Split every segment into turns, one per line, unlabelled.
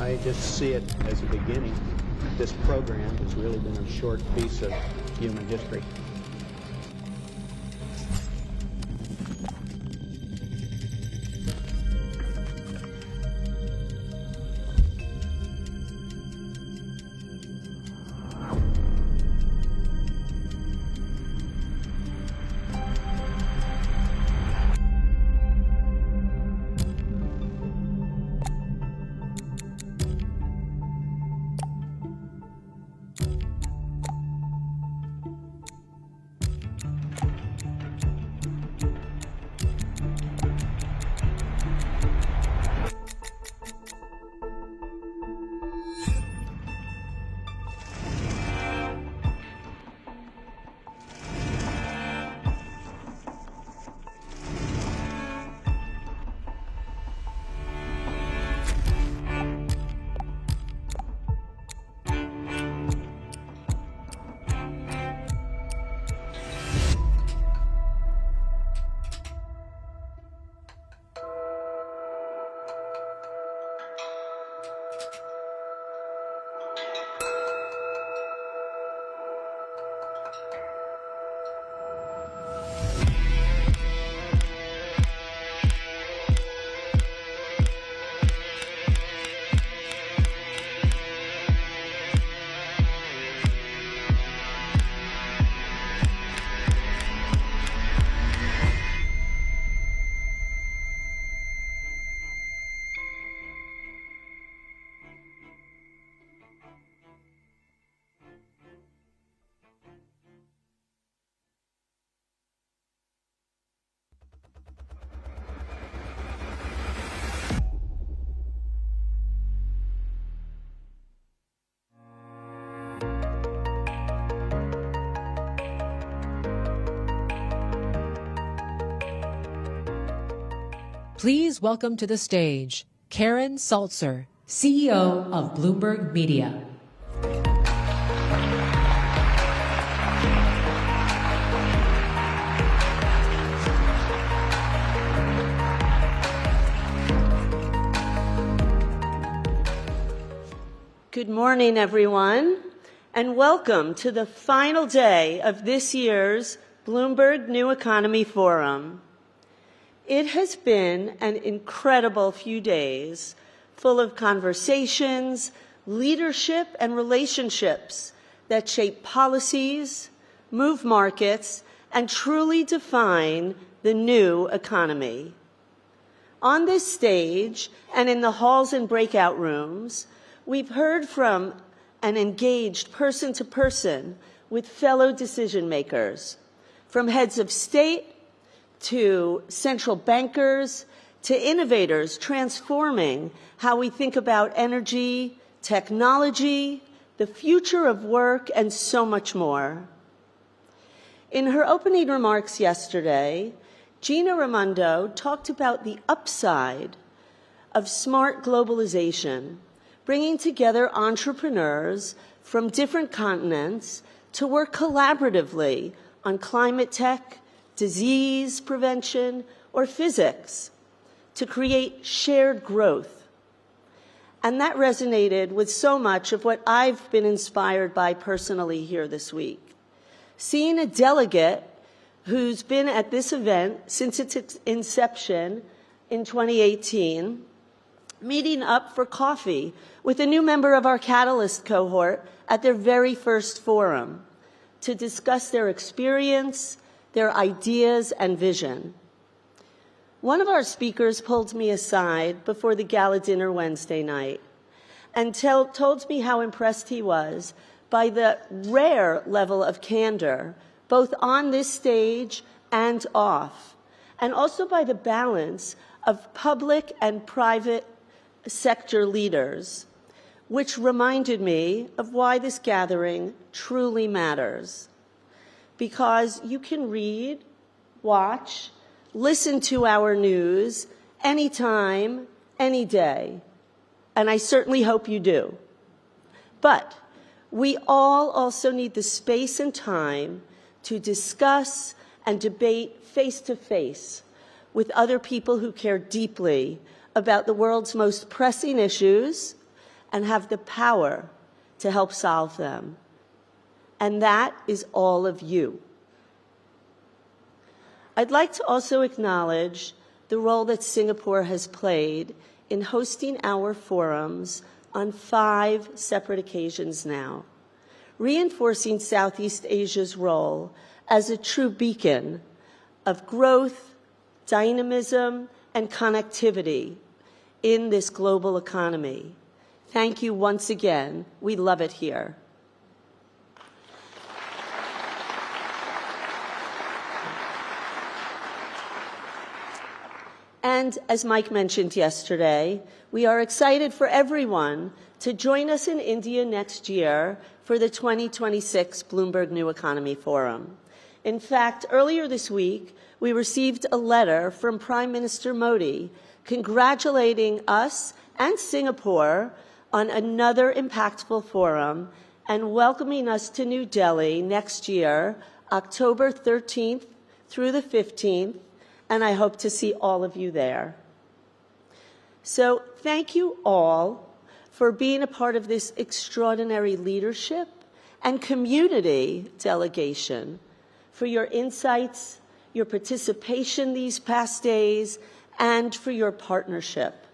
I just see it as a beginning. This program has really been a short piece of human history.
Please welcome to the stage Karen Saltzer, CEO of Bloomberg Media.
Good morning, everyone, and welcome to the final day of this year's Bloomberg New Economy Forum. It has been an incredible few days, full of conversations, leadership, and relationships that shape policies, move markets, and truly define the new economy. On this stage and in the halls and breakout rooms, we've heard from and engaged person to person with fellow decision makers, from heads of state to central bankers, to innovators transforming how we think about energy, technology, the future of work, and so much more. In her opening remarks yesterday, Gina Raimondo talked about the upside of smart globalization, bringing together entrepreneurs from different continents to work collaboratively on climate tech, disease prevention, or physics to create shared growth. And that resonated with so much of what I've been inspired by personally here this week. Seeing a delegate who's been at this event since its inception in 2018, meeting up for coffee with a new member of our Catalyst cohort at their very first forum to discuss their experience, their ideas, and vision. One of our speakers pulled me aside before the gala dinner Wednesday night and told me how impressed he was by the rare level of candor, both on this stage and off, and also by the balance of public and private sector leaders, which reminded me of why this gathering truly matters. Because you can read, watch, listen to our news anytime, any day. And I certainly hope you do. But we all also need the space and time to discuss and debate face-to-face with other people who care deeply about the world's most pressing issues and have the power to help solve them. And that is all of you. I'd like to also acknowledge the role that Singapore has played in hosting our forums on 5 separate occasions now, reinforcing Southeast Asia's role as a true beacon of growth, dynamism, and connectivity in this global economy. Thank you once again. We love it here. And as Mike mentioned yesterday, we are excited for everyone to join us in India next year for the 2026 Bloomberg New Economy Forum. In fact, earlier this week, we received a letter from Prime Minister Modi congratulating us and Singapore on another impactful forum and welcoming us to New Delhi next year, October 13th through the 15th, and I hope to see all of you there. So thank you all for being a part of this extraordinary leadership and community delegation, for your insights, your participation these past days, and for your partnership.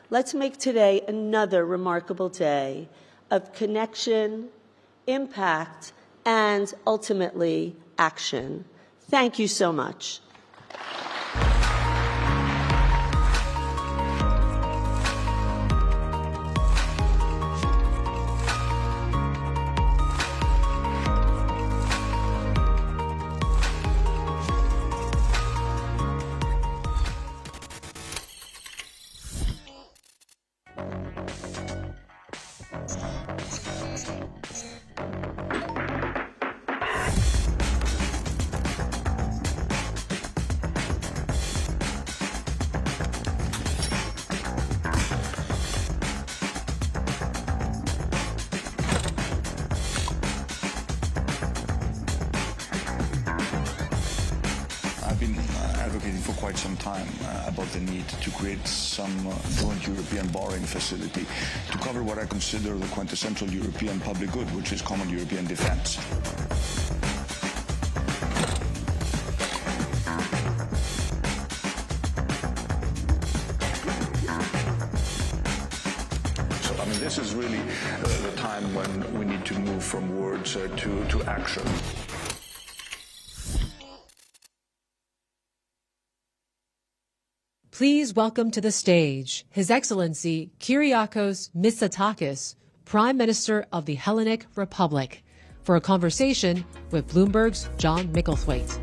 Let's make today another remarkable day of connection, impact, and ultimately action. Thank you so much.
For quite some time about the need to create some joint European borrowing facility to cover what I consider the quintessential European public good, which is common European defense. So, I mean, this is really the time when we need to move from words to action.
Please welcome to the stage His Excellency Kyriakos Mitsotakis, Prime Minister of the Hellenic Republic, for a conversation with Bloomberg's John Micklethwaite.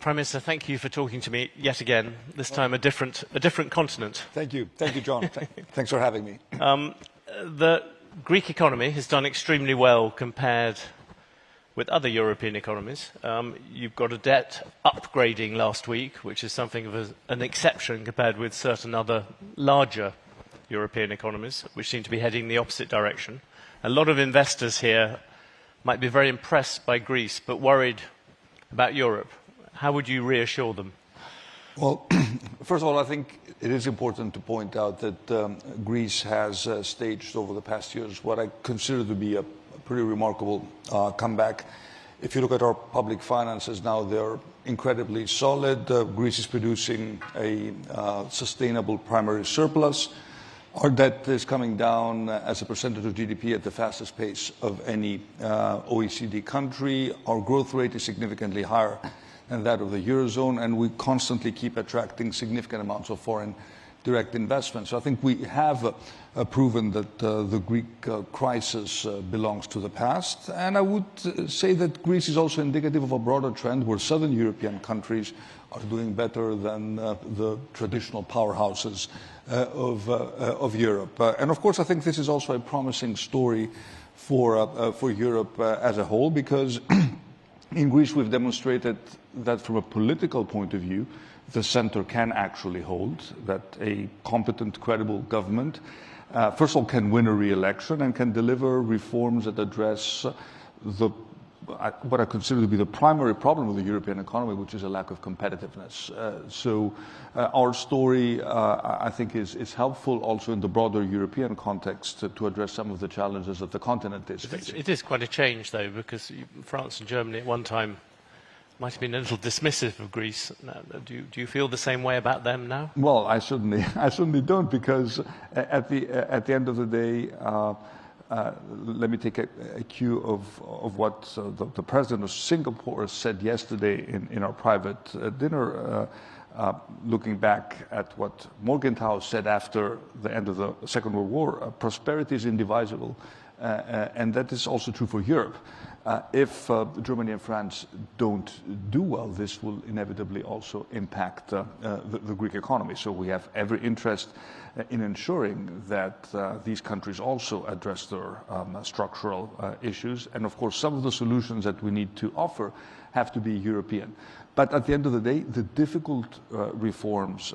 Prime Minister, thank you for talking to me yet again, this time a different continent.
Thank you, John. Thanks for having me.
The Greek economy has done extremely well compared with other European economies. You've got a debt upgrading last week, which is something of an exception compared with certain other larger European economies, which seem to be heading the opposite direction. A lot of investors here might be very impressed by Greece, but worried about Europe. How would you reassure them?
Well, first of all, I think it is important to point out that Greece has staged over the past years what I consider to be a pretty remarkable comeback. If you look at our public finances now, they're incredibly solid. Greece is producing a sustainable primary surplus. Our debt is coming down as a percentage of GDP at the fastest pace of any OECD country. Our growth rate is significantly higher than that of the Eurozone, and we constantly keep attracting significant amounts of foreign direct investment. So I think we have proven that the Greek crisis belongs to the past. And I would say that Greece is also indicative of a broader trend where southern European countries are doing better than the traditional powerhouses of Europe. And of course, I think this is also a promising story for Europe as a whole, because In Greece, we've demonstrated that from a political point of view, the center can actually hold, that a competent, credible government, first of all, can win a re-election and can deliver reforms that address what I consider to be the primary problem of the European economy, which is a lack of competitiveness. So our story, I think, is helpful also in the broader European context to address some of the challenges that the continent is facing.
It is quite a change, though, because France and Germany at one time might have been a little dismissive of Greece. Do you feel the same way about them now?
Well, I certainly don't, because at the end of the day, let me take a cue of what the president of Singapore said yesterday in our private dinner, looking back at what Morgenthau said after the end of the Second World War. Prosperity is indivisible, and that is also true for Europe. If Germany and France don't do well, this will inevitably also impact the Greek economy. So we have every interest in ensuring that these countries also address their structural issues. And of course, some of the solutions that we need to offer have to be European. But at the end of the day, the difficult reforms,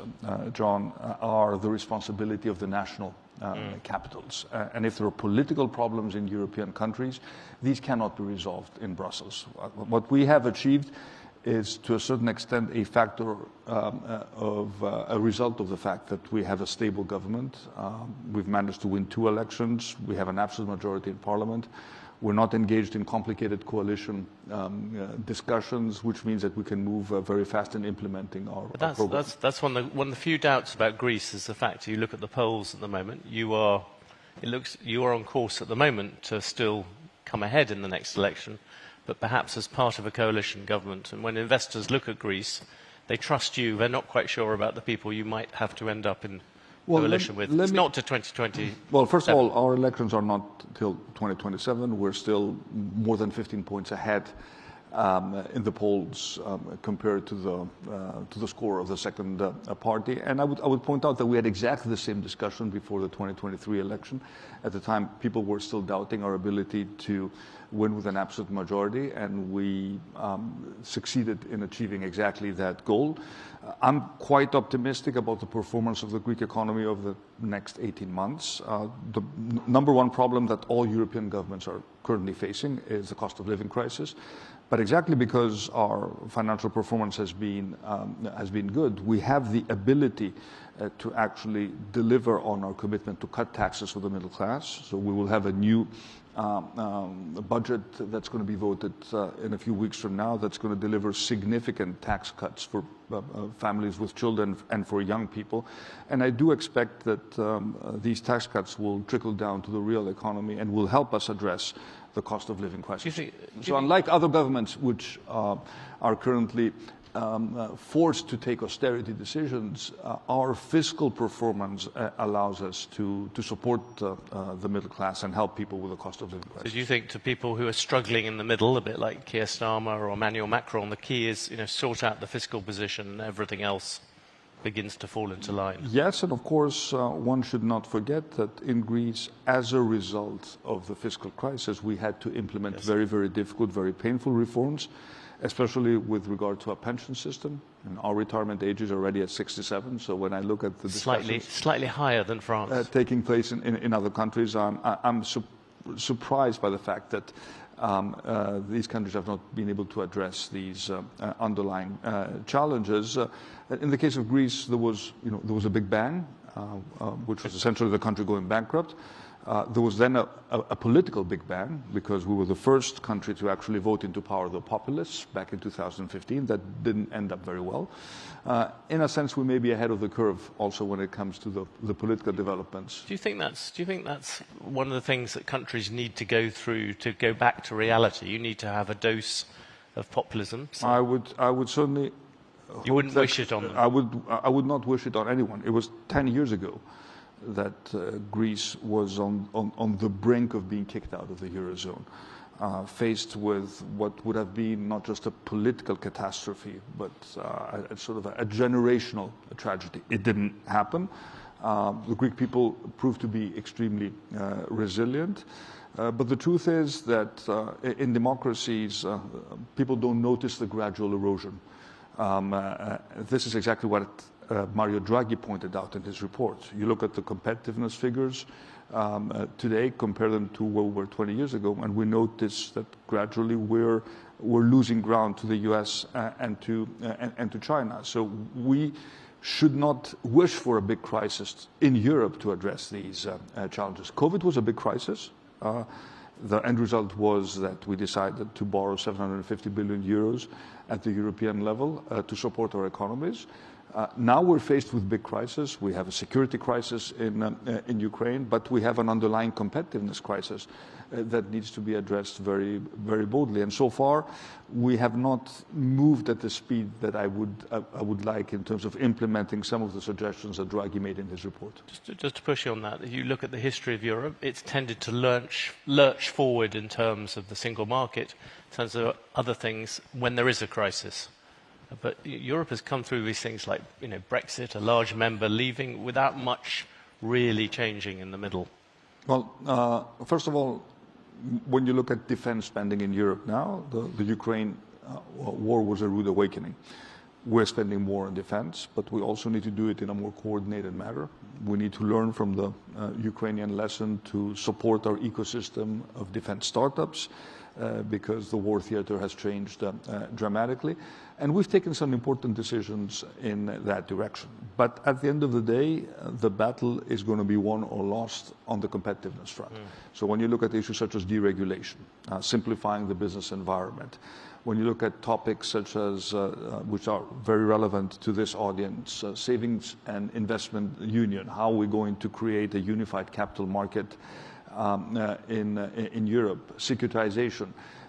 John, are the responsibility of the national capitals. And if there are political problems in European countries, these cannot be resolved in Brussels. What we have achieved is, to a certain extent, a factor of a result of the fact that we have a stable government. We've managed to win 2 elections. We have an absolute majority in Parliament. We're not engaged in complicated coalition discussions, which means that we can move very fast in implementing our program.
That's one of the few doubts about Greece is the fact you look at the polls at the moment. You are on course at the moment to still come ahead in the next election, but perhaps as part of a coalition government. And when investors look at Greece, they trust you. They're not quite sure about the people you might have to end up in coalition with. It's not to 2020.
Well, first of all, our elections are not till 2027. We're still more than 15 points ahead in the polls compared to the score of the second party. And I would point out that we had exactly the same discussion before the 2023 election. At the time, people were still doubting our ability to win with an absolute majority, and we succeeded in achieving exactly that goal. I'm quite optimistic about the performance of the Greek economy over the next 18 months. The number one problem that all European governments are currently facing is the cost of living crisis. But exactly because our financial performance has been good, we have the ability to actually deliver on our commitment to cut taxes for the middle class. So we will have a new budget that's going to be voted in a few weeks from now that's going to deliver significant tax cuts for families with children and for young people. And I do expect that these tax cuts will trickle down to the real economy and will help us address the cost of living crisis. So unlike other governments which are currently forced to take austerity decisions, our fiscal performance allows us to support the middle class and help people with the cost of living crisis.
So do you think to people who are struggling in the middle, a bit like Keir Starmer or Emmanuel Macron, the key is sort out the fiscal position and everything else begins to fall into line?
Yes, and of course one should not forget that in Greece, as a result of the fiscal crisis, we had to implement very, very difficult, very painful reforms, especially with regard to our pension system. And our retirement age is already at 67, so when I look at the discussions
slightly higher than France
taking place in other countries, I'm surprised by the fact that these countries have not been able to address these underlying challenges. In the case of Greece, there was a big bang, which was essentially the country going bankrupt. There was then a political big bang, because we were the first country to actually vote into power the populists back in 2015. That didn't end up very well. In a sense, we may be ahead of the curve also when it comes to the political developments.
Do you think that's one of the things that countries need to go through to go back to reality? You need to have a dose of populism. So
I would certainly.
You wouldn't wish it on them.
I would not wish it on anyone. It was 10 years ago that Greece was on the brink of being kicked out of the Eurozone, faced with what would have been not just a political catastrophe, but a sort of a generational tragedy. It didn't happen. The Greek people proved to be extremely resilient. But the truth is that in democracies, people don't notice the gradual erosion. This is exactly what Mario Draghi pointed out in his report. You look at the competitiveness figures today, compare them to where we were 20 years ago, and we notice that gradually we're losing ground to the US and to China. So we should not wish for a big crisis in Europe to address these challenges. COVID was a big crisis. The end result was that we decided to borrow 750 billion euros at the European level to support our economies. Now we're faced with big crisis. We have a security crisis in Ukraine, but we have an underlying competitiveness crisis that needs to be addressed very, very boldly. And so far, we have not moved at the speed that I would like in terms of implementing some of the suggestions that Draghi made in his report.
Just to push you on that, if you look at the history of Europe, it's tended to lurch forward in terms of the single market, in terms of other things when there is a crisis. But Europe has come through these things like, Brexit, a large member leaving, without much really changing in the middle.
Well, first of all, when you look at defense spending in Europe now, the Ukraine war was a rude awakening. We're spending more on defense, but we also need to do it in a more coordinated manner. We need to learn from the Ukrainian lesson to support our ecosystem of defense startups, because the war theater has changed dramatically. And we've taken some important decisions in that direction. But at the end of the day, the battle is going to be won or lost on the competitiveness front. So when you look at issues such as deregulation, simplifying the business environment, when you look at topics such as, which are very relevant to this audience, savings and investment union, how are we going to create a unified capital market in Europe, securitization.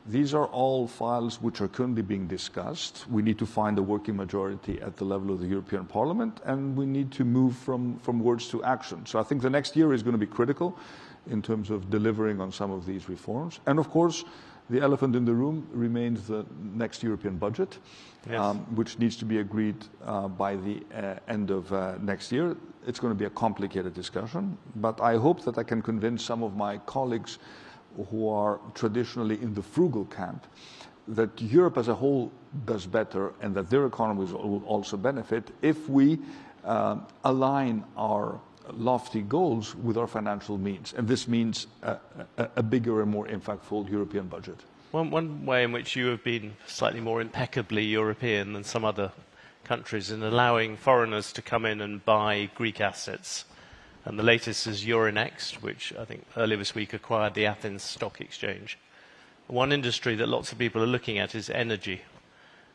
These are all files which are currently being discussed. We need to find a working majority at the level of the European Parliament, and we need to move from words to action. So I think the next year is going to be critical in terms of delivering on some of these reforms. And of course, the elephant in the room remains the next European budget, yes, which needs to be agreed by the end of next year. It's going to be a complicated discussion, but I hope that I can convince some of my colleagues who are traditionally in the frugal camp that Europe as a whole does better and that their economies will also benefit if we align our lofty goals with our financial means. And this means a bigger and more impactful European budget.
One way in which you have been slightly more impeccably European than some other countries in allowing foreigners to come in and buy Greek assets. And the latest is Euronext, which I think earlier this week acquired the Athens Stock Exchange. One industry that lots of people are looking at is energy.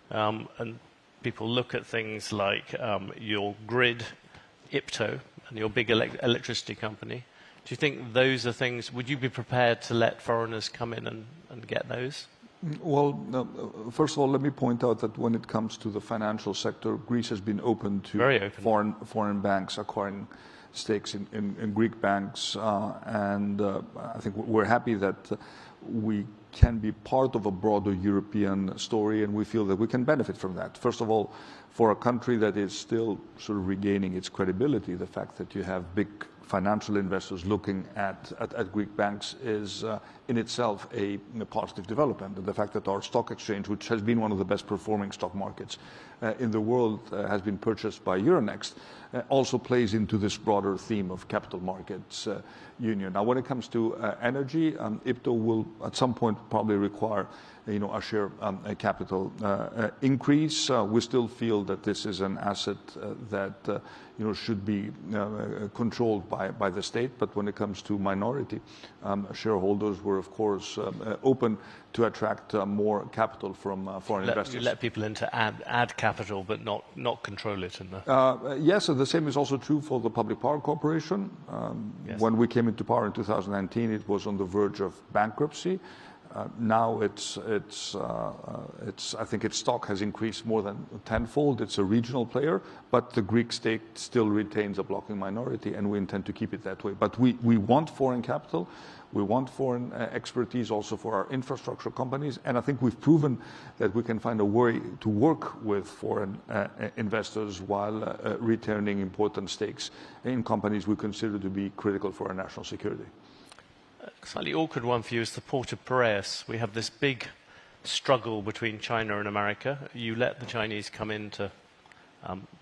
And people look at things like your grid, IPTO, and your big electricity company. Do you think those are things, would you be prepared to let foreigners come in and get those?
Well, first of all, let me point out that when it comes to the financial sector, Greece has been open to foreign banks acquiring stakes in Greek banks, and I think we're happy that we can be part of a broader European story, and we feel that we can benefit from that. First of all, for a country that is still sort of regaining its credibility, the fact that you have big financial investors looking at Greek banks is in itself a positive development. And the fact that our stock exchange, which has been one of the best performing stock markets in the world, has been purchased by Euronext, also plays into this broader theme of capital markets union. Now, when it comes to energy, IPTO will at some point probably require a share capital increase. We still feel that this is an asset that should be controlled by the state. But when it comes to minority shareholders, we're of course open to attract more capital from foreign investors.
You let people in to add capital, but not control it.
Yes, and the same is also true for the Public Power Corporation.
Yes.
When we came into power in 2019, it was on the verge of bankruptcy. Now I think its stock has increased more than tenfold. It's a regional player, but the Greek state still retains a blocking minority, and we intend to keep it that way. But we want foreign capital. We want foreign expertise also for our infrastructure companies, and I think we've proven that we can find a way to work with foreign investors while returning important stakes in companies we consider to be critical for our national security.
slightly awkward one for you is the port of Piraeus. We have this big struggle between China and America. You let the Chinese come into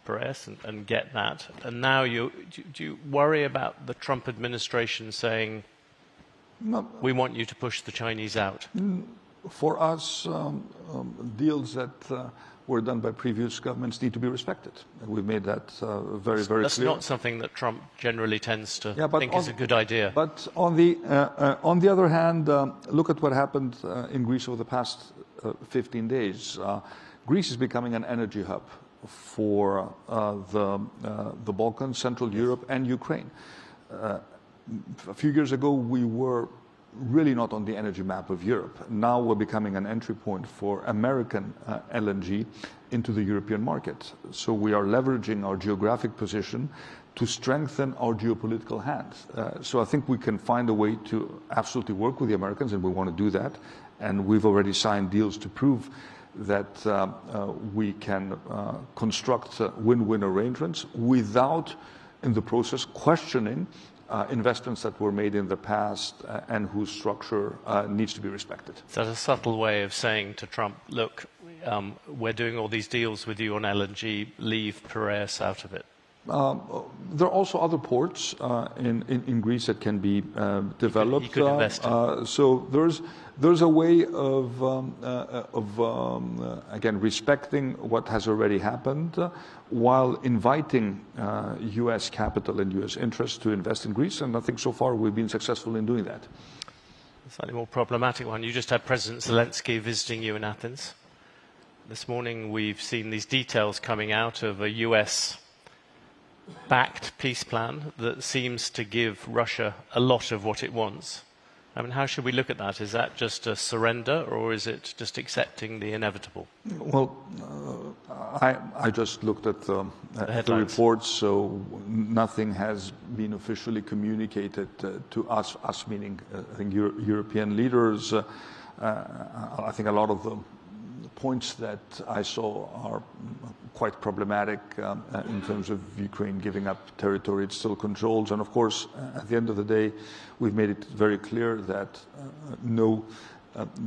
Piraeus and get that. And now do you worry about the Trump administration saying,
No,
we want you to push the Chinese out?
for us, deals that were done by previous governments need to be respected. And we've made that very, very
That's
clear.
not something that Trump generally tends to
but
think is a good idea.
But on the other hand, look at what happened in Greece over the past 15 days. Greece is becoming an energy hub for the Balkans, Central Europe, and Ukraine. A few years ago, we were really not on the energy map of Europe. Now we're becoming an entry point for American LNG into the European market. So we are leveraging our geographic position to strengthen our geopolitical hand. So I think we can find a way to absolutely work with the Americans, and we want to do that. And we've already signed deals to prove that we can construct win-win arrangements without, in the process, questioning investments that were made in the past and whose structure needs to be respected.
Is that a subtle way of saying to Trump, look, we're doing all these deals with you on LNG, leave Piraeus out of it?
There are also other ports in Greece that can be developed.
You could invest in.
So there's a way of again, respecting what has already happened while inviting U.S. capital and U.S. interests to invest in Greece. And I think so far we've been successful in doing that.
A slightly more problematic one. You just had President Zelensky visiting you in Athens. This morning we've seen these details coming out of a US-backed peace plan that seems to give Russia a lot of what it wants. I mean, how should we look at that? Is that just a surrender, or is it just accepting the inevitable?
Well, I just looked at the reports, so nothing has been officially communicated to us meaning I think European leaders. I think a lot of the points that I saw are quite problematic in terms of Ukraine giving up territory it still controls. And of course, at the end of the day, we've made it very clear that no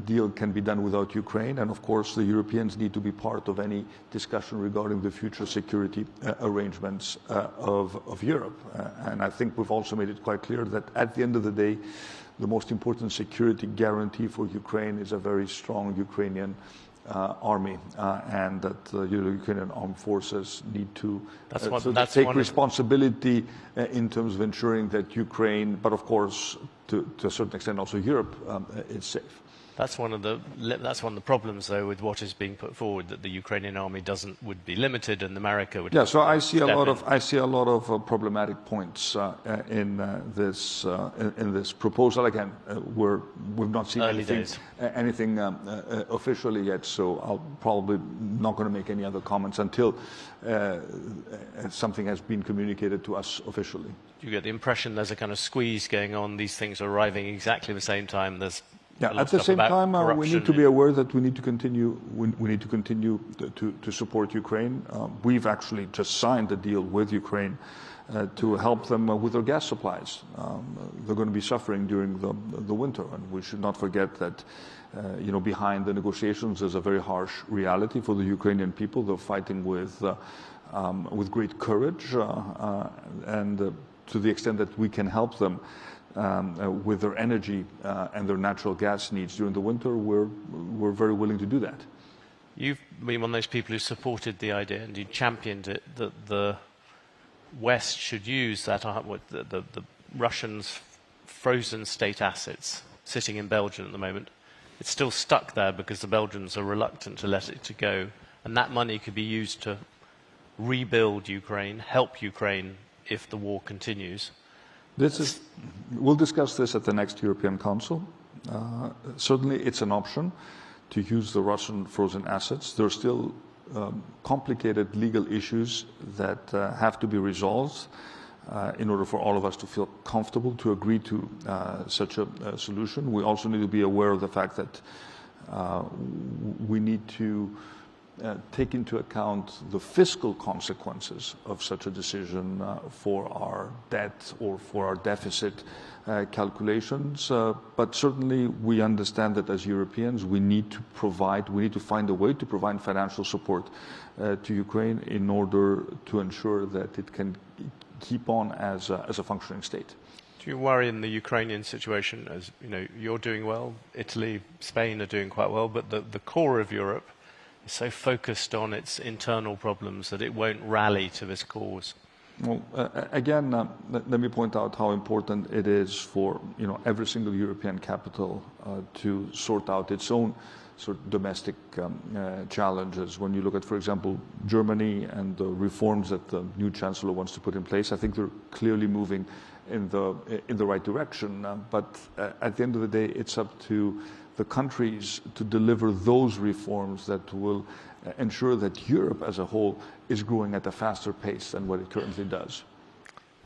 deal can be done without Ukraine. And of course, the Europeans need to be part of any discussion regarding the future security arrangements of Europe. And I think we've also made it quite clear that at the end of the day, the most important security guarantee for Ukraine is a very strong Ukrainian army, and that the Ukrainian armed forces need to take responsibility in terms of ensuring that Ukraine, but of course to a certain extent also Europe, is safe.
That's one of the problems, though, with what is being put forward, that the Ukrainian army would be limited, and America would.
Yeah, so I see a lot of problematic points in this proposal. Again, we've not seen anything officially yet, so I'll probably not going to make any other comments until something has been communicated to us officially.
You get the impression there's a kind of squeeze going on. These things are arriving exactly the same time. There's
at the same time, we need to be aware that we need to continue. We need to continue to support Ukraine. We've actually just signed a deal with Ukraine to help them with their gas supplies. They're going to be suffering during the winter, and we should not forget that. Behind the negotiations, there's a very harsh reality for the Ukrainian people. They're fighting with great courage, and to the extent that we can help them with their energy and their natural gas needs during the winter, we're very willing to do that.
You've been one of those people who supported the idea and you championed it that the West should use that the Russians' frozen state assets sitting in Belgium at the moment. It's still stuck there because the Belgians are reluctant to let it go, and that money could be used to rebuild Ukraine, help Ukraine if the war continues.
We'll discuss this at the next European Council. Certainly, it's an option to use the Russian frozen assets. There are still complicated legal issues that have to be resolved in order for all of us to feel comfortable to agree to such a solution. We also need to be aware of the fact that we need to take into account the fiscal consequences of such a decision for our debt or for our deficit calculations. But certainly we understand that as Europeans we need to find a way to provide financial support to Ukraine in order to ensure that it can keep on as a functioning state.
Do you worry in the Ukrainian situation, as you know, you're doing well, Italy, Spain are doing quite well, but the core of Europe is so focused on its internal problems that it won't rally to this cause?
Well, again, let me point out how important it is for every single European capital to sort out its own sort of domestic challenges. When you look at, for example, Germany and the reforms that the new chancellor wants to put in place, I think they're clearly moving in the right direction. But at the end of the day, it's up to the countries to deliver those reforms that will ensure that Europe as a whole is growing at a faster pace than what it currently does.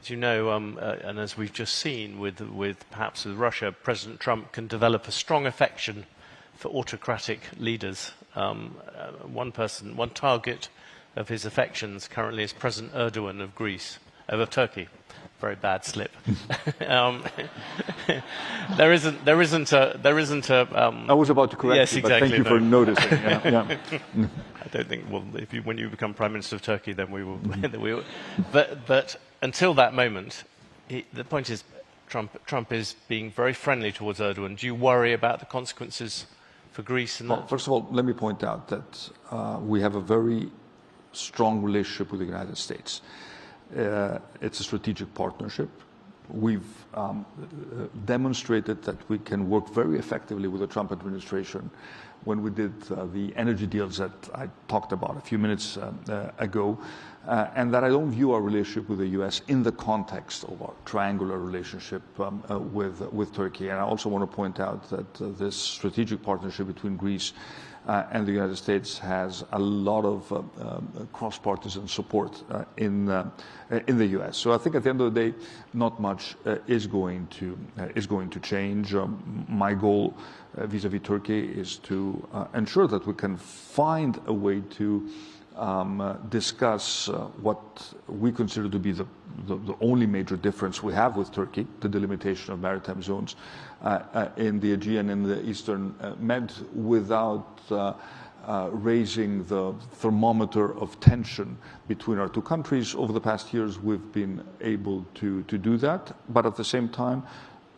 As you know, and as we've just seen perhaps with Russia, President Trump can develop a strong affection for autocratic leaders. One target of his affections currently is President Erdogan of Turkey. Very bad slip. There isn't a.
I was about to correct you, but
exactly,
thank you for noticing. Yeah.
I don't think. Well, when you become Prime Minister of Turkey, then we will. But until that moment, the point is, Trump is being very friendly towards Erdogan. Do you worry about the consequences for Greece and that?
Well, first of all, let me point out that we have a very strong relationship with the United States. It's a strategic partnership. We've demonstrated that we can work very effectively with the Trump administration when we did the energy deals that I talked about a few minutes ago, and that I don't view our relationship with the U.S. in the context of our triangular relationship with Turkey. And I also want to point out that this strategic partnership between Greece and the United States has a lot of cross-partisan support in the U.S. So I think at the end of the day, not much is going to change. My goal vis-à-vis Turkey is to ensure that we can find a way to discuss what we consider to be the only major difference we have with Turkey, the delimitation of maritime zones in the Aegean and the Eastern Med, without raising the thermometer of tension between our two countries. Over the past years, we've been able to do that, but at the same time,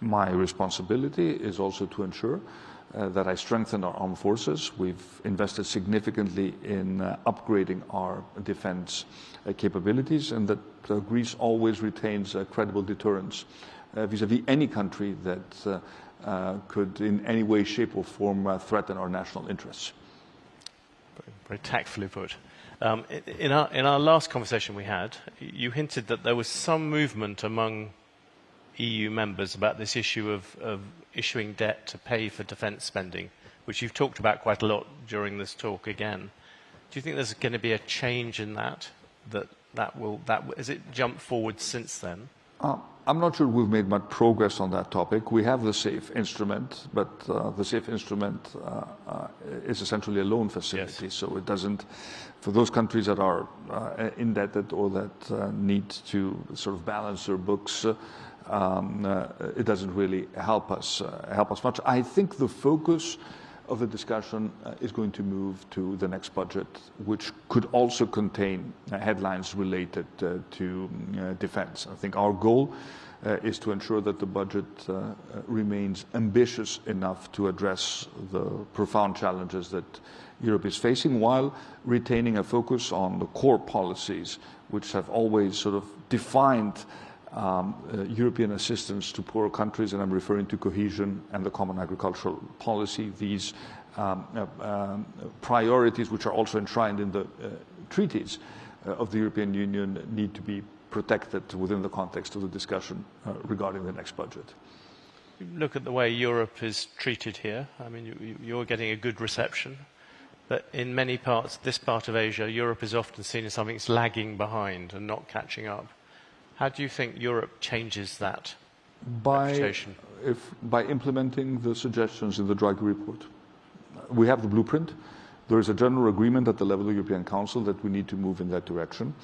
my responsibility is also to ensure that I strengthen our armed forces. We've invested significantly in upgrading our defense capabilities, and that Greece always retains a credible deterrence vis-à-vis any country that could in any way, shape or form threaten our national interests.
Very tactfully put. In our last conversation we had, you hinted that there was some movement among EU members about this issue of issuing debt to pay for defence spending, which you've talked about quite a lot during this talk again. Do you think there's going to be a change in that has it jumped forward since then?
I'm not sure we've made much progress on that topic. We have the SAFE instrument, but the SAFE instrument is essentially a loan facility, yes. So it doesn't, for those countries that are indebted or that need to sort of balance their books, it doesn't really help us much. I think the focus of the discussion is going to move to the next budget, which could also contain headlines related to defense. I think our goal is to ensure that the budget remains ambitious enough to address the profound challenges that Europe is facing, while retaining a focus on the core policies which have always sort of defined European assistance to poorer countries, and I'm referring to cohesion and the common agricultural policy. These priorities, which are also enshrined in the treaties of the European Union, need to be protected within the context of the discussion regarding the next budget.
Look at the way Europe is treated here. I mean, you're getting a good reception, but in many parts, this part of Asia, Europe is often seen as something that's lagging behind and not catching up. How do you think Europe changes that reputation?
By implementing the suggestions in the Draghi report. We have the blueprint. There is a general agreement at the level of the European Council that we need to move in that direction.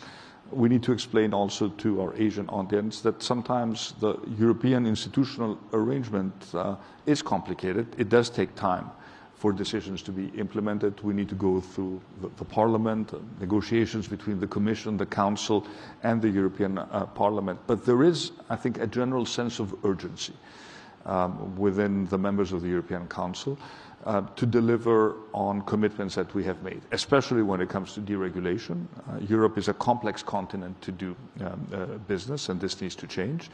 We need to explain also to our Asian audience that sometimes the European institutional arrangement is complicated. It does take time for decisions to be implemented. We need to go through the Parliament, negotiations between the Commission, the Council, and the European Parliament. But there is, I think, a general sense of urgency within the members of the European Council to deliver on commitments that we have made, especially when it comes to deregulation. Europe is a complex continent to do business, and this needs to change.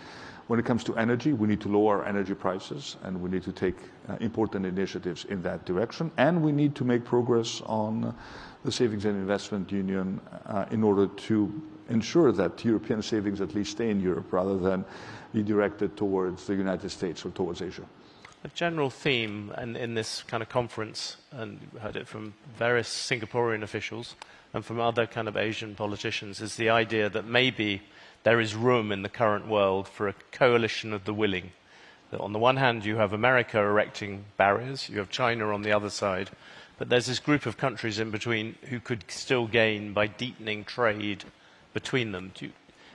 When it comes to energy, we need to lower energy prices, and we need to take important initiatives in that direction. And we need to make progress on the Savings and Investment Union in order to ensure that European savings at least stay in Europe rather than be directed towards the United States or towards Asia.
A general theme in this kind of conference, and we heard it from various Singaporean officials and from other kind of Asian politicians, is the idea that maybe there is room in the current world for a coalition of the willing. That on the one hand, you have America erecting barriers, you have China on the other side, but there's this group of countries in between who could still gain by deepening trade between them.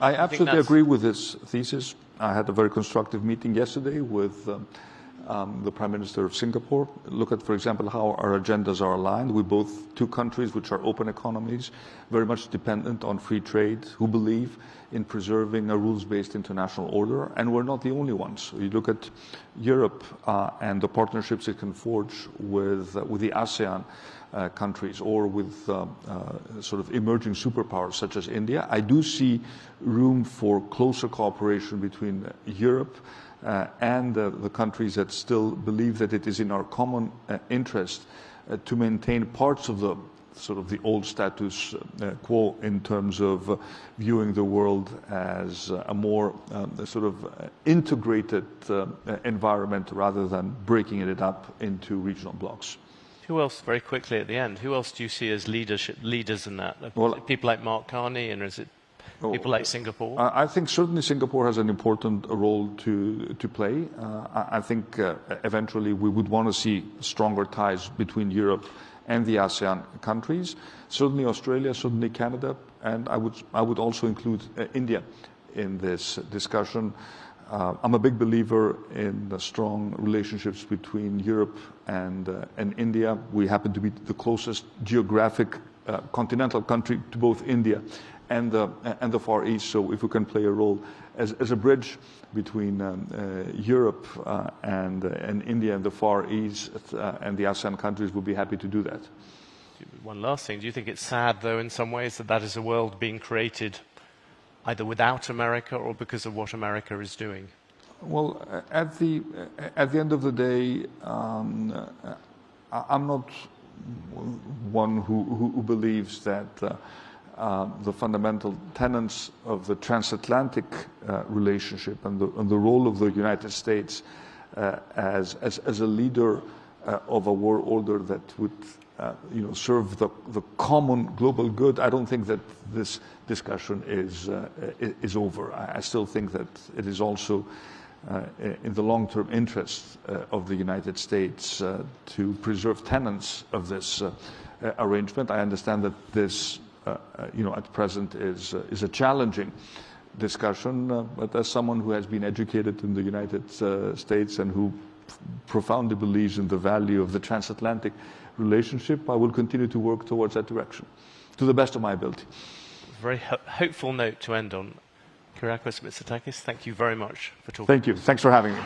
I absolutely agree with this thesis. I had a very constructive meeting yesterday with the Prime Minister of Singapore. Look at, for example, how our agendas are aligned. We're both two countries which are open economies, very much dependent on free trade, who believe in preserving a rules-based international order, and we're not the only ones. You look at Europe and the partnerships it can forge with the ASEAN countries or with sort of emerging superpowers such as India. I do see room for closer cooperation between Europe and the countries that still believe that it is in our common interest to maintain parts of the sort of the old status quo in terms of viewing the world as a more sort of integrated environment rather than breaking it up into regional blocks.
Who else, very quickly at the end, who else do you see as leaders in that?
Well,
people like Mark Carney, and is it people like Singapore?
I think certainly Singapore has an important role to play. I think eventually we would want to see stronger ties between Europe and the ASEAN countries. Certainly Australia, certainly Canada, and I would also include India in this discussion. I'm a big believer in the strong relationships between Europe and India. We happen to be the closest geographic continental country to both India and the Far East. So if we can play a role as a bridge between Europe and India and the Far East and the ASEAN countries, we'll be happy to do that.
One last thing. Do you think it's sad, though, in some ways, that is a world being created either without America or because of what America is doing?
Well, at the end of the day, I'm not one who believes that the fundamental tenets of the transatlantic relationship and the role of the United States as a leader of a world order that would serve the common global good. I don't think that this discussion is over. I still think that it is also in the long-term interest of the United States to preserve tenets of this arrangement. I understand that this, at present is a challenging discussion, but as someone who has been educated in the United States and who profoundly believes in the value of the transatlantic relationship, I will continue to work towards that direction, to the best of my ability.
Very hopeful note to end on. Kyriakos Mitsotakis, thank you very much for talking.
Thank you. Thanks for having me.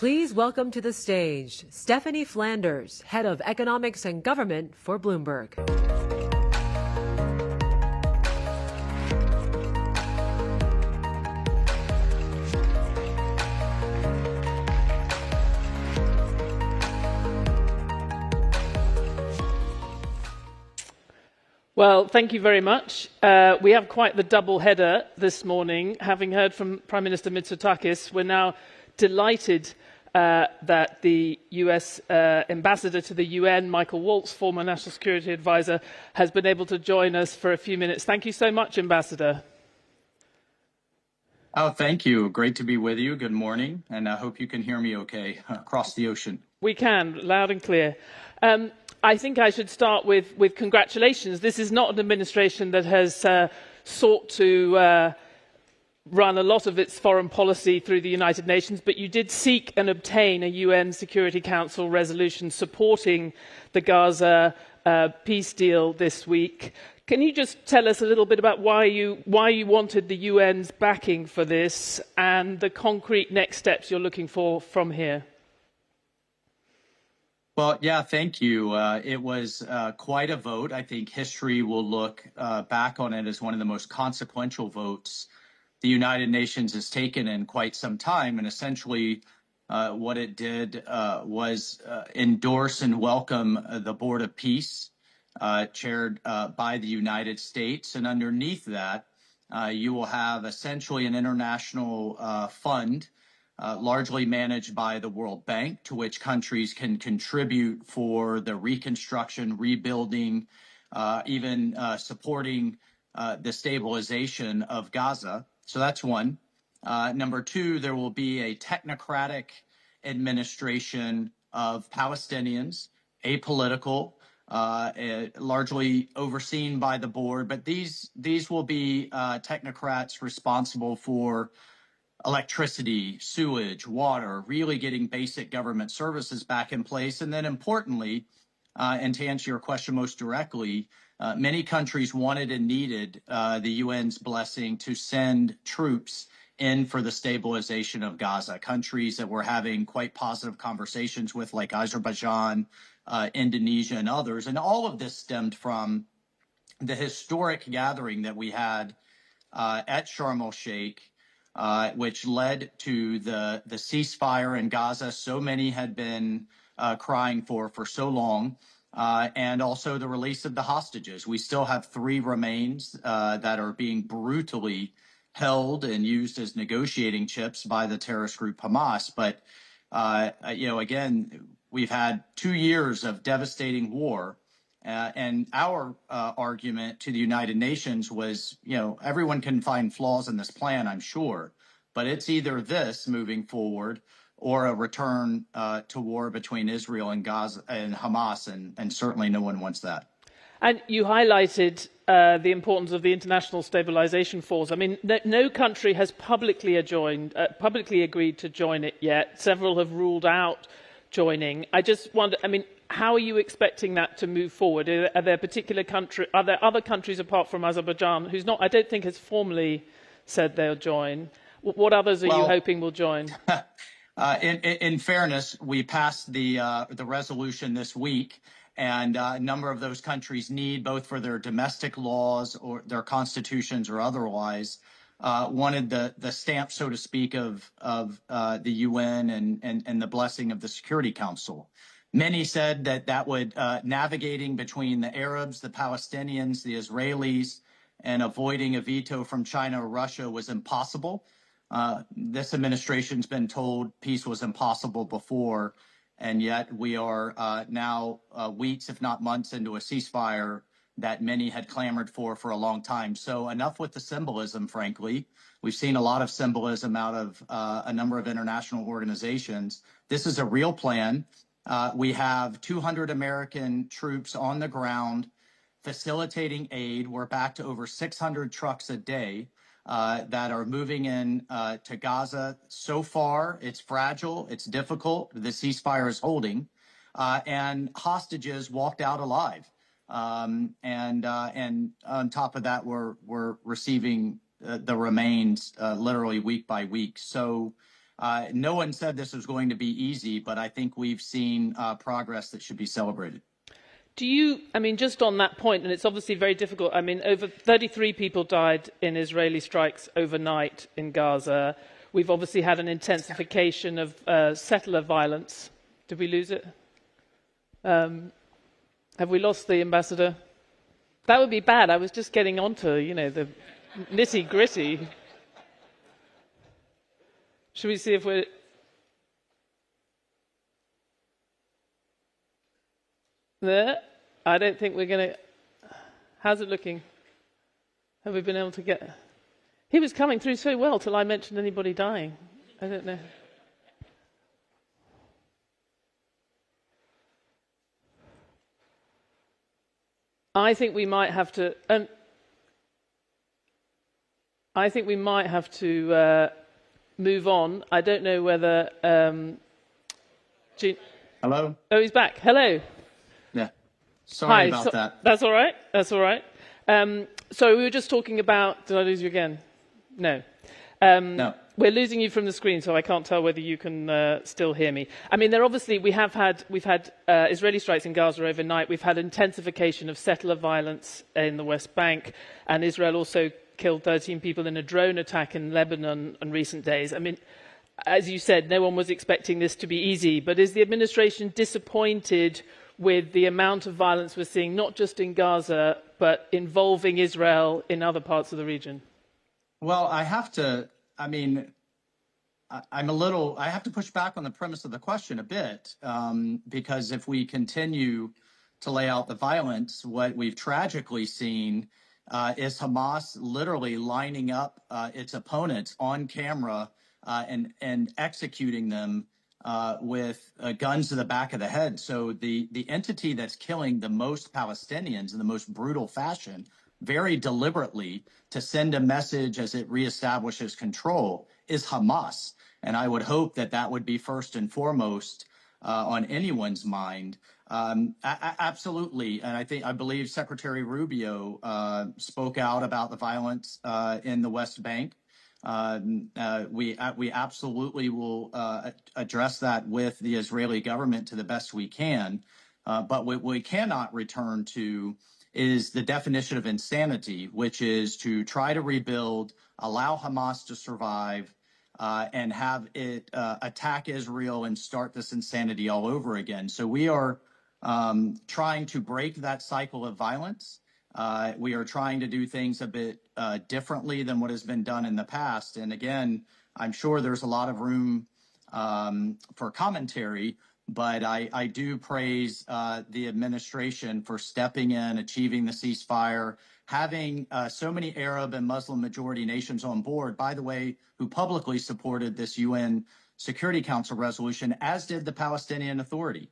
Please welcome to the stage Stephanie Flanders, Head of Economics and Government for Bloomberg.
Well, thank you very much. We have quite the double header this morning. Having heard from Prime Minister Mitsotakis, we're now delighted that the US ambassador to the UN, Michael Waltz, former National Security Advisor, has been able to join us for a few minutes. Thank you so much, Ambassador.
Oh, thank you. Great to be with you. Good morning. And I hope you can hear me okay across the ocean.
We can, loud and clear. I think I should start with congratulations. This is not an administration that has sought to run a lot of its foreign policy through the United Nations, but you did seek and obtain a UN Security Council resolution supporting the Gaza peace deal this week. Can you just tell us a little bit about why you wanted the UN's backing for this and the concrete next steps you're looking for from here?
Well, yeah, thank you. It was quite a vote. I think history will look back on it as one of the most consequential votes the United Nations has taken in quite some time. And essentially, what it did was endorse and welcome the Board of Peace, chaired by the United States. And underneath that, you will have essentially an international fund largely managed by the World Bank, to which countries can contribute for the reconstruction, rebuilding, even supporting the stabilization of Gaza. So that's one. Number two, there will be a technocratic administration of Palestinians, apolitical, largely overseen by the board. But these will be technocrats responsible for electricity, sewage, water, really getting basic government services back in place. And then importantly, and to answer your question most directly, many countries wanted and needed the UN's blessing to send troops in for the stabilization of Gaza. Countries that we're having quite positive conversations with, like Azerbaijan, Indonesia, and others. And all of this stemmed from the historic gathering that we had at Sharm el-Sheikh, which led to the ceasefire in Gaza so many had been crying for so long, and also the release of the hostages. We still have 3 remains that are being brutally held and used as negotiating chips by the terrorist group Hamas. But, again, we've had 2 years of devastating war. And our argument to the United Nations was, everyone can find flaws in this plan, I'm sure, but it's either this moving forward or a return to war between Israel and Gaza and Hamas, and certainly no one wants that.
And you highlighted the importance of the International Stabilization Force. I mean, no country has publicly agreed to join it yet. Several have ruled out joining. I just wonder, how are you expecting that to move forward? Are there other countries apart from Azerbaijan who's not, I don't think, has formally said they'll join? What others are you hoping will join?
In fairness, we passed the resolution this week, and a number of those countries need, both for their domestic laws or their constitutions or otherwise, wanted the stamp, so to speak, of the UN and the blessing of the Security Council. Many said that would navigating between the Arabs, the Palestinians, the Israelis, and avoiding a veto from China or Russia was impossible. This administration's been told peace was impossible before, and yet we are now weeks, if not months, into a ceasefire that many had clamored for a long time. So enough with the symbolism, frankly. We've seen a lot of symbolism out of a number of international organizations. This is a real plan. We have 200 American troops on the ground facilitating aid. We're back to over 600 trucks a day that are moving in to Gaza. So far, it's fragile, it's difficult. The ceasefire is holding, and hostages walked out alive. And on top of that, we're receiving the remains literally week by week. So no one said this was going to be easy, but I think we've seen progress that should be celebrated.
Do you, just on that point, and it's obviously very difficult, over 33 people died in Israeli strikes overnight in Gaza. We've obviously had an intensification of settler violence. Did we lose it? Have we lost the ambassador? That would be bad. I was just getting onto, the nitty-gritty. Should we see if we're... There? I don't think we're going to... How's it looking? Have we been able to get... He was coming through so well till I mentioned anybody dying. I don't know. I think we might have to... move on. I don't know whether...
Hello?
Oh, he's back. Hello.
Yeah. Sorry
Hi.
about that.
That's all right. That's all right. So we were just talking about... Did I lose you again? No.
No.
We're losing you from the screen, so I can't tell whether you can still hear me. I mean, we've had Israeli strikes in Gaza overnight. We've had intensification of settler violence in the West Bank, and Israel also killed 13 people in a drone attack in Lebanon in recent days. I mean, as you said, no one was expecting this to be easy, but is the administration disappointed with the amount of violence we're seeing, not just in Gaza, but involving Israel in other parts of the region?
Well, I have to push back on the premise of the question a bit, because if we continue to lay out the violence, what we've tragically seen is Hamas literally lining up its opponents on camera and executing them with guns to the back of the head. So the entity that's killing the most Palestinians in the most brutal fashion, very deliberately to send a message as it reestablishes control, is Hamas. And I would hope that that would be first and foremost on anyone's mind. Absolutely. And I believe Secretary Rubio spoke out about the violence in the West Bank. We absolutely will address that with the Israeli government to the best we can. But what we cannot return to is the definition of insanity, which is to try to rebuild, allow Hamas to survive, and have it attack Israel and start this insanity all over again. So we are trying to break that cycle of violence. We are trying to do things a bit differently than what has been done in the past. And again, I'm sure there's a lot of room for commentary, but I do praise the administration for stepping in, achieving the ceasefire, having so many Arab and Muslim majority nations on board, by the way, who publicly supported this UN Security Council resolution, as did the Palestinian Authority.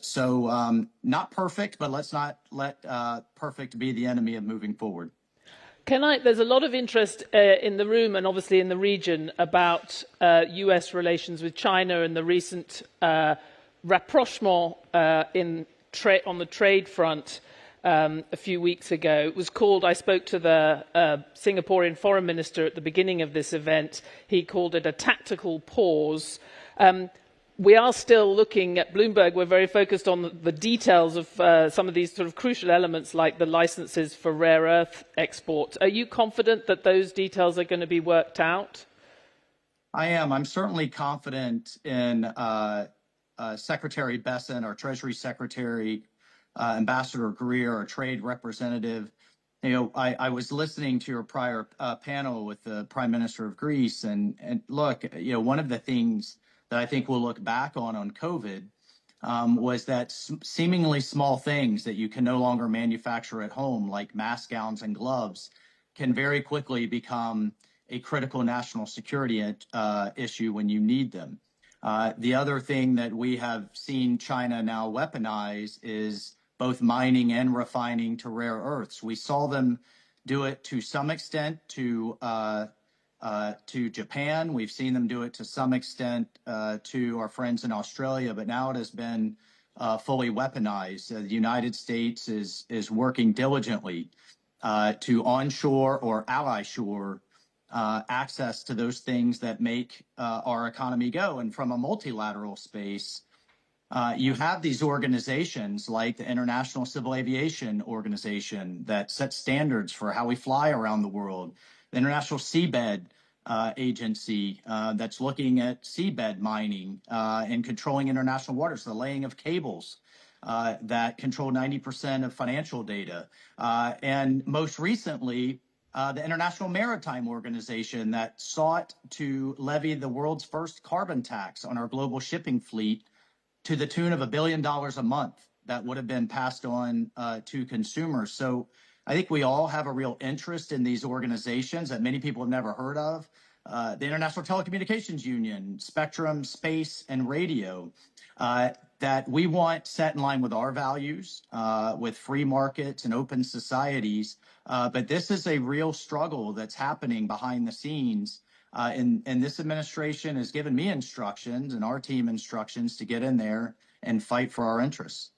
So not perfect, but let's not let perfect be the enemy of moving forward.
There's a lot of interest in the room and obviously in the region about US relations with China and the recent rapprochement on the trade front a few weeks ago. It was called, I spoke to the Singaporean foreign minister at the beginning of this event. He called it a tactical pause. We are still looking at Bloomberg. We're very focused on the details of some of these sort of crucial elements like the licenses for rare earth export. Are you confident that those details are going to be worked out?
I am. I'm certainly confident in Secretary Besson, our Treasury Secretary, Ambassador Greer, our trade representative. You know, I was listening to your prior panel with the Prime Minister of Greece, and look, you know, one of the things that I think we'll look back on COVID was that seemingly small things that you can no longer manufacture at home, like mask gowns and gloves, can very quickly become a critical national security issue when you need them. The other thing that we have seen China now weaponize is both mining and refining to rare earths. We saw them do it to some extent to Japan. We've seen them do it to some extent to our friends in Australia, but now it has been fully weaponized. The United States is working diligently to onshore or ally shore access to those things that make our economy go. And from a multilateral space, you have these organizations like the International Civil Aviation Organization that sets standards for how we fly around the world, the International Seabed Agency that's looking at seabed mining and controlling international waters, the laying of cables. that control 90% of financial data. And most recently, the International Maritime Organization that sought to levy the world's first carbon tax on our global shipping fleet to the tune of $1 billion a month that would have been passed on to consumers. So I think we all have a real interest in these organizations that many people have never heard of. The International Telecommunications Union, Spectrum, Space, and Radio, that we want set in line with our values, with free markets and open societies. But this is a real struggle that's happening behind the scenes. And this administration has given me instructions and our team instructions to get in there and fight for our interests.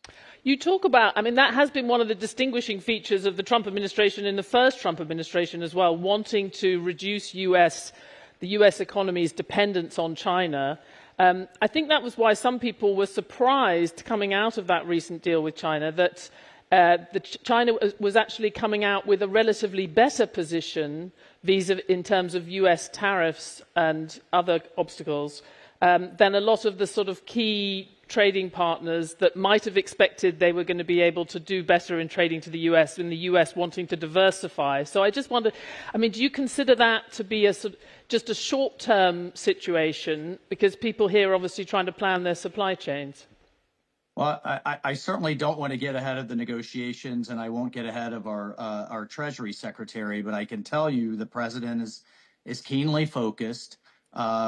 You talk about, I mean, that has been one of the distinguishing features of the Trump administration in the first Trump administration as well, wanting to reduce the US economy's dependence on China. I think that was why some people were surprised coming out of that recent deal with China that China was actually coming out with a relatively better position in terms of US tariffs and other obstacles than a lot of the sort of key trading partners that might have expected they were going to be able to do better in trading to the US, in the US wanting to diversify. So I just wonder, I mean, do you consider that to be just a short-term situation, because people here are obviously trying to plan their supply chains?
Well, I certainly don't want to get ahead of the negotiations, and I won't get ahead of our Treasury Secretary, but I can tell you the president is keenly focused.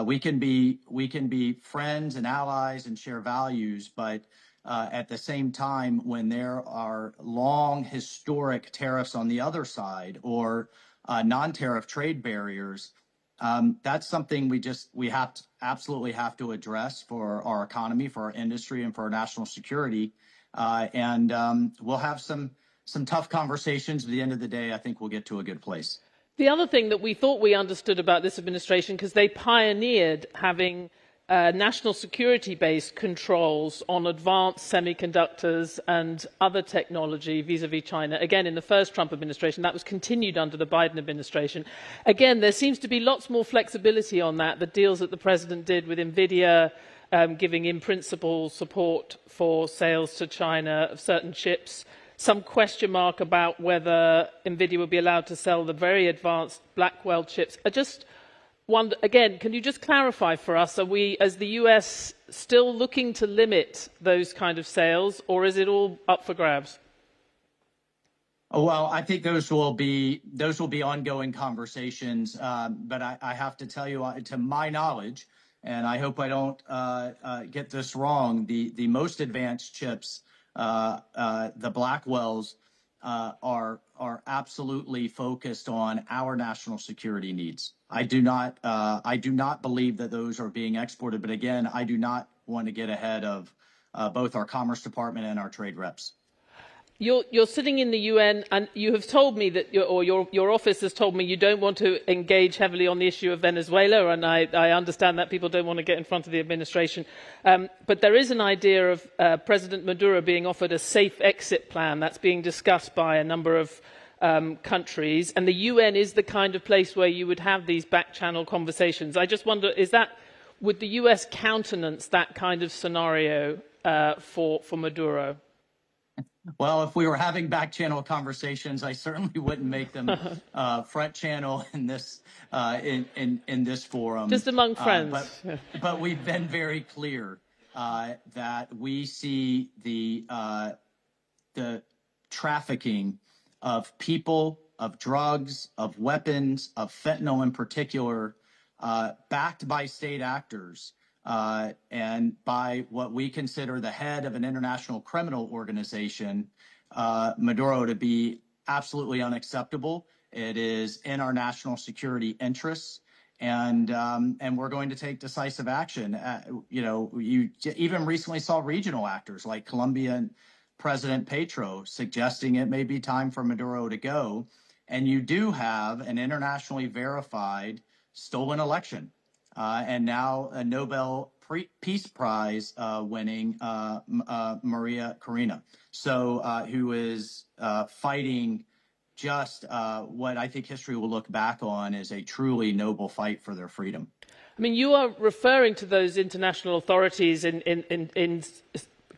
We can be friends and allies and share values, but at the same time, when there are long historic tariffs on the other side or non-tariff trade barriers, that's something we absolutely have to address for our economy, for our industry, and for our national security. And we'll have some tough conversations. At the end of the day, I think we'll get to a good place.
The other thing that we thought we understood about this administration, because they pioneered having national security-based controls on advanced semiconductors and other technology vis-à-vis China. Again, in the first Trump administration, that was continued under the Biden administration. Again, there seems to be lots more flexibility on that. The deals that the president did with NVIDIA, giving in principle support for sales to China of certain chips. Some question mark about whether NVIDIA will be allowed to sell the very advanced Blackwell chips. I just wonder, again, can you just clarify for us, are we, as the US, still looking to limit those kind of sales, or is it all up for grabs?
Well, I think those will be ongoing conversations. But I have to tell you, to my knowledge, and I hope I don't get this wrong, the most advanced chips, the Blackwells, are absolutely focused on our national security needs. I do not believe that those are being exported. But again, I do not want to get ahead of both our Commerce Department and our trade reps.
You're sitting in the UN, and you have told me that, your office has told me you don't want to engage heavily on the issue of Venezuela, and I understand that people don't want to get in front of the administration. But there is an idea of President Maduro being offered a safe exit plan that's being discussed by a number of countries, and the UN is the kind of place where you would have these back-channel conversations. I just wonder, would the US countenance that kind of scenario for Maduro?
Well, if we were having back channel conversations, I certainly wouldn't make them front channel in this in this forum.
Just among friends.
But we've been very clear that we see the trafficking of people, of drugs, of weapons, of fentanyl in particular, backed by state actors. And by what we consider the head of an international criminal organization, Maduro, to be absolutely unacceptable. It is in our national security interests, and we're going to take decisive action. You even recently saw regional actors like Colombian President Petro suggesting it may be time for Maduro to go, and you do have an internationally verified stolen election. And now a Nobel Peace Prize winning Maria Corina, who is fighting just what I think history will look back on as a truly noble fight for their freedom. I
mean, you are referring to those international authorities in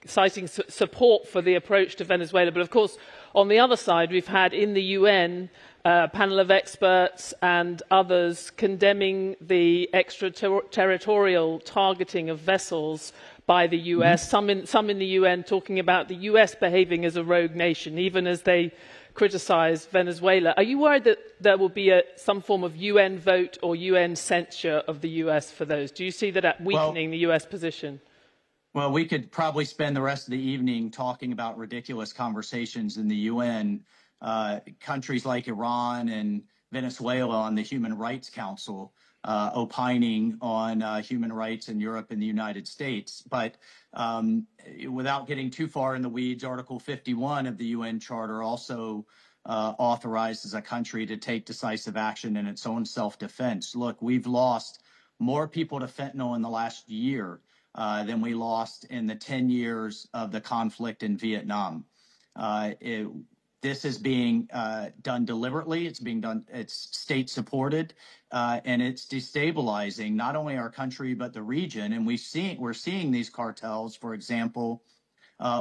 citing support for the approach to Venezuela. But of course, on the other side, we've had in the UN a panel of experts and others condemning the extraterritorial targeting of vessels by the US, some in the UN talking about the US behaving as a rogue nation, even as they criticise Venezuela. Are you worried that there will be some form of UN vote or UN censure of the US for those? Do you see that weakening the US position?
Well, we could probably spend the rest of the evening talking about ridiculous conversations in the UN. Countries like Iran and Venezuela on the Human Rights Council opining on human rights in Europe and the United States. But without getting too far in the weeds, Article 51 of the UN Charter also authorizes a country to take decisive action in its own self-defense. Look, we've lost more people to fentanyl in the last year than we lost in the 10 years of the conflict in Vietnam. This is being done deliberately. It's being done. It's state supported, and it's destabilizing not only our country but the region. And we're seeing these cartels, for example,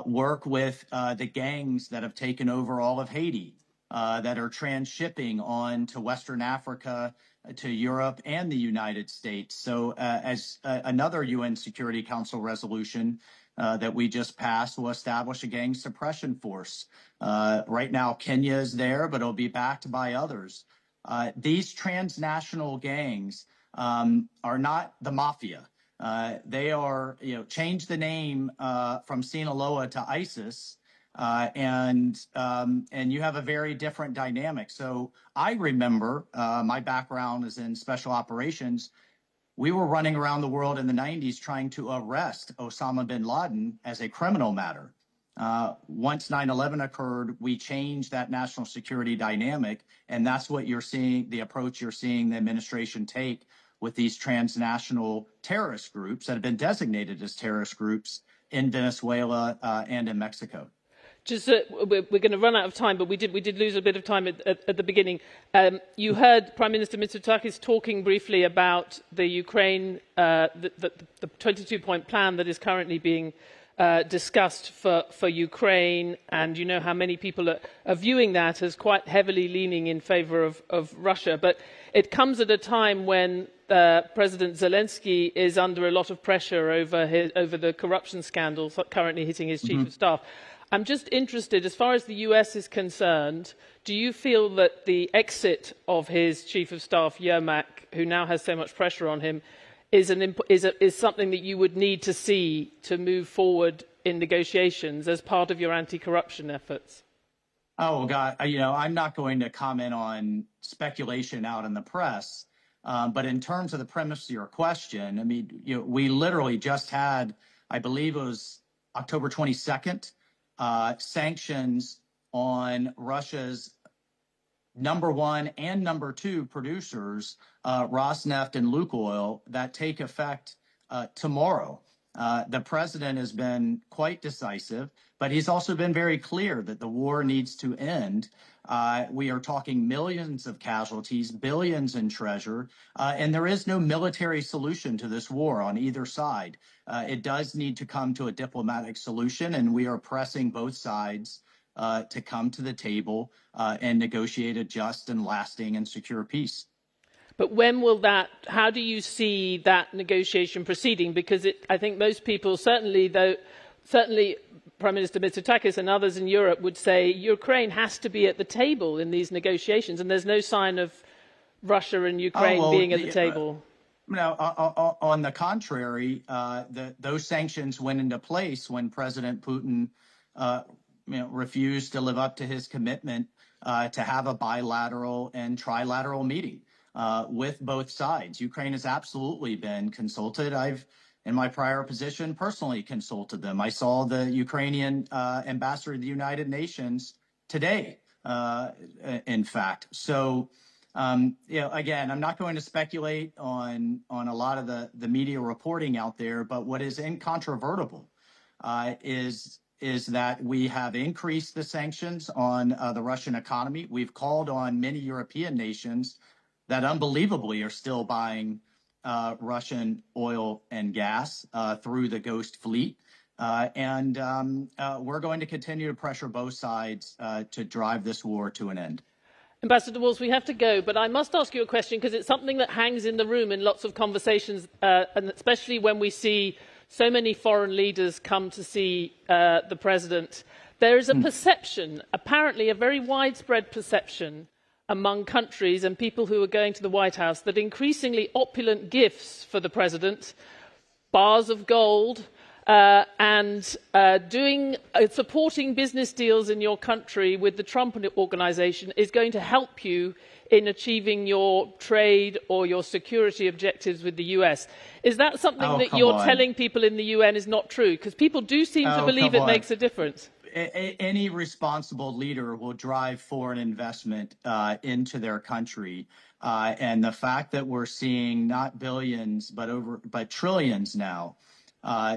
work with the gangs that have taken over all of Haiti, that are transshipping on to Western Africa, to Europe and the United States. So, as another UN Security Council resolution that we just passed will establish a gang suppression force. Right now, Kenya is there, but it'll be backed by others. These transnational gangs are not the mafia. They are, change the name from Sinaloa to ISIS, and you have a very different dynamic. So I remember my background is in special operations. We were running around the world in the 90s trying to arrest Osama bin Laden as a criminal matter. Once 9/11 occurred, we changed that national security dynamic, and that's what you're seeing, the approach you're seeing the administration take with these transnational terrorist groups that have been designated as terrorist groups in Venezuela and in Mexico.
Just we're going to run out of time, but we did lose a bit of time at the beginning. You heard Prime Minister Mitsotakis talking briefly about the Ukraine, the 22-point plan that is currently being discussed for Ukraine, and you know how many people are viewing that as quite heavily leaning in favour of Russia. But it comes at a time when President Zelensky is under a lot of pressure over the corruption scandals currently hitting his chief of staff. I'm just interested, as far as the US is concerned, do you feel that the exit of his chief of staff, Yermak, who now has so much pressure on him, is something that you would need to see to move forward in negotiations as part of your anti-corruption efforts?
Oh, God, I'm not going to comment on speculation out in the press, but in terms of the premise of your question, I mean, we literally just had, I believe it was October 22nd, sanctions on Russia's number one and number two producers, Rosneft and Lukoil, that take effect tomorrow. The president has been quite decisive, but he's also been very clear that the war needs to end. We are talking millions of casualties, billions in treasure, and there is no military solution to this war on either side. It does need to come to a diplomatic solution, and we are pressing both sides to come to the table and negotiate a just and lasting and secure peace.
But when will how do you see that negotiation proceeding? Because I think most people, certainly Prime Minister Mitsotakis and others in Europe would say Ukraine has to be at the table in these negotiations, and there's no sign of Russia and Ukraine being at the table.
No, on the contrary, those sanctions went into place when President Putin refused to live up to his commitment to have a bilateral and trilateral meeting with both sides. Ukraine has absolutely been consulted. I've, in my prior position, personally consulted them. I saw the Ukrainian ambassador to the United Nations today, in fact. So, again, I'm not going to speculate on a lot of the media reporting out there, but what is incontrovertible is that we have increased the sanctions on the Russian economy. We've called on many European nations that unbelievably are still buying Russian oil and gas through the Ghost Fleet. We're going to continue to pressure both sides to drive this war to an end.
Ambassador Waltz, we have to go, but I must ask you a question because it's something that hangs in the room in lots of conversations, and especially when we see so many foreign leaders come to see the president. There is a perception, apparently a very widespread perception among countries and people who are going to the White House, that increasingly opulent gifts for the president, bars of gold, and supporting business deals in your country with the Trump organization is going to help you in achieving your trade or your security objectives with the US. Is that something that you're telling people in the UN is not true? Because people do seem to believe it makes a difference.
Any responsible leader will drive foreign investment into their country. And the fact that we're seeing not billions, but trillions now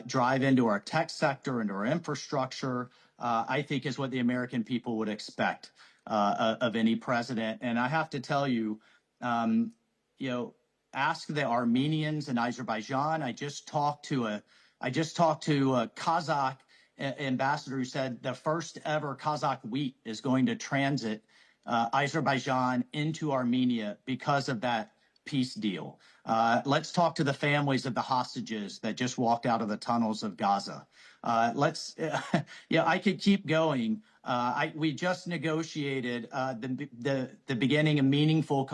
drive into our tech sector, into our infrastructure, I think is what the American people would expect of any president. And I have to tell you, ask the Armenians in Azerbaijan. I just talked to a Kazakh ambassador who said the first ever Kazakh wheat is going to transit Azerbaijan into Armenia because of that peace deal. Let's talk to the families of the hostages that just walked out of the tunnels of Gaza. I could keep going. We just negotiated the beginning of meaningful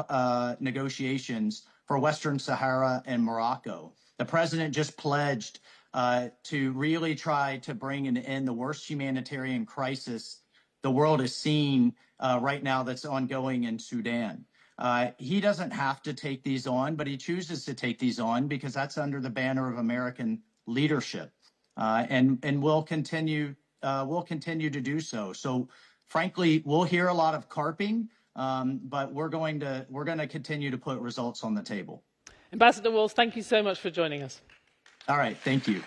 negotiations for Western Sahara and Morocco. The president just pledged to really try to bring an end the worst humanitarian crisis the world is seeing right now that's ongoing in Sudan. He doesn't have to take these on, but he chooses to take these on because that's under the banner of American leadership, and we'll continue to do so. So, frankly, we'll hear a lot of carping, but we're going to continue to put results on the table.
Ambassador Waltz, thank you so much for joining us.
All right, thank you.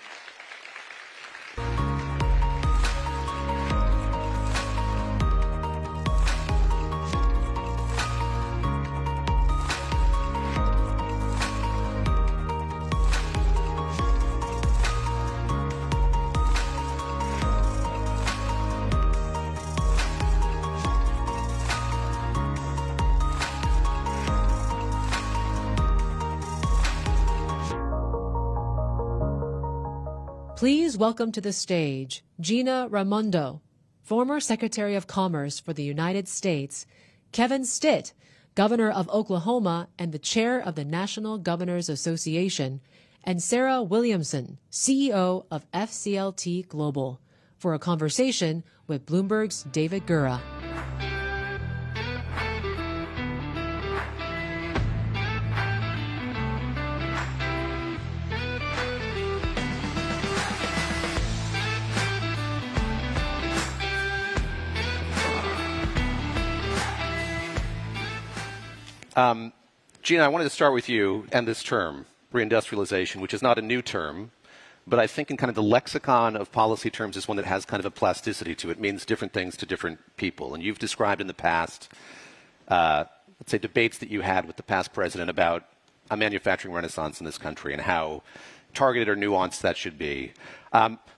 Please welcome to the stage Gina Raimondo, former Secretary of Commerce for the United States, Kevin Stitt, Governor of Oklahoma and the Chair of the National Governors Association, and Sarah Williamson, CEO of FCLT Global, for a conversation with Bloomberg's David Gura.
Gina, I wanted to start with you and this term, reindustrialization, which is not a new term, but I think in kind of the lexicon of policy terms is one that has kind of a plasticity to it. It means different things to different people. And you've described in the past, let's say, debates that you had with the past president about a manufacturing renaissance in this country and how targeted or nuanced that should be.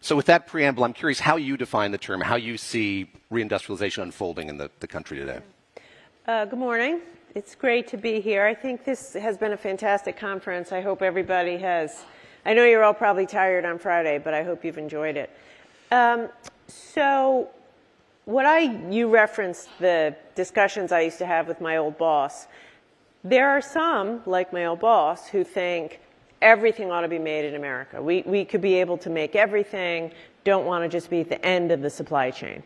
So with that preamble, I'm curious how you define the term, how you see reindustrialization unfolding in the country today.
Good morning. It's great to be here. I think this has been a fantastic conference. I hope everybody has. I know you're all probably tired on Friday, but I hope you've enjoyed it. So you referenced the discussions I used to have with my old boss. There are some, like my old boss, who think everything ought to be made in America. We could be able to make everything, don't want to just be at the end of the supply chain.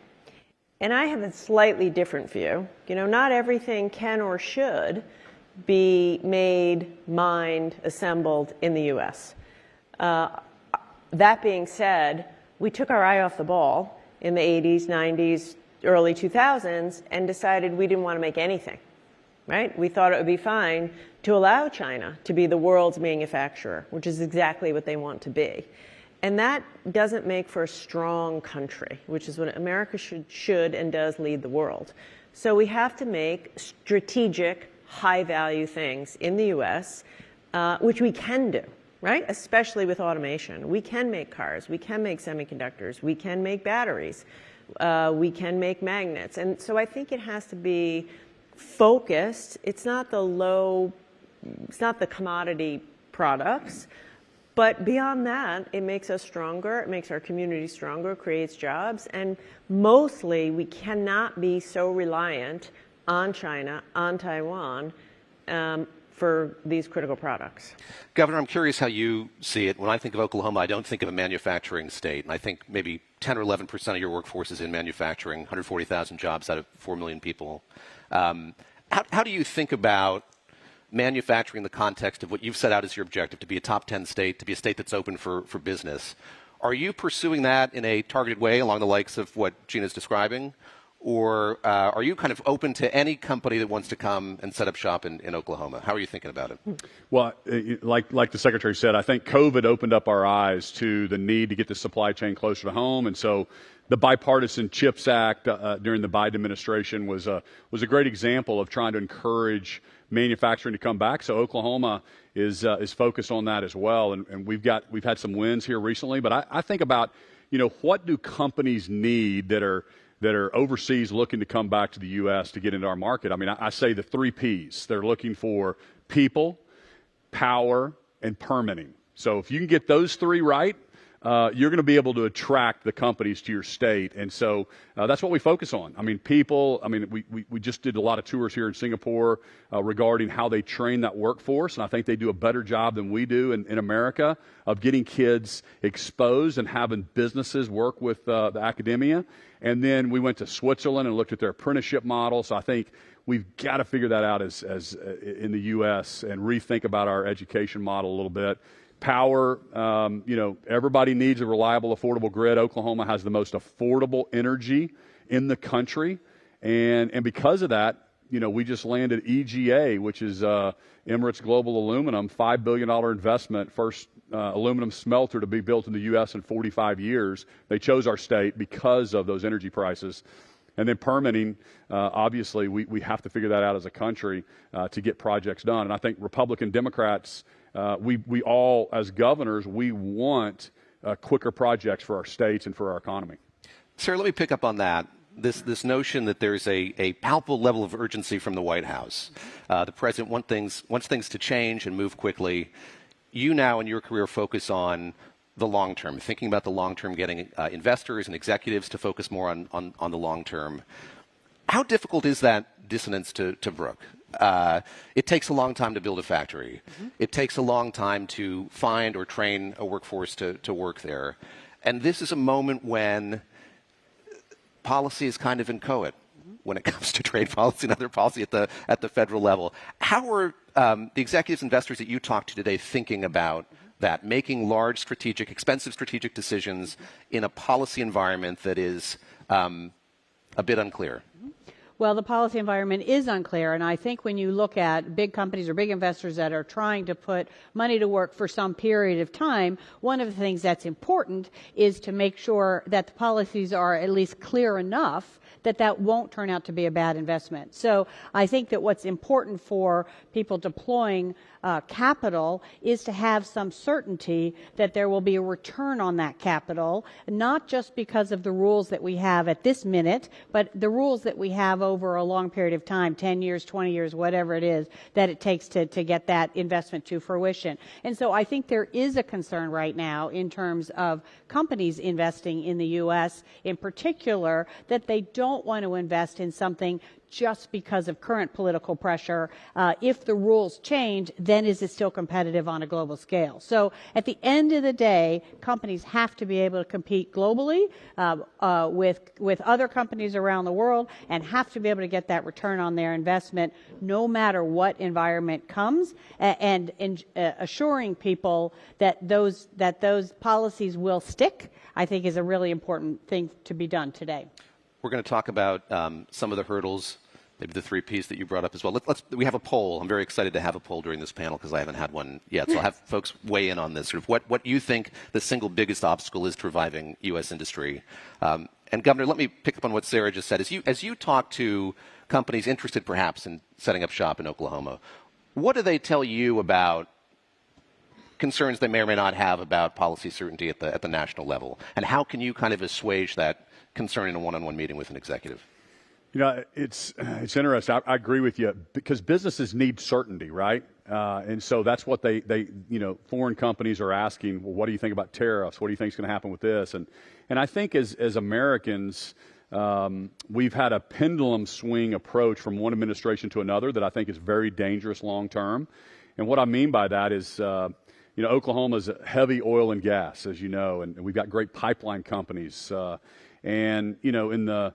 And I have a slightly different view. You know, not everything can or should be made, mined, assembled in the U.S. That being said, we took our eye off the ball in the 80s, 90s, early 2000s and decided we didn't want to make anything, right? We thought it would be fine to allow China to be the world's manufacturer, which is exactly what they want to be. And that doesn't make for a strong country, which is what America should and does lead the world. So we have to make strategic, high-value things in the U.S., which we can do. right? Especially with automation. We can make cars, we can make semiconductors, we can make batteries, we can make magnets. And so I think it has to be focused. It's not the commodity products, but beyond that, it makes us stronger, it makes our community stronger, creates jobs, and mostly we cannot be so reliant on China, on Taiwan, for these critical products.
Governor, I'm curious how you see it. When I think of Oklahoma, I don't think of a manufacturing state, and I think maybe 10 or 11% of your workforce is in manufacturing, 140,000 jobs out of 4 million people. How do you think about manufacturing in the context of what you've set out as your objective, to be a top 10 state, to be a state that's open for business? Are you pursuing that in a targeted way along the likes of what Gina's describing? Or are you kind of open to any company that wants to come and set up shop in Oklahoma? How are you thinking about it?
Well, like the Secretary said, I think COVID opened up our eyes to the need to get the supply chain closer to home. And so the Bipartisan CHIPS Act during the Biden administration was a great example of trying to encourage manufacturing to come back. So Oklahoma is focused on that as well. And we've had some wins here recently. But I think about, what do companies need that are overseas looking to come back to the U.S. to get into our market? I mean, I say the 3 Ps. They're looking for people, power, and permitting. So if you can get those 3 right, you're going to be able to attract the companies to your state. And so that's what we focus on. I mean, people, we just did a lot of tours here in Singapore regarding how they train that workforce. And I think they do a better job than we do in America of getting kids exposed and having businesses work with the academia. And then we went to Switzerland and looked at their apprenticeship model. So I think we've got to figure that out as in the U.S. and rethink about our education model a little bit. Power, everybody needs a reliable, affordable grid. Oklahoma has the most affordable energy in the country. And because of that, we just landed EGA, which is Emirates Global Aluminum, $5 billion investment, first aluminum smelter to be built in the U.S. in 45 years. They chose our state because of those energy prices. And then permitting, obviously, we have to figure that out as a country to get projects done. And I think Republican Democrats, we all, as governors, we want quicker projects for our states and for our economy.
Sarah, let me pick up on that. This notion that there's a palpable level of urgency from the White House. The president wants things to change and move quickly. You now in your career focus on the long term, thinking about the long term, getting investors and executives to focus more on the long term. How difficult is that dissonance to brook? It takes a long time to build a factory. Mm-hmm. It takes a long time to find or train a workforce to work there. And this is a moment when policy is kind of inchoate when it comes to trade policy and other policy at the federal level. How are the executives, investors that you talked to today thinking about that, making large, strategic, expensive strategic decisions in a policy environment that is a bit unclear?
Well, the policy environment is unclear, and I think when you look at big companies or big investors that are trying to put money to work for some period of time, one of the things that's important is to make sure that the policies are at least clear enough that won't turn out to be a bad investment. So I think that what's important for people deploying capital is to have some certainty that there will be a return on that capital, not just because of the rules that we have at this minute, but the rules that we have over a long period of time, 10 years, 20 years, whatever it is that it takes to get that investment to fruition. And so I think there is a concern right now in terms of companies investing in the U.S. in particular, that they don't want to invest in something just because of current political pressure. If the rules change, then is it still competitive on a global scale? So at the end of the day, companies have to be able to compete globally with other companies around the world and have to be able to get that return on their investment no matter what environment comes, and assuring people that those policies will stick, I think is a really important thing to be done today.
We're going to talk about some of the hurdles, maybe the 3 Ps that you brought up as well. We have a poll. I'm very excited to have a poll during this panel because I haven't had one yet. So I'll have folks weigh in on this, sort of what you think the single biggest obstacle is to reviving U.S. industry. And Governor, let me pick up on what Sarah just said. As you talk to companies interested perhaps in setting up shop in Oklahoma, what do they tell you about concerns they may or may not have about policy certainty at the national level? And how can you kind of assuage that concern in a one-on-one meeting with an executive?
You know, it's interesting. I agree with you because businesses need certainty, right? And so that's what they foreign companies are asking. Well, what do you think about tariffs? What do you think is going to happen with this? And I think as Americans, we've had a pendulum swing approach from one administration to another that I think is very dangerous long term. And what I mean by that is, Oklahoma is heavy oil and gas, as you know, and we've got great pipeline companies. And, in the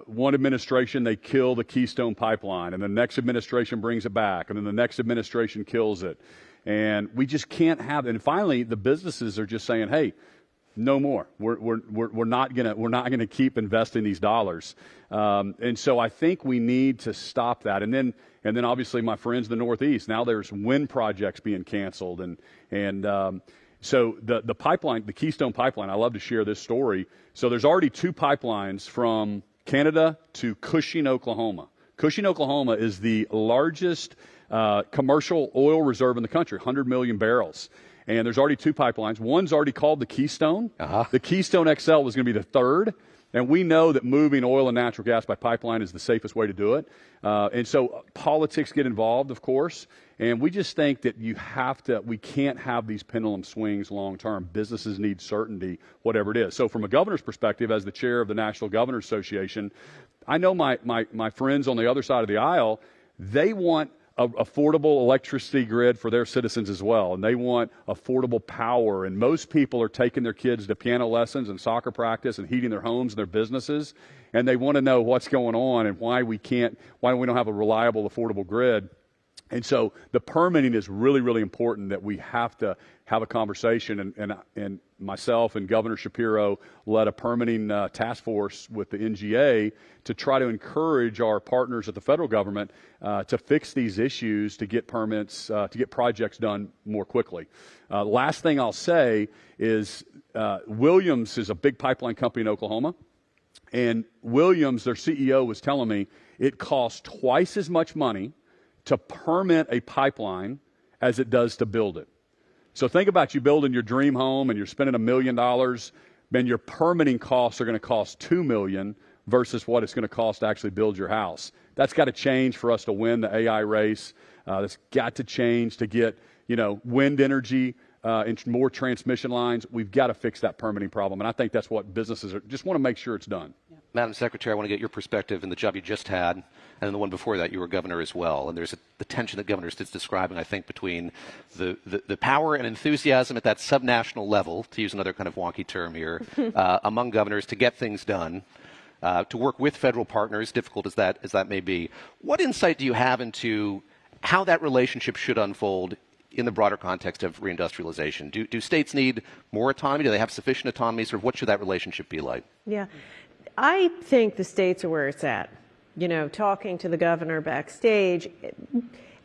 one administration, they kill the Keystone Pipeline, and the next administration brings it back, and then the next administration kills it. And we just can't have it. And finally, the businesses are just saying, hey, no more. We're not gonna keep investing these dollars. And so I think we need to stop that. And then obviously my friends in the Northeast, now there's wind projects being canceled. So the pipeline, the Keystone Pipeline, I love to share this story. So there's already 2 pipelines from Canada to Cushing, Oklahoma. Cushing, Oklahoma is the largest commercial oil reserve in the country, 100 million barrels. And there's already 2 pipelines. One's already called the Keystone. The Keystone XL was going to be the third. And we know that moving oil and natural gas by pipeline is the safest way to do it. And so politics get involved, of course. And we just think that we can't have these pendulum swings long term. Businesses need certainty, whatever it is. So from a governor's perspective, as the chair of the National Governors Association, I know my friends on the other side of the aisle, they want an affordable electricity grid for their citizens as well. And they want affordable power. And most people are taking their kids to piano lessons and soccer practice and heating their homes and their businesses. And they want to know what's going on and why we don't have a reliable, affordable grid. And so the permitting is really, really important, that we have to have a conversation. And myself and Governor Shapiro led a permitting task force with the NGA to try to encourage our partners at the federal government to fix these issues, to get permits, to get projects done more quickly. Last thing I'll say is Williams is a big pipeline company in Oklahoma. And Williams, their CEO, was telling me it costs twice as much money to permit a pipeline as it does to build it. So think about you building your dream home and you're spending $1 million, then your permitting costs are going to cost $2 million versus what it's going to cost to actually build your house. That's got to change for us to win the AI race. That's got to change to get, wind energy and more transmission lines. We've got to fix that permitting problem. And I think that's what businesses just want to make sure it's done.
Yeah. Madam Secretary, I want to get your perspective in the job you just had, and the one before that, you were governor as well. And there's the tension that Governor Stitt's describing, I think, between the power and enthusiasm at that subnational level, to use another kind of wonky term here, among governors to get things done, to work with federal partners, difficult as that may be. What insight do you have into how that relationship should unfold in the broader context of reindustrialization? Do states need more autonomy? Do they have sufficient autonomy? Sort of what should that relationship be like?
Yeah, I think the states are where it's at. Talking to the governor backstage,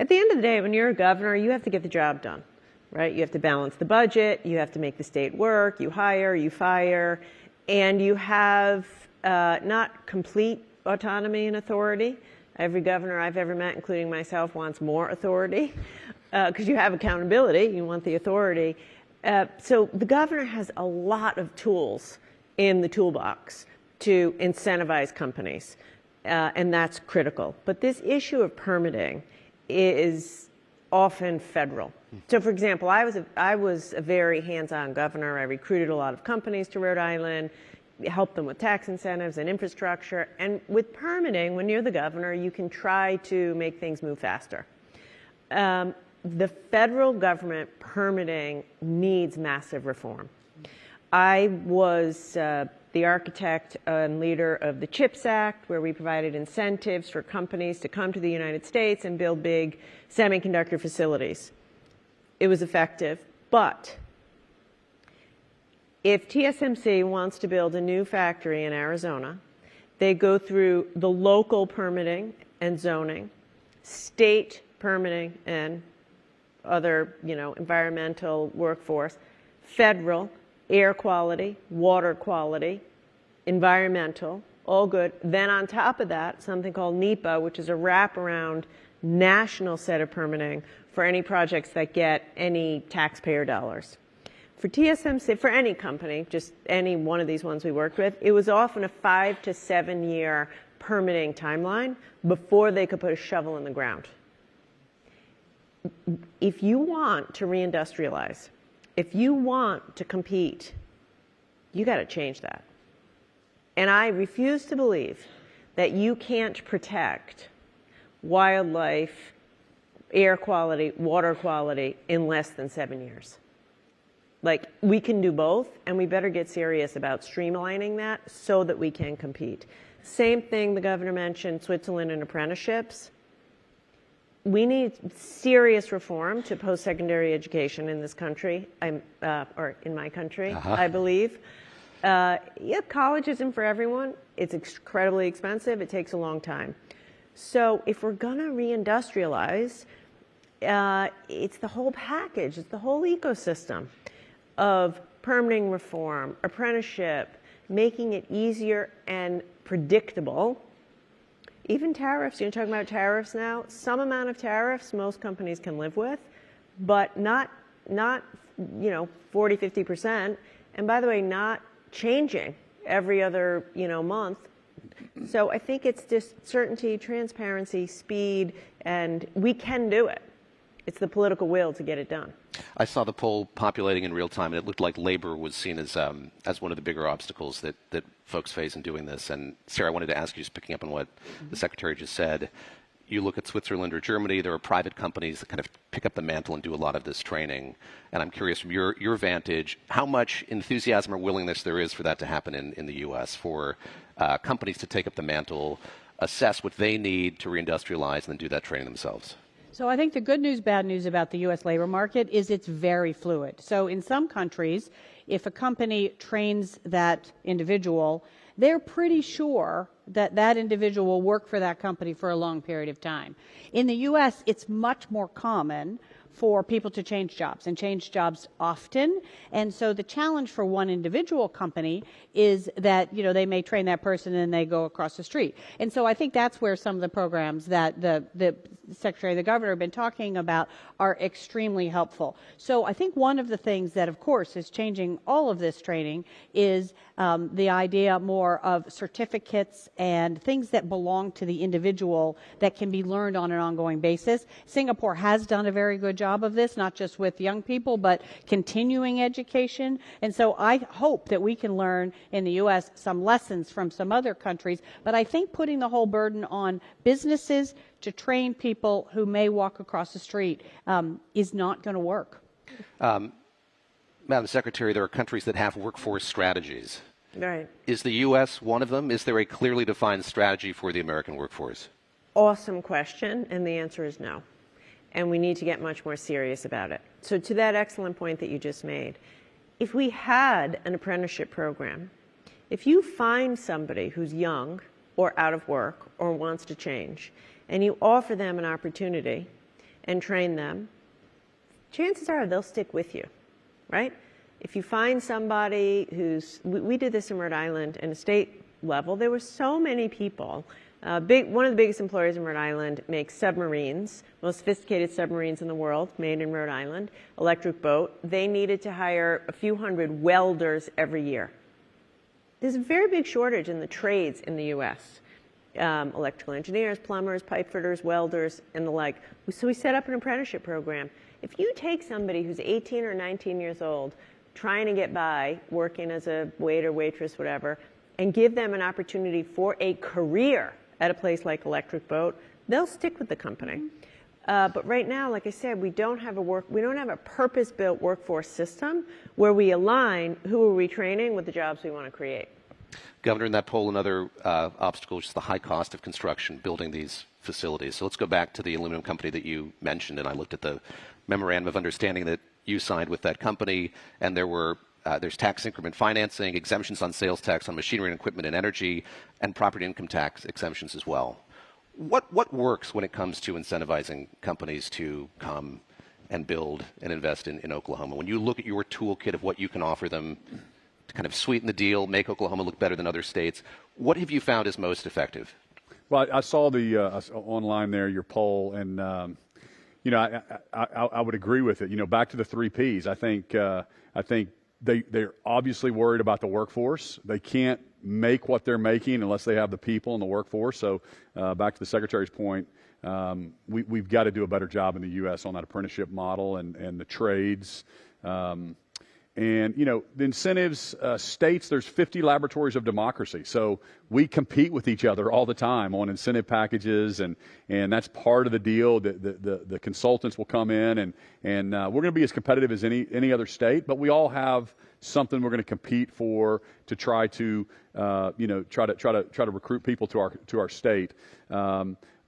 at the end of the day, when you're a governor, you have to get the job done, right? You have to balance the budget, you have to make the state work, you hire, you fire, and you have not complete autonomy and authority. Every governor I've ever met, including myself, wants more authority because you have accountability, you want the authority. So the governor has a lot of tools in the toolbox to incentivize companies. And that's critical. But this issue of permitting is often federal. So, for example, I was a very hands-on governor. I recruited a lot of companies to Rhode Island, helped them with tax incentives and infrastructure. And with permitting, when you're the governor, you can try to make things move faster. The federal government permitting needs massive reform. I was the architect and leader of the CHIPS Act, where we provided incentives for companies to come to the United States and build big semiconductor facilities. It was effective, but if TSMC wants to build a new factory in Arizona, they go through the local permitting and zoning, state permitting and other, environmental workforce, federal, air quality, water quality, environmental, all good. Then on top of that, something called NEPA, which is a wraparound national set of permitting for any projects that get any taxpayer dollars. For TSMC, for any company, just any one of these ones we worked with, it was often a 5 to 7 year permitting timeline before they could put a shovel in the ground. If you want to reindustrialize, if you want to compete, you got to change that. And I refuse to believe that you can't protect wildlife, air quality, water quality in less than 7 years. Like, we can do both, and we better get serious about streamlining that so that we can compete. Same thing the governor mentioned, Switzerland and apprenticeships. We need serious reform to post-secondary education in this country, or in my country, I believe. College isn't for everyone. It's incredibly expensive. It takes a long time. So if we're going to reindustrialize, it's the whole package. It's the whole ecosystem of permitting reform, apprenticeship, making it easier and predictable. Even tariffs, you're talking about tariffs now. Some amount of tariffs most companies can live with, but not 40, 50%. And by the way, not changing every other month. So I think it's just certainty, transparency, speed, and we can do it. It's the political will to get it done.
I saw the poll populating in real time, and it looked like labor was seen as one of the bigger obstacles that folks face in doing this. And Sarah, I wanted to ask you, just picking up on what the Secretary just said, you look at Switzerland or Germany, there are private companies that kind of pick up the mantle and do a lot of this training. And I'm curious, from your vantage, how much enthusiasm or willingness there is for that to happen in the U.S., for companies to take up the mantle, assess what they need to reindustrialize, and then do that training themselves?
So I think the good news, bad news about the U.S. labor market is it's very fluid. So in some countries, if a company trains that individual, they're pretty sure that that individual will work for that company for a long period of time. In the U.S., it's much more common for people to change jobs and change jobs often. And so the challenge for one individual company is that, they may train that person and they go across the street. And so I think that's where some of the programs that the Secretary, the Governor have been talking about are extremely helpful. So I think one of the things that, of course, is changing all of this training is the idea more of certificates and things that belong to the individual that can be learned on an ongoing basis. Singapore has done a very good job of this, not just with young people, but continuing education. And so I hope that we can learn in the U.S. some lessons from some other countries. But I think putting the whole burden on businesses to train people who may walk across the street is not going to work.
Madam Secretary, there are countries that have workforce strategies.
Right.
Is the U.S. one of them? Is there a clearly defined strategy for the American workforce?
Awesome question, and the answer is no. And we need to get much more serious about it. So to that excellent point that you just made, if we had an apprenticeship program, if you find somebody who's young or out of work or wants to change, and you offer them an opportunity and train them, chances are they'll stick with you, right? If you find somebody we did this in Rhode Island in a state level, there were so many people. One of the biggest employers in Rhode Island makes submarines, most sophisticated submarines in the world, made in Rhode Island, electric boat. They needed to hire a few hundred welders every year. There's a very big shortage in the trades in the U.S. Electrical engineers, plumbers, pipe fitters, welders, and the like. So we set up an apprenticeship program. If you take somebody who's 18 or 19 years old, trying to get by, working as a waiter, waitress, whatever, and give them an opportunity for a career at a place like Electric Boat, they'll stick with the company. But right now, like I said, we don't have a purpose-built workforce system where we align who are we training with the jobs we want to create.
Governor, in that poll, another obstacle is the high cost of construction, building these facilities. So let's go back to the aluminum company that you mentioned, and I looked at the memorandum of understanding that you signed with that company, and there's tax increment financing, exemptions on sales tax on machinery and equipment and energy, and property income tax exemptions as well. What works when it comes to incentivizing companies to come and build and invest in Oklahoma? When you look at your toolkit of what you can offer them to kind of sweeten the deal, make Oklahoma look better than other states, what have you found is most effective?
Well, I saw the online there, your poll, and I would agree with it. Back to the 3 Ps. I think they're obviously worried about the workforce. They can't make what they're making unless they have the people in the workforce. So back to the Secretary's point, we've got to do a better job in the U.S. on that apprenticeship model and the trades. And, the incentives, states, there's 50 laboratories of democracy. So we compete with each other all the time on incentive packages, and that's part of the deal. The consultants will come in, and we're going to be as competitive as any other state, but we all have something we're going to compete for to try to, try to recruit people to our state.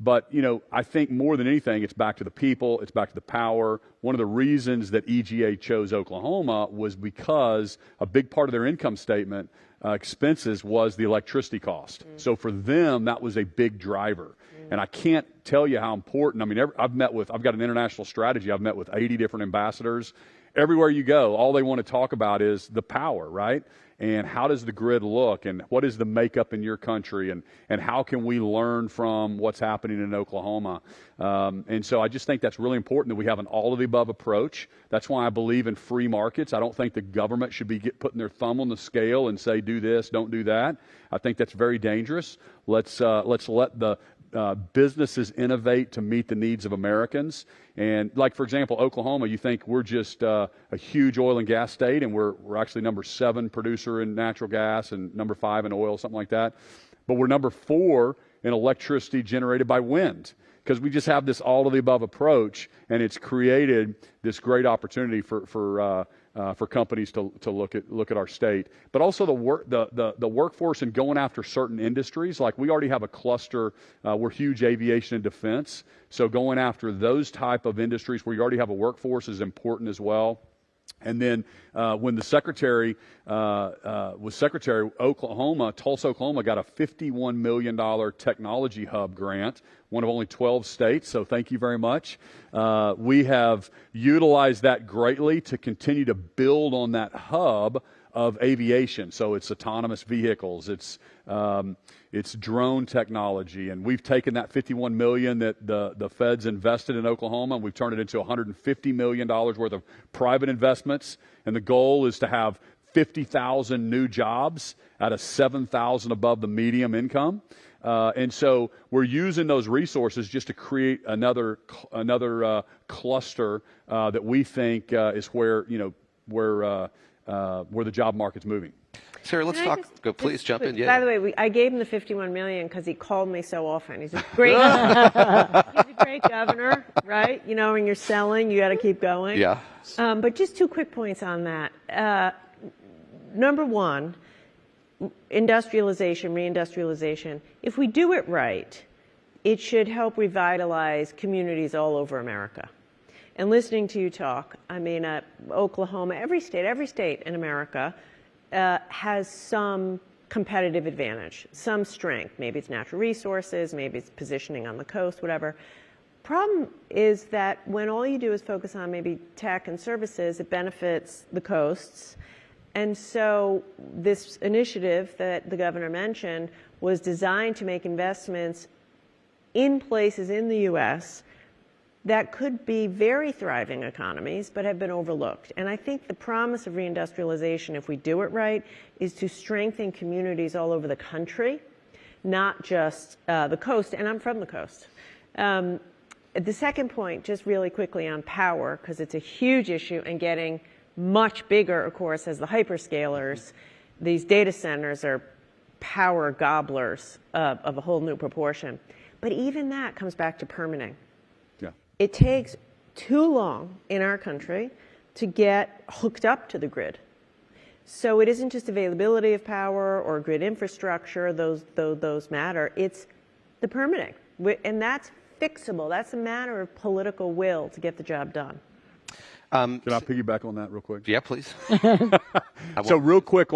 But, I think more than anything, it's back to the people, it's back to the power. One of the reasons that EGA chose Oklahoma was because a big part of their income statement expenses was the electricity cost. So for them, that was a big driver. And I can't tell you how important. I mean, I've got an international strategy. I've met with 80 different ambassadors. Everywhere you go, all they want to talk about is the power, right? And how does the grid look, and what is the makeup in your country, and how can we learn from what's happening in Oklahoma? And so I just think that's really important that we have an all-of-the-above approach. That's why I believe in free markets. I don't think the government should be putting their thumb on the scale and say, do this, don't do that. I think that's very dangerous. Let's let the businesses innovate to meet the needs of Americans. And like, for example, Oklahoma, you think we're just a huge oil and gas state, and we're actually number 7 producer in natural gas and number 5 in oil, something like that. But we're number 4 in electricity generated by wind, because we just have this all-of-the-above approach, and it's created this great opportunity for companies to look at our state. But also the workforce and going after certain industries. Like, we already have a cluster. We're huge aviation and defense. So going after those type of industries where you already have a workforce is important as well. And then when the Secretary was Secretary, Tulsa, Oklahoma got a $51 million technology hub grant, one of only 12 states, so thank you very much. We have utilized that greatly to continue to build on that hub of aviation. So it's autonomous vehicles, it's drone technology, and we've taken that $51 million that the feds invested in Oklahoma, and we've turned it into $150 million worth of private investments, and the goal is to have 50,000 new jobs out of 7,000 above the median income. And so we're using those resources just to create another cluster that we think is where the job market's moving.
Sarah, let's talk. Please jump in. Yeah.
By the way, I gave him the $51 million because he called me so often. He's a great, he's a great governor, right? When you're selling, you got to keep going.
Yeah.
But just 2 quick points on that. Number one, industrialization, reindustrialization. If we do it right, it should help revitalize communities all over America. And listening to you talk, Oklahoma, every state in America has some competitive advantage, some strength. Maybe it's natural resources, maybe it's positioning on the coast, whatever. Problem is that when all you do is focus on maybe tech and services, it benefits the coasts. And so this initiative that the governor mentioned was designed to make investments in places in the U.S. that could be very thriving economies but have been overlooked. And I think the promise of reindustrialization, if we do it right, is to strengthen communities all over the country, not just the coast. And I'm from the coast. The second point, just really quickly on power, because it's a huge issue and getting much bigger, of course, as the hyperscalers. These data centers are power gobblers of a whole new proportion. But even that comes back to permitting.
Yeah.
It takes too long in our country to get hooked up to the grid. So it isn't just availability of power or grid infrastructure, those matter. It's the permitting. And that's fixable. That's a matter of political will to get the job done.
Can I piggyback on that real quick?
Yeah, please.
So real quick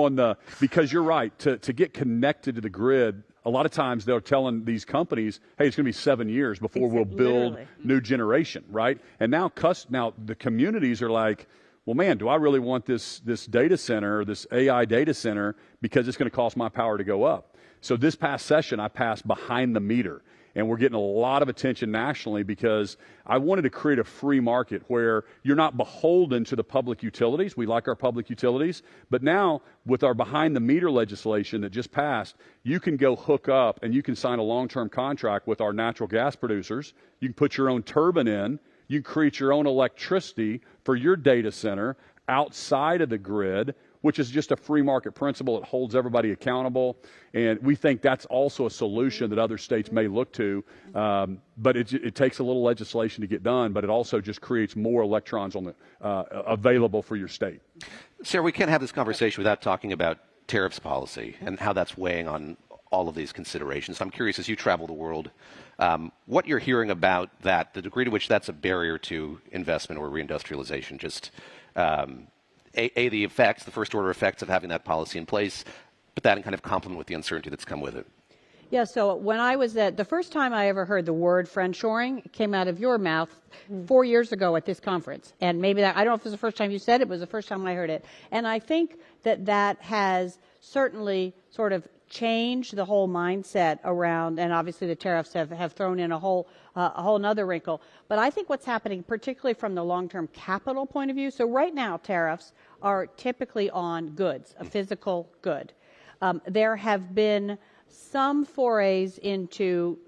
because you're right, to get connected to the grid, a lot of times they're telling these companies, hey, it's going to be 7 years before we'll build new generation, right? And now the communities are like, well, man, do I really want this data center, this AI data center, because it's going to cost my power to go up? So this past session, I passed behind the meter. and we're getting a lot of attention nationally because I wanted to create a free market where you're not beholden to the public utilities. We like our public utilities, but now with our behind-the-meter legislation that just passed, you can go hook up and you can sign a long-term contract with our natural gas producers. You can put your own turbine in. You can create your own electricity for your data center outside of the grid, which is just a free market principle. It holds everybody accountable. And we think that's also a solution that other states may look to. But it takes a little legislation to get done, but it also just creates more electrons on the, available for your state.
Sarah, we can't have this conversation without talking about tariffs policy and how that's weighing on all of these considerations. I'm curious, as you travel the world, what you're hearing about that, the degree to which that's a barrier to investment or reindustrialization, just the effects, the first order effects of having that policy in place, but that in kind of complement with the uncertainty that's come with it.
Yeah, so when I was the first time I ever heard the word friendshoring came out of your mouth 4 years ago at this conference. And maybe that, I don't know if it was the first time you said it, but it was the first time I heard it. And I think that has certainly sort of changed the whole mindset around, and obviously the tariffs have thrown in a whole nother wrinkle. But I think what's happening, particularly from the long-term capital point of view, so right now tariffs are typically on goods, a physical good. There have been some forays into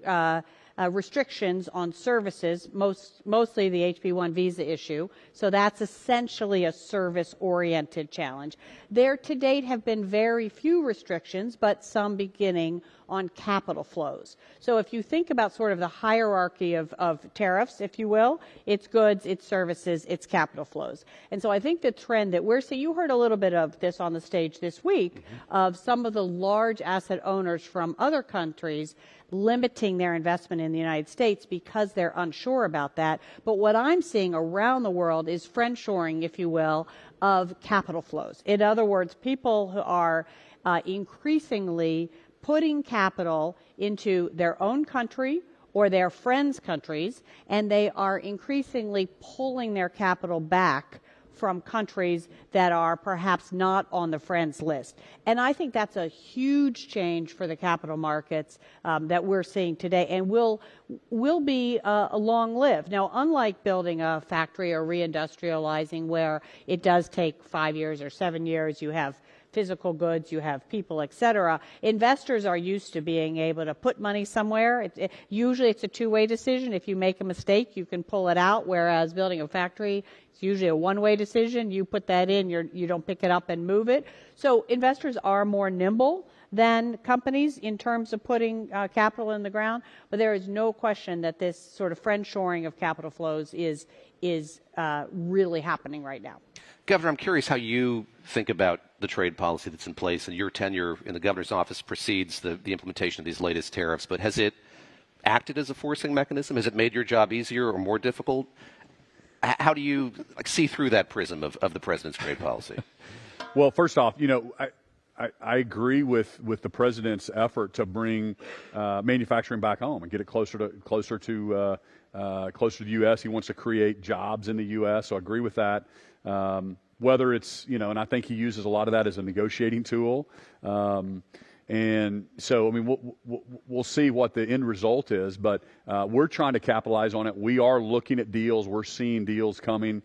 restrictions on services, mostly the HB1 visa issue. So that's essentially a service-oriented challenge. There to date have been very few restrictions, but some beginning on capital flows. So if you think about sort of the hierarchy of tariffs, if you will, it's goods, it's services, it's capital flows. And so I think the trend that we're seeing, you heard a little bit of this on the stage this week, of some of the large asset owners from other countries limiting their investment in the United States because they're unsure about that. But what I'm seeing around the world is friendshoring, if you will, of capital flows. In other words, people who are increasingly putting capital into their own country or their friends' countries, and they are increasingly pulling their capital back from countries that are perhaps not on the friends list. And I think that's a huge change for the capital markets that we're seeing today, and will be long-lived. Now, unlike building a factory or reindustrializing where it does take 5 years or 7 years, you have physical goods, you have people, etc. Investors are used to being able to put money somewhere. Usually it's a two-way decision. If you make a mistake, you can pull it out, whereas building a factory, it's usually a one-way decision. You put that in, you don't pick it up and move it. So investors are more nimble than companies in terms of putting capital in the ground, but there is no question that this sort of friendshoring of capital flows is really happening right now.
Governor, I'm curious how you think about the trade policy that's in place, and your tenure in the governor's office precedes the implementation of these latest tariffs, but has it acted as a forcing mechanism? Has it made your job easier or more difficult? How do you see through that prism of the president's trade policy?
Well, first off, I agree with the president's effort to bring manufacturing back home and get it closer to the U.S. He wants to create jobs in the U.S., so I agree with that. Whether it's, and I think he uses a lot of that as a negotiating tool. And so, I mean, we'll see what the end result is, but we're trying to capitalize on it. We are looking at deals. We're seeing deals coming.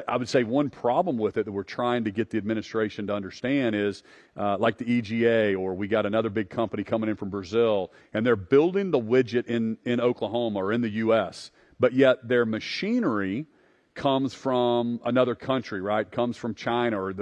I would say one problem with it that we're trying to get the administration to understand is like the EGA, or we got another big company coming in from Brazil, and they're building the widget in Oklahoma or in the U.S., but yet their machinery comes from another country, right? Comes from China, or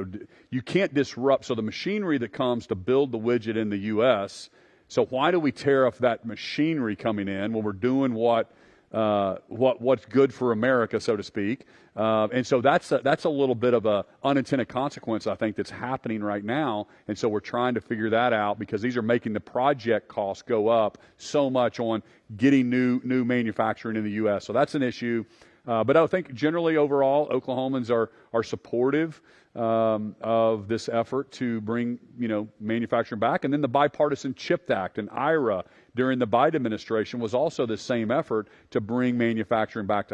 you can't disrupt. So the machinery that comes to build the widget in the U.S., so why do we tariff that machinery coming in when we're doing what's good for America, so to speak? And so that's a little bit of a unintended consequence, I think, that's happening right now. And so we're trying to figure that out, because these are making the project costs go up so much on getting new manufacturing in the U.S. So that's an issue. But I think generally overall, Oklahomans are supportive of this effort to bring, manufacturing back. And then the Bipartisan CHIPS Act and IRA during the Biden administration was also the same effort to bring manufacturing back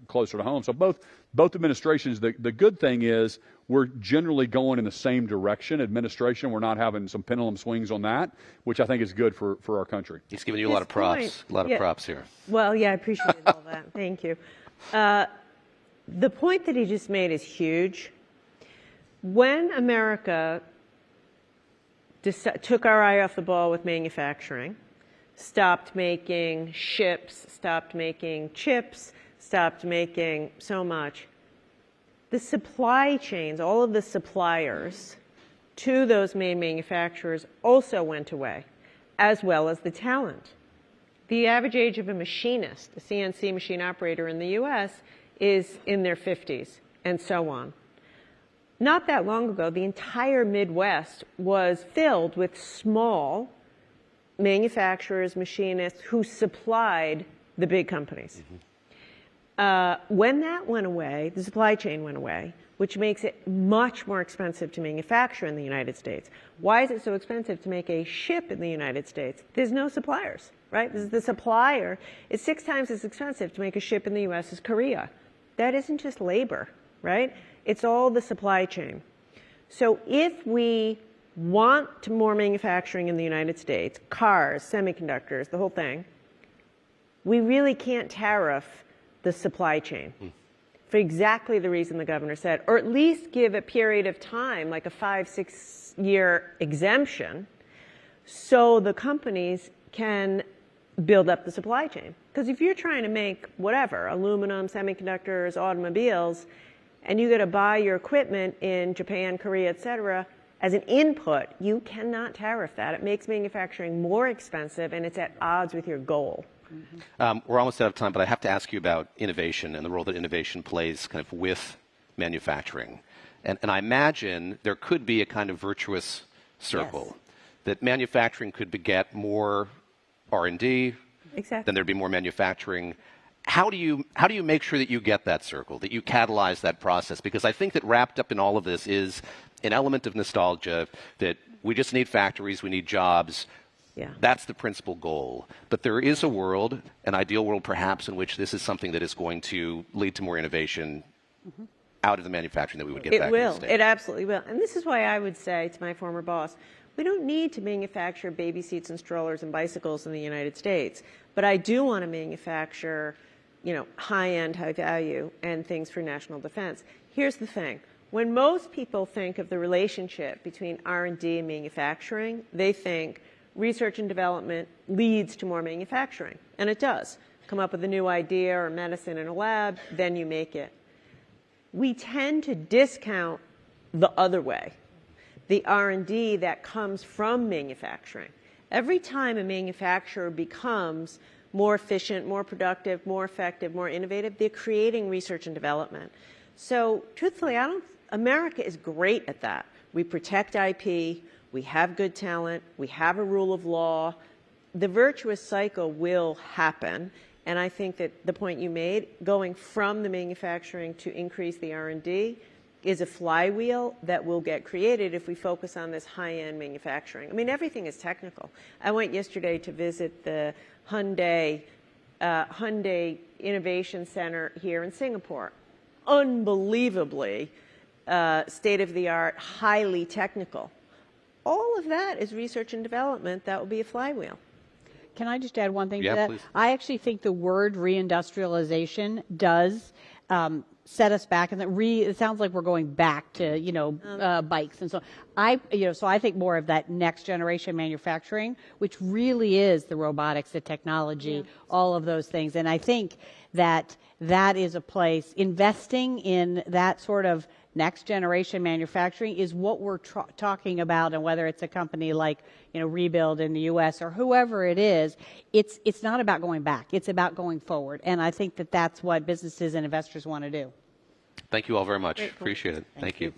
closer to home. So both administrations, the good thing is we're generally going in the same direction. Administration, we're not having some pendulum swings on that, which I think is good for our country.
He's giving you a lot of props, props here.
Well, yeah, I appreciate all that. Thank you. The point that he just made is huge. When America took our eye off the ball with manufacturing, stopped making ships, stopped making chips, stopped making so much, the supply chains, all of the suppliers to those main manufacturers also went away, as well as the talent. The average age of a machinist, a CNC machine operator in the U.S., is in their 50s, and so on. Not that long ago, the entire Midwest was filled with small manufacturers, machinists who supplied the big companies. When that went away, the supply chain went away, which makes it much more expensive to manufacture in the United States. Why is it so expensive to make a ship in the United States? There's no suppliers, right? The supplier is 6 times as expensive to make a ship in the U.S. as Korea. That isn't just labor, right? It's all the supply chain. So if we want more manufacturing in the United States, cars, semiconductors, the whole thing, we really can't tariff the supply chain for exactly the reason the governor said, or at least give a period of time, like a 5-6 year exemption, so the companies can build up the supply chain. Because if you're trying to make whatever, aluminum, semiconductors, automobiles, and you got to buy your equipment in Japan, Korea, et cetera, as an input, you cannot tariff that. It makes manufacturing more expensive, and it's at odds with your goal.
We're almost out of time, but I have to ask you about innovation and the role that innovation plays kind of with manufacturing. And I imagine there could be a kind of virtuous circle, that manufacturing could beget more R&D, then there'd be more manufacturing. How do you make sure that you get that circle, that you catalyze that process? Because I think that wrapped up in all of this is an element of nostalgia, that we just need factories, we need jobs.
Yeah.
That's the principal goal. But there is a world, an ideal world perhaps, in which this is something that is going to lead to more innovation out of the manufacturing that we would get back in the States.
It absolutely will. And this is why I would say to my former boss, we don't need to manufacture baby seats and strollers and bicycles in the United States. But I do want to manufacture, high-end, high-value, and things for national defense. Here's the thing. When most people think of the relationship between R&D and manufacturing, they think research and development leads to more manufacturing. And it does. Come up with a new idea or medicine in a lab, then you make it. We tend to discount the other way, the R&D that comes from manufacturing. Every time a manufacturer becomes more efficient, more productive, more effective, more innovative, they're creating research and development. So truthfully, America is great at that. We protect IP, we have good talent, we have a rule of law. The virtuous cycle will happen, and I think that the point you made, going from the manufacturing to increase the R&D, is a flywheel that will get created if we focus on this high-end manufacturing. I mean, everything is technical. I went yesterday to visit the Hyundai Innovation Center here in Singapore. Unbelievably state-of-the-art, highly technical. All of that is research and development. That will be a flywheel.
Can I just add one thing to that?
Please.
I actually think the word reindustrialization does set us back, and it sounds like we're going back to bikes and so on. So I think more of that next generation manufacturing, which really is the robotics, the technology, all of those things. And I think that is a place, investing in that sort of next generation manufacturing is what we're talking about. And whether it's a company like Rebuild in the U.S. or whoever it is, it's not about going back. It's about going forward. And I think that that's what businesses and investors want to do.
Thank you all very much. Appreciate it. Thank you.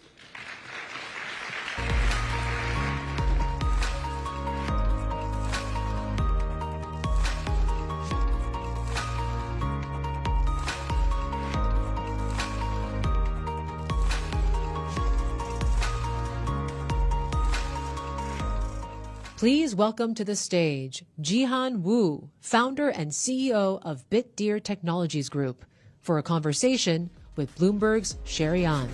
Please welcome to the stage Jihan Wu, founder and CEO of BitDeer Technologies Group, for a conversation with Bloomberg's Sherry An.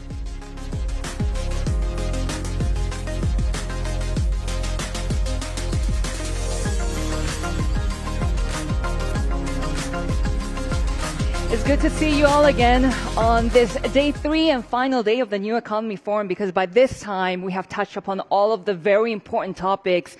It's good to see you all again on this day 3 and final day of the New Economy Forum, because by this time we have touched upon all of the very important topics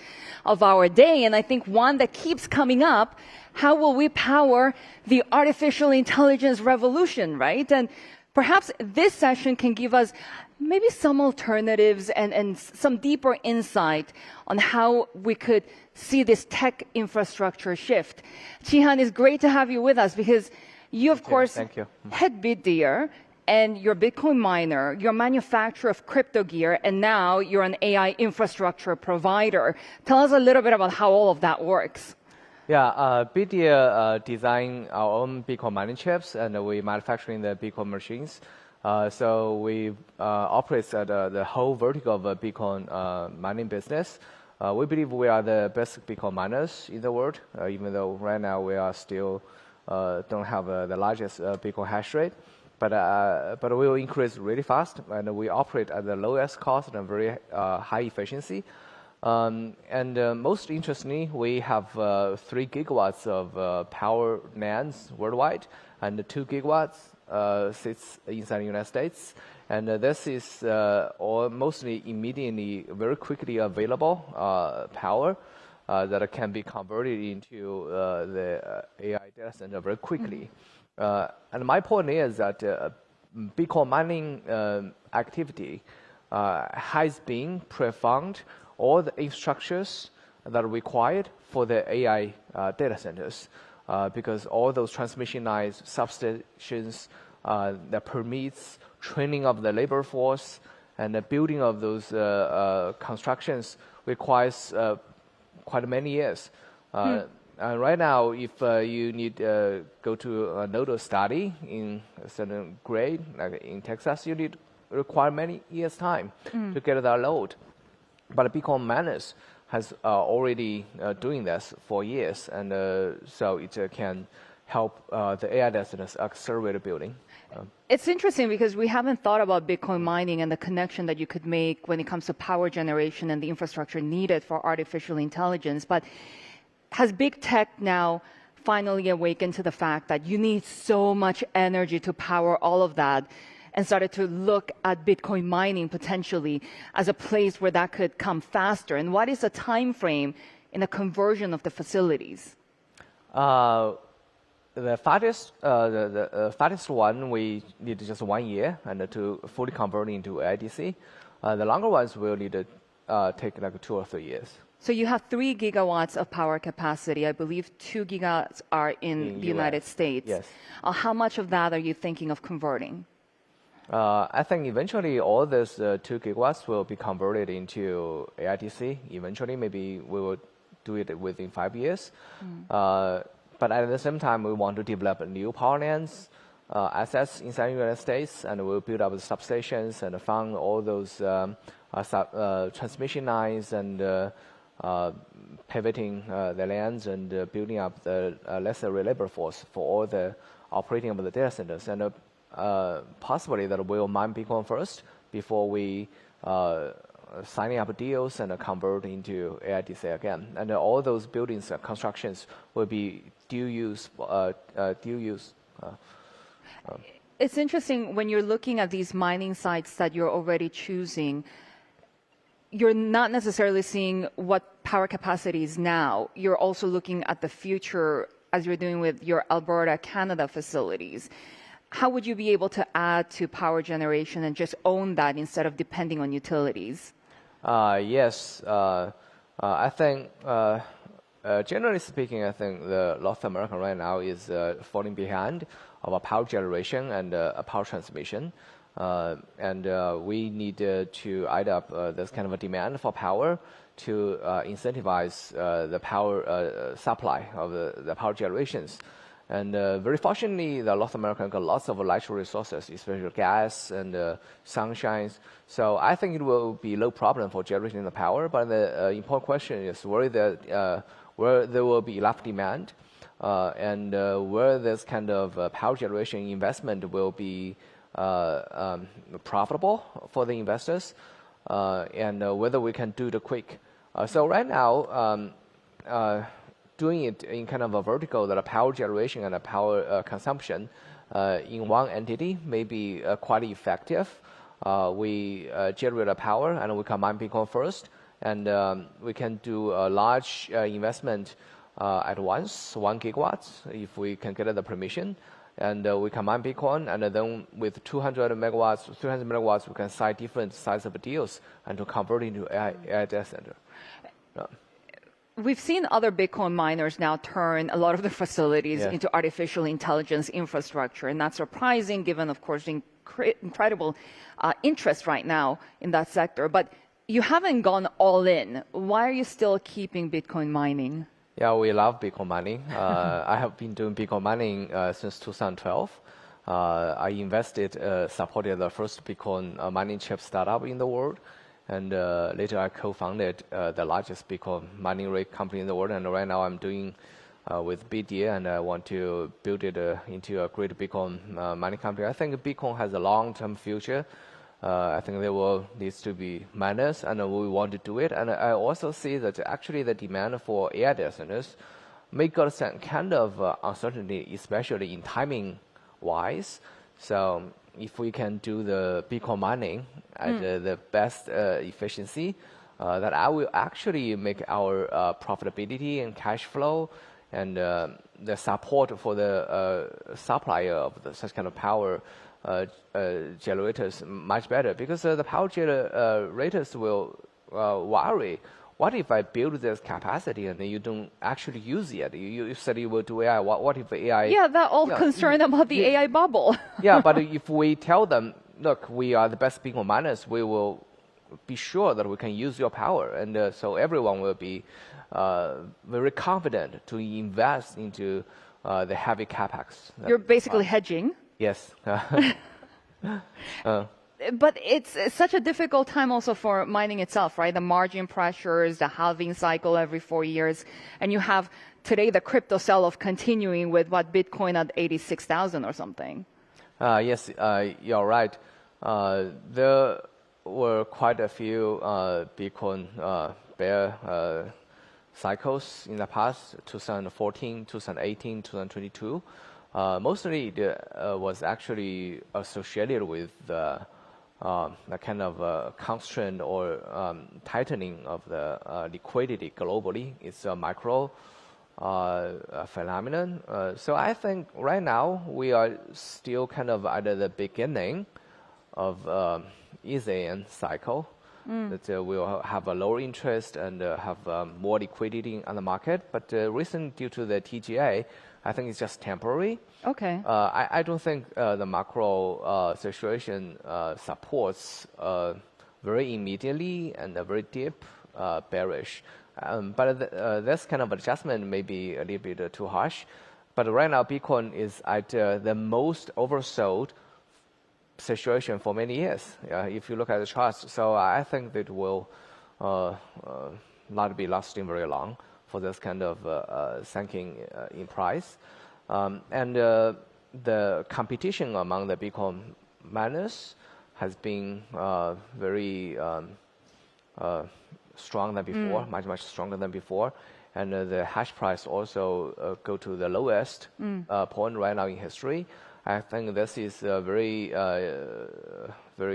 of our day. And I think one that keeps coming up, how will we power the artificial intelligence revolution, right? And perhaps this session can give us maybe some alternatives and some deeper insight on how we could see this tech infrastructure shift. Jihan, it's great to have you with us, because you, of course, head BitDeer, and you're a Bitcoin miner, you're a manufacturer of crypto gear, and now you're an AI infrastructure provider. Tell us a little bit about how all of that works.
Yeah, BitDeer design our own Bitcoin mining chips, and we manufacturing the Bitcoin machines. So we operate the whole vertical of a Bitcoin mining business. We believe we are the best Bitcoin miners in the world, even though right now we are still don't have the largest Bitcoin hash rate, but we will increase really fast, and we operate at the lowest cost and very high efficiency. Most interestingly, we have 3 gigawatts of power NANDs worldwide, and 2 gigawatts sits inside the United States. And this is all mostly immediately, very quickly available power that can be converted into the AI data center very quickly. And my point is that Bitcoin mining activity has been profound all the infrastructures that are required for the AI data centers, because all those transmission lines, substations, the permits, training of the labor force, and the building of those constructions requires quite many years. Right now, if you need to go to a nodal study in a certain grade, like in Texas, you require many years' time to get that load. But Bitcoin miners has already doing this for years, and so it can help the AI data centers accelerate building.
It's interesting because we haven't thought about Bitcoin mining and the connection that you could make when it comes to power generation and the infrastructure needed for artificial intelligence. But has big tech now finally awakened to the fact that you need so much energy to power all of that, and started to look at Bitcoin mining potentially as a place where that could come faster? And what is the time frame in the conversion of the facilities?
The fastest one, we need just 1 year and to fully convert into IDC. The longer ones will need to take like 2 or 3 years.
So you have 3 gigawatts of power capacity. I believe 2 gigawatts are in the United States.
Yes.
How much of that are you thinking of converting?
I think eventually all those 2 gigawatts will be converted into AITC. Eventually, maybe we will do it within 5 years. But at the same time, we want to develop new power lines, assets inside the United States, and we'll build up the substations and fund all those transmission lines and pivoting the lands and building up the necessary labor force for all the operating of the data centers. And possibly that we'll mine Bitcoin first before we signing up deals and convert into AIDC again. And all those buildings constructions will be dual use.
It's interesting when you're looking at these mining sites that you're already choosing, you're not necessarily seeing what power capacity is now. You're also looking at the future, as you're doing with your Alberta, Canada facilities. How would you be able to add to power generation and just own that instead of depending on utilities?
Yes. I think, generally speaking, I think the North America right now is falling behind of power generation and power transmission. And we need to add up this kind of a demand for power to incentivize the power supply of the power generations. And very fortunately, North America got lots of natural resources, especially gas and sunshine. So I think it will be no problem for generating the power. But the important question is where there will be enough demand and where this kind of power generation investment will be profitable for the investors, and whether we can do it quick. So right now, doing it in kind of a vertical, that a power generation and a power consumption in one entity may be quite effective. We generate a power and we can mine Bitcoin first, and we can do a large investment at once, 1 gigawatt, if we can get the permission. And we can mine Bitcoin, and then with 200 megawatts, 300 megawatts, we can sign different size of deals and to convert into AI data center.
We've seen other Bitcoin miners now turn a lot of their facilities into artificial intelligence infrastructure, and that's surprising given, of course, the incredible interest right now in that sector. But you haven't gone all in. Why are you still keeping Bitcoin mining?
Yeah, we love Bitcoin mining. I have been doing Bitcoin mining since 2012. I invested, supported the first Bitcoin mining chip startup in the world. And later I co-founded the largest Bitcoin mining rig company in the world. And right now I'm doing with BDA, and I want to build it into a great Bitcoin mining company. I think Bitcoin has a long-term future. I think there will needs to be miners, and we want to do it. And I also see that actually the demand for AI data centers may got some kind of uncertainty, especially in timing-wise. So if we can do the Bitcoin mining at the best efficiency, that I will actually make our profitability and cash flow and the support for the supplier of such kind of power generators much better, because the power generators will worry. What if I build this capacity and then you don't actually use it? You said you will do AI. What if AI?
Yeah, they're all concerned about the AI bubble.
Yeah, but if we tell them, look, we are the best Bitcoin miners, we will be sure that we can use your power. And so everyone will be very confident to invest into the heavy capex.
You're basically hedging.
Yes.
But it's such a difficult time also for mining itself, right? The margin pressures, the halving cycle every 4 years. And you have today the crypto sell-off continuing with Bitcoin at 86,000 or something.
Yes, you're right. There were quite a few Bitcoin bear cycles in the past, 2014, 2018, 2022. Mostly it was actually associated with the kind of constraint or tightening of the liquidity globally. It's a micro phenomenon. So I think right now we are still kind of at the beginning of easing cycle. That we'll have a lower interest and have more liquidity on the market. But recently, due to the TGA, I think it's just temporary.
Okay.
I don't think the macro situation supports very immediately and very deep bearish. But this kind of adjustment may be a little bit too harsh. But right now, Bitcoin is at the most oversold situation for many years, if you look at the charts. So I think that will not be lasting very long for this kind of sinking in price. And the competition among the Bitcoin miners has been very strong than before, much stronger than before. And the hash price also go to the lowest point right now in history. I think this is a very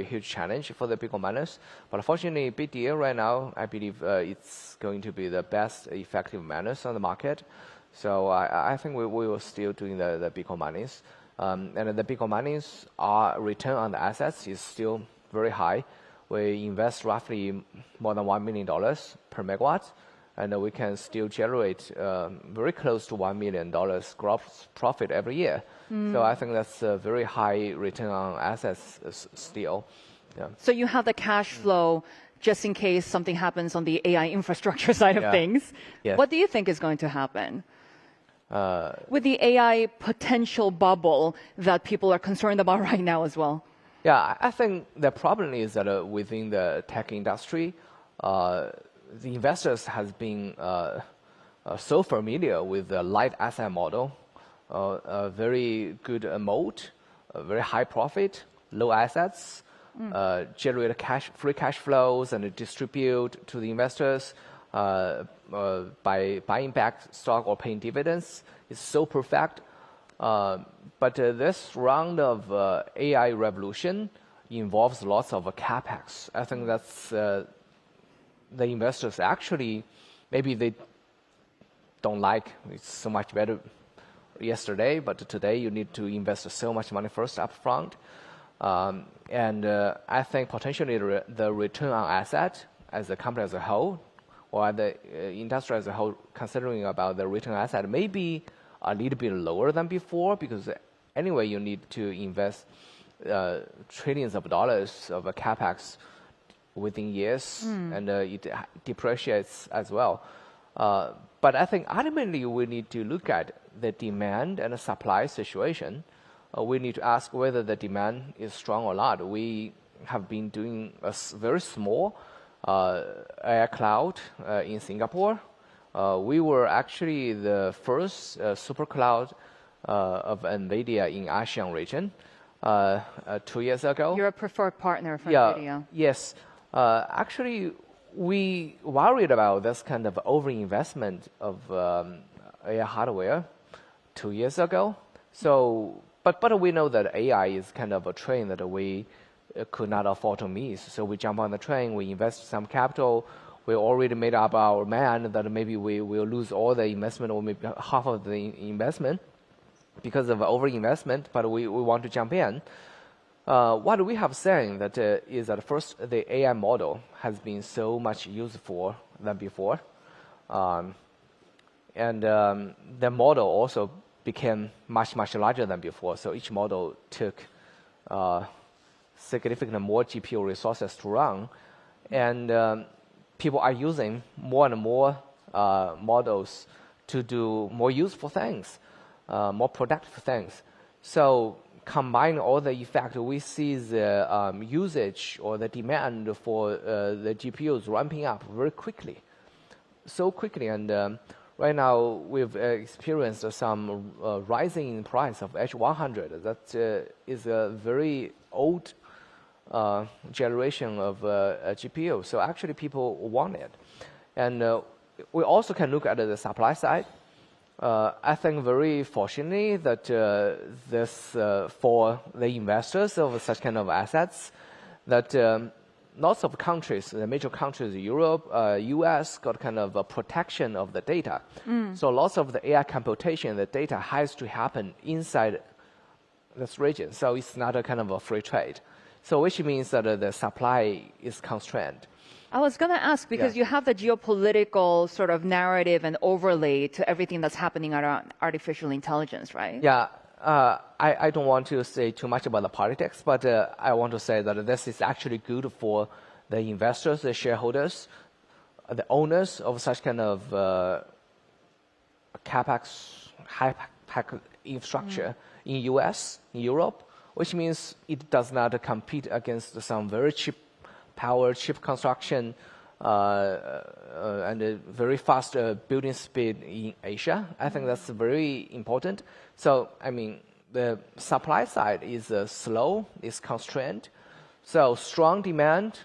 huge challenge for the Bitcoin miners. But fortunately, BDA right now, I believe it's going to be the best effective miners on the market. So I think we will still doing the Bitcoin minings. And the Bitcoin minings, our return on the assets is still very high. We invest roughly more than $1 million per megawatt. And we can still generate very close to $1 million gross profit every year. So I think that's a very high return on assets still. Yeah.
So you have the cash flow just in case something happens on the AI infrastructure side of things.
Yes.
What do you think is going to happen? With the AI potential bubble that people are concerned about right now as well.
Yeah, I think the problem is that within the tech industry, the investors has been so familiar with the light asset model, a very good moat, a very high profit, low assets, generate free cash flows and distribute to the investors by buying back stock or paying dividends. It's so perfect. But this round of AI revolution involves lots of capex. I think that's the investors actually, maybe they don't like it's so much better yesterday, but today you need to invest so much money first up front. And I think potentially the return on asset as a company as a whole, or the industry as a whole, considering about the return on asset, may be a little bit lower than before, because anyway you need to invest trillions of dollars of capex within years, and it depreciates as well. But I think ultimately we need to look at the demand and the supply situation. We need to ask whether the demand is strong or not. We have been doing a very small AI cloud in Singapore. We were actually the first super cloud of NVIDIA in ASEAN region 2 years ago.
You're a preferred partner for NVIDIA.
Yes. Actually, we worried about this kind of overinvestment of AI hardware 2 years ago. So, but we know that AI is kind of a train that we could not afford to miss. So we jump on the train, we invest some capital. We already made up our mind that maybe we will lose all the investment or maybe half of the investment because of overinvestment, but we want to jump in. What we have saying that is that first, the AI model has been so much useful than before. And the model also became much larger than before. So each model took significantly more GPU resources to run. And people are using more and more models to do more useful things, more productive things. So combine all the effect, we see the usage or the demand for the GPUs ramping up very quickly, so quickly. And right now we've experienced some rising in price of H100. That is a very old generation of GPU. So actually people want it. And we also can look at the supply side. I think very fortunately that this for the investors of such kind of assets, that lots of countries, the major countries, Europe, US, got kind of a protection of the data. So lots of the AI computation, the data has to happen inside this region. So it's not a kind of a free trade. So which means that the supply is constrained.
I was going to ask, because you have the geopolitical sort of narrative and overlay to everything that's happening around artificial intelligence, right?
Yeah. I don't want to say too much about the politics, but I want to say that this is actually good for the investors, the shareholders, the owners of such kind of capex, high-tech infrastructure in US, in Europe, which means it does not compete against some very cheap power, cheap construction, and a very fast building speed in Asia. I think that's very important. So, I mean, the supply side is slow, is constrained. So, strong demand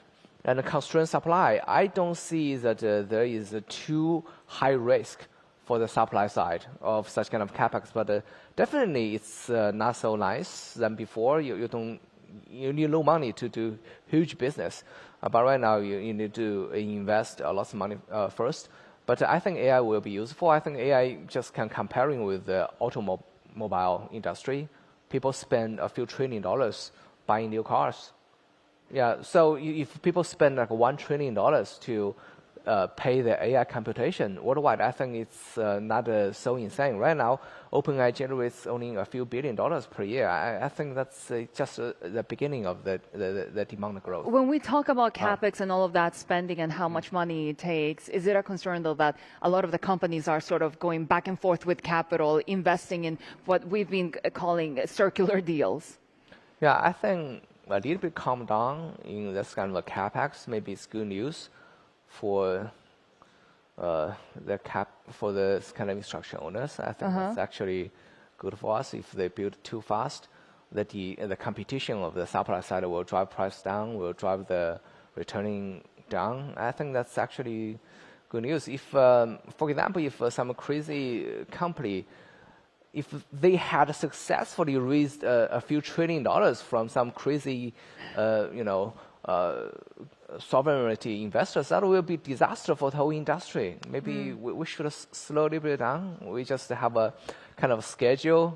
and a constrained supply. I don't see that there is a too high risk for the supply side of such kind of capex, but definitely it's not so nice than before. You need low money to do huge business. But right now, you need to invest a lot of money first. But I think AI will be useful. I think AI just can comparing with the automobile industry. People spend a few $1 trillion buying new cars. Yeah, so if people spend like $1 trillion to pay the AI computation worldwide, I think it's not so insane. Right now, OpenAI generates only a few $1 billion per year. I think that's just the beginning of the demand growth.
When we talk about CapEx and all of that spending and how much money it takes, is it a concern, though, that a lot of the companies are sort of going back and forth with capital, investing in what we've been calling circular deals?
Yeah, I think a little bit calm down in this kind of a CapEx maybe it's good news for this kind of instruction owners. I think that's actually good for us. If they build too fast, the competition of the supply side will drive price down, will drive the returning down. I think that's actually good news. If, for example, if some crazy company, if they had successfully raised a few $1 trillion from some crazy, sovereignty investors, that will be disaster for the whole industry. Maybe we should slowly bring it down. We just have a kind of schedule,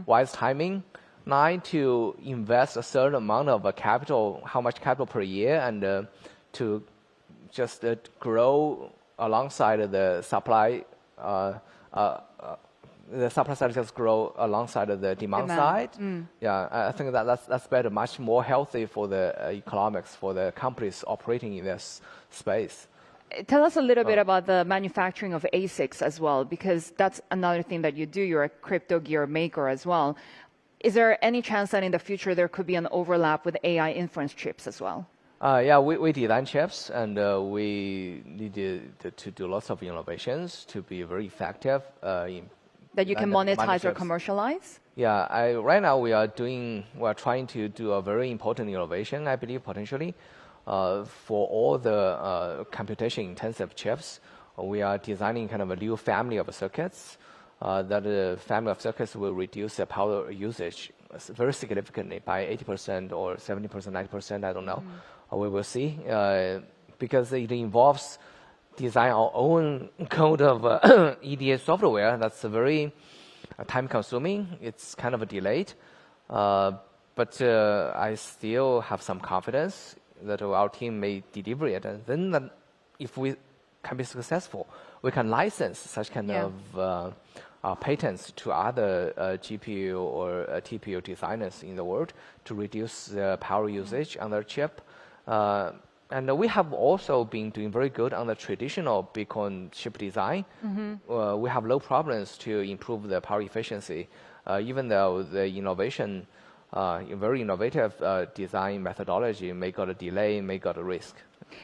wise timing line to invest a certain amount of capital, how much capital per year, and to just grow alongside the supply. The supply side just grow alongside of the demand side. Yeah, I think that's better, much more healthy for the economics, for the companies operating in this space.
Tell us a little bit about the manufacturing of ASICs as well, because that's another thing that you do. You're a crypto gear maker as well. Is there any chance that in the future there could be an overlap with AI inference chips as well?
Yeah, we design chips, and we needed to do lots of innovations to be very effective in
that you can monetize or commercialize?
Yeah, right now we are trying to do a very important innovation, I believe, potentially, for all the computation-intensive chips. We are designing kind of a new family of circuits. That family of circuits will reduce the power usage very significantly by 80% or 70%, 90%, I don't know. We will see, because it involves design our own code of EDA software. That's very time-consuming. It's kind of delayed, but I still have some confidence that our team may deliver it. And then, if we can be successful, we can license such kind of patents to other GPU or TPU designers in the world to reduce the power usage on their chip. And we have also been doing very good on the traditional Bitcoin chip design. We have no problems to improve the power efficiency, even though the innovation, very innovative design methodology may got a delay, may got a risk.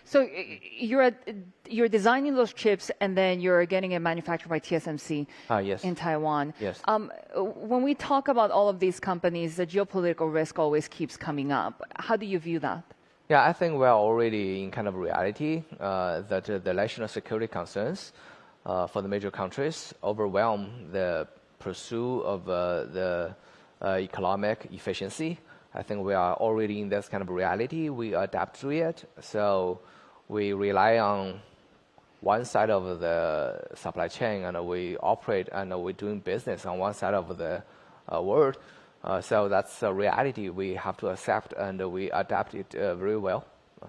So you're designing those chips, and then you're getting it manufactured by TSMC in Taiwan.
Yes.
When we talk about all of these companies, the geopolitical risk always keeps coming up. How do you view that?
Yeah, I think we are already in kind of reality that the national security concerns for the major countries overwhelm the pursuit of the economic efficiency. I think we are already in this kind of reality. We adapt to it. So we rely on one side of the supply chain, and we operate and we're doing business on one side of the world. So that's a reality we have to accept, and we adapt it very well.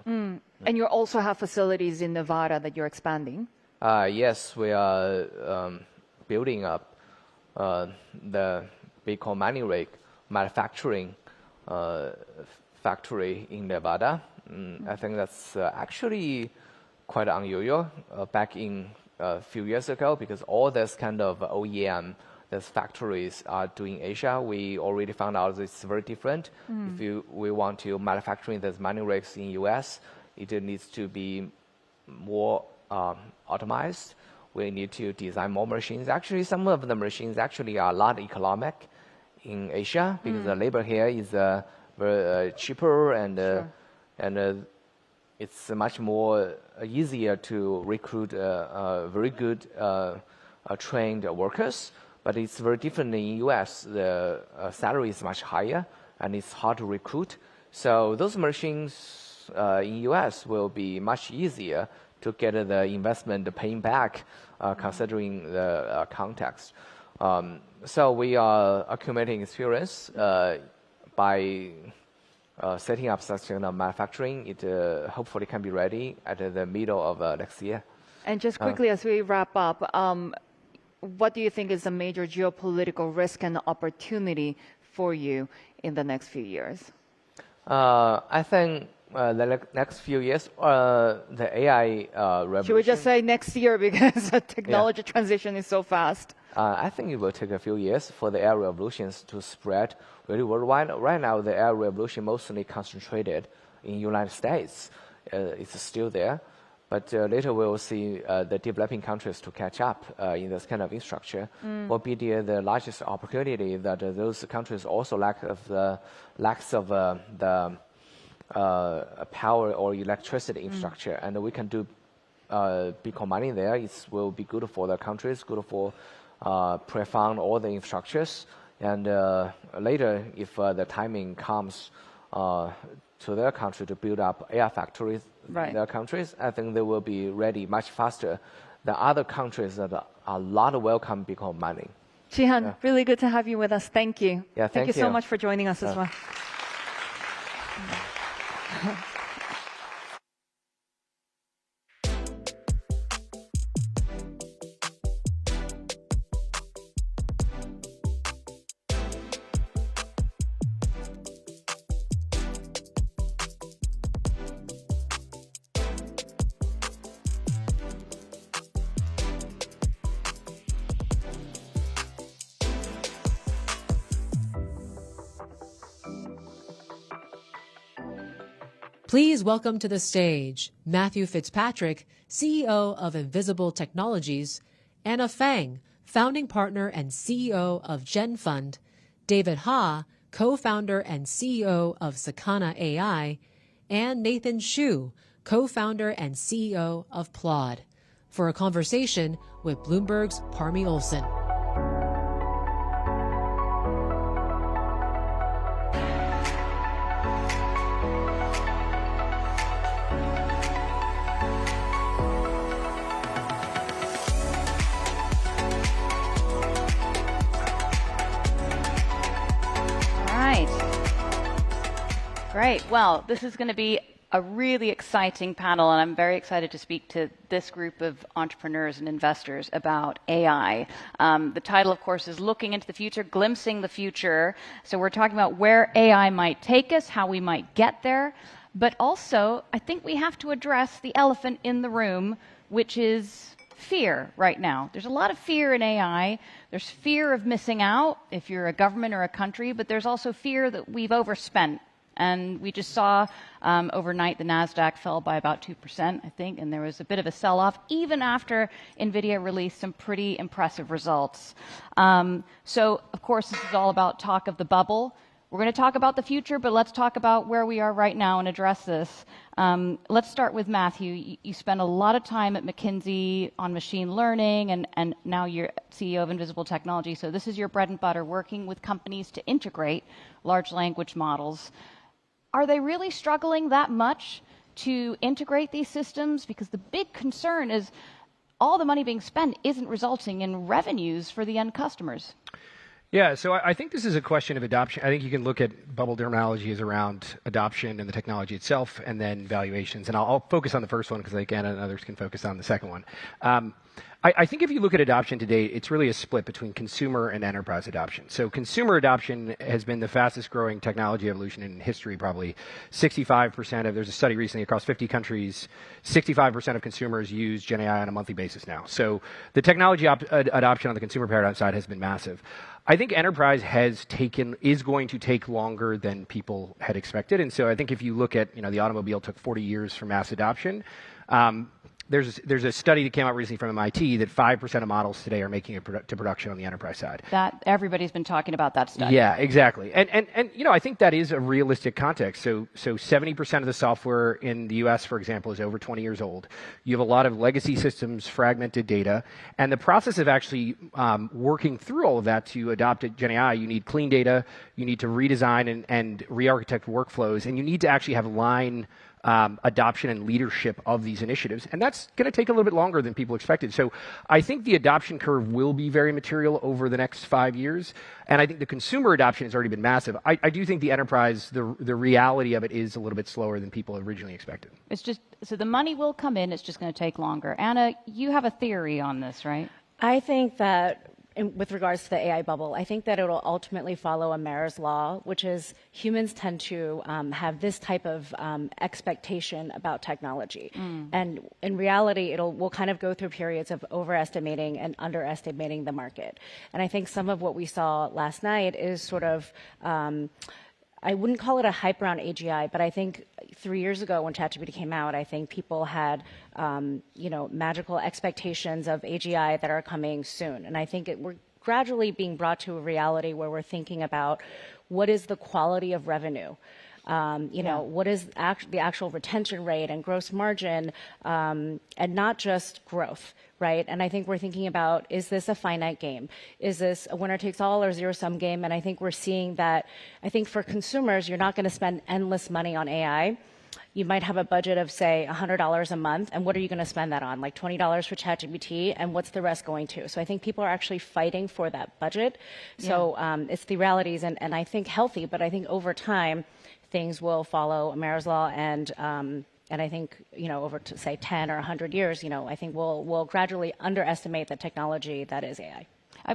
And you also have facilities in Nevada that you're expanding?
Yes, we are building up the Bitcoin mining rig manufacturing factory in Nevada. I think that's actually quite unusual back in a few years ago, because all this kind of OEM, these factories are doing Asia. We already found out that it's very different. If we want to manufacture these mining rigs in US, it needs to be more optimized. We need to design more machines. Actually, some of the machines actually are a lot economic in Asia, because the labor here is very cheaper, and it's much more easier to recruit very good trained workers. But it's very different in US. The salary is much higher, and it's hard to recruit. So those machines in US will be much easier to get the investment paying back, considering the context. So we are accumulating experience by setting up such kind of manufacturing. It hopefully can be ready at the middle of next year.
And just quickly as we wrap up, what do you think is a major geopolitical risk and opportunity for you in the next few years?
I think the next few years, the AI revolution.
Should we just say next year because the technology transition is so fast?
I think it will take a few years for the AI revolutions to spread really worldwide. Right now, the AI revolution mostly concentrated in United States. It's still there. But later we will see the developing countries to catch up in this kind of infrastructure. Will be the largest opportunity that those countries also lacks of the power or electricity infrastructure, and we can do Bitcoin mining there. It will be good for the countries, good for pre-fund all the infrastructures, and later if the timing comes to their country to build up AI factories in their countries, I think they will be ready much faster than other countries that are a lot of welcome Bitcoin mining.
Jihan, really good to have you with us. Thank you.
Yeah,
thank you so much for joining us as well.
Please welcome to the stage Matthew Fitzpatrick, CEO of Invisible Technologies, Anna Fang, founding partner and CEO of Gen Fund, David Ha, co-founder and CEO of Sakana AI, and Nathan Shu, co-founder and CEO of Plod, for a conversation with Bloomberg's Parmi Olsen.
Great. Well, this is going to be a really exciting panel, and I'm very excited to speak to this group of entrepreneurs and investors about AI. The title, of course, is Looking into the Future, Glimpsing the Future. So we're talking about where AI might take us, how we might get there, but also I think we have to address the elephant in the room, which is fear right now. There's a lot of fear in AI. There's fear of missing out if you're a government or a country, but there's also fear that we've overspent. And we just saw overnight the NASDAQ fell by about 2%, I think, and there was a bit of a sell-off, even after NVIDIA released some pretty impressive results. So, of course, this is all about talk of the bubble. We're going to talk about the future, but let's talk about where we are right now and address this. Let's start with Matthew. You spent a lot of time at McKinsey on machine learning, and now you're CEO of Invisible Technology. So this is your bread and butter, working with companies to integrate large language models. Are they really struggling that much to integrate these systems? Because the big concern is all the money being spent isn't resulting in revenues for the end customers.
Yeah, so I think this is a question of adoption. I think you can look at bubble terminology as around adoption and the technology itself, and then valuations. And I'll focus on the first one because again, and others can focus on the second one. I think if you look at adoption today, it's really a split between consumer and enterprise adoption. So consumer adoption has been the fastest growing technology evolution in history, probably 65% of, there's a study recently across 50 countries, 65% of consumers use Gen AI on a monthly basis now. So the technology adoption on the consumer paradigm side has been massive. I think enterprise is going to take longer than people had expected. And so I think if you look at, the automobile took 40 years for mass adoption. There's a study that came out recently from MIT that 5% of models today are making it to production on the enterprise side.
That everybody's been talking about that study.
Yeah, exactly. And I think that is a realistic context. So 70% of the software in the US, for example, is over 20 years old. You have a lot of legacy systems, fragmented data, and the process of actually working through all of that to adopt Gen AI, you need clean data, you need to redesign and re-architect workflows, and you need to actually have line adoption and leadership of these initiatives. And that's going to take a little bit longer than people expected. So I think the adoption curve will be very material over the next 5 years. And I think the consumer adoption has already been massive. I do think the enterprise, the reality of it is a little bit slower than people originally expected.
It's just, so the money will come in, it's just going to take longer. Anna, you have a theory on this, right?
I think that with regards to the AI bubble, I think that it will ultimately follow a Mayer's law, which is humans tend to have this type of expectation about technology. And in reality, we'll kind of go through periods of overestimating and underestimating the market. And I think some of what we saw last night is sort of, I wouldn't call it a hype around AGI, but I think 3 years ago when ChatGPT came out, I think people had, magical expectations of AGI that are coming soon. And I think we're gradually being brought to a reality where we're thinking about what is the quality of revenue. What is the actual retention rate and gross margin, and not just growth, right? And I think we're thinking about, is this a finite game? Is this a winner takes all or zero-sum game? And I think we're seeing that, I think for consumers, you're not going to spend endless money on AI. You might have a budget of, say, $100 a month, and what are you going to spend that on? Like $20 for ChatGPT, and what's the rest going to? So I think people are actually fighting for that budget. So it's the realities, and I think healthy, but I think over time, things will follow Mayer's law, and I think, over to say 10 or 100 years, I think we'll gradually underestimate the technology that is AI.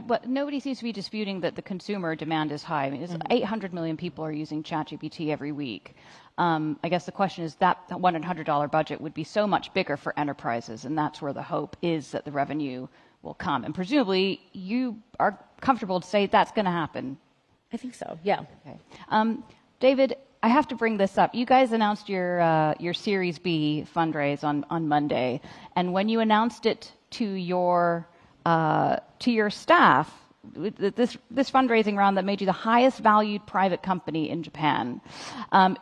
But nobody seems to be disputing that the consumer demand is high. I mean, 800 million people are using ChatGPT every week. I guess the question is that $100 budget would be so much bigger for enterprises, and that's where the hope is that the revenue will come. And presumably, you are comfortable to say that's going to happen.
I think so, yeah.
Okay. David, I have to bring this up. You guys announced your Series B fundraise on Monday, and when you announced it to your staff, this fundraising round that made you the highest valued private company in Japan,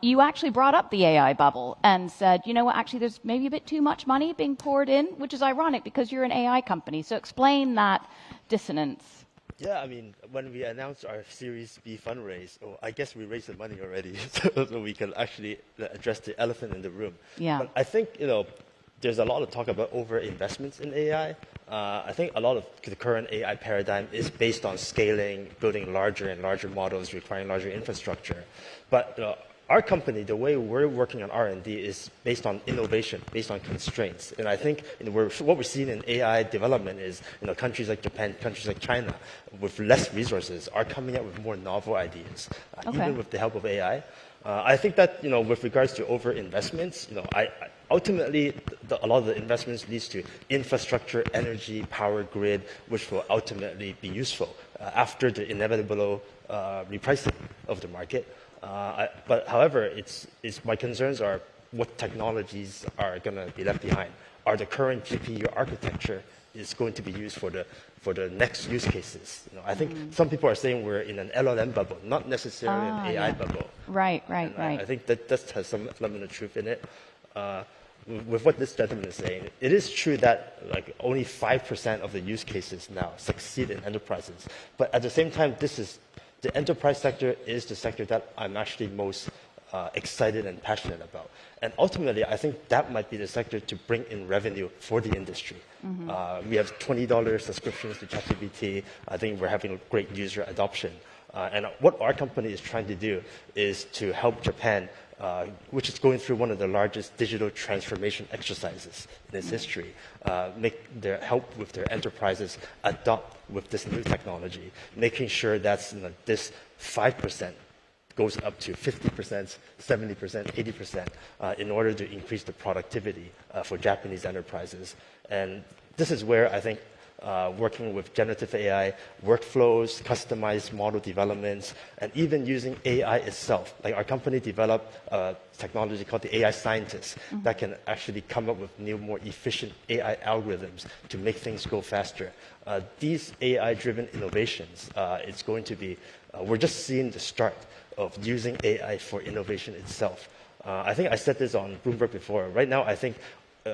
you actually brought up the AI bubble and said, actually there's maybe a bit too much money being poured in, which is ironic because you're an AI company. So explain that dissonance.
Yeah, I mean, when we announced our Series B fundraise, I guess we raised the money already, so we can actually address the elephant in the room.
Yeah.
But I think, there's a lot of talk about over-investments in AI. I think a lot of the current AI paradigm is based on scaling, building larger and larger models, requiring larger infrastructure. But our company, the way we're working on R&D is based on innovation, based on constraints. And I think what we're seeing in AI development is countries like Japan, countries like China, with less resources, are coming up with more novel ideas, even with the help of AI. I think that with regards to over-investments, ultimately a lot of the investments leads to infrastructure, energy, power grid, which will ultimately be useful after the inevitable repricing of the market. But however, my concerns are what technologies are going to be left behind. Are the current GPU architecture is going to be used for the next use cases? I think some people are saying we're in an LLM bubble, not necessarily an AI bubble.
Right.
I think that has some element of truth in it. With what this gentleman is saying, it is true that only 5% of the use cases now succeed in enterprises. But at the same time, the enterprise sector is the sector that I'm actually most excited and passionate about. And ultimately, I think that might be the sector to bring in revenue for the industry. We have $20 subscriptions to ChatGPT. I think we're having great user adoption. And what our company is trying to do is to help Japan, which is going through one of the largest digital transformation exercises in its history, help with their enterprises adopt with this new technology, making sure that this 5% goes up to 50%, 70%, 80% in order to increase the productivity for Japanese enterprises. And this is where I think working with generative AI, workflows, customized model developments, and even using AI itself. Like our company developed a technology called the AI scientist that can actually come up with new, more efficient AI algorithms to make things go faster. These AI-driven innovations, it's going to be, we're just seeing the start of using AI for innovation itself. I think I said this on Bloomberg before. Right now, I think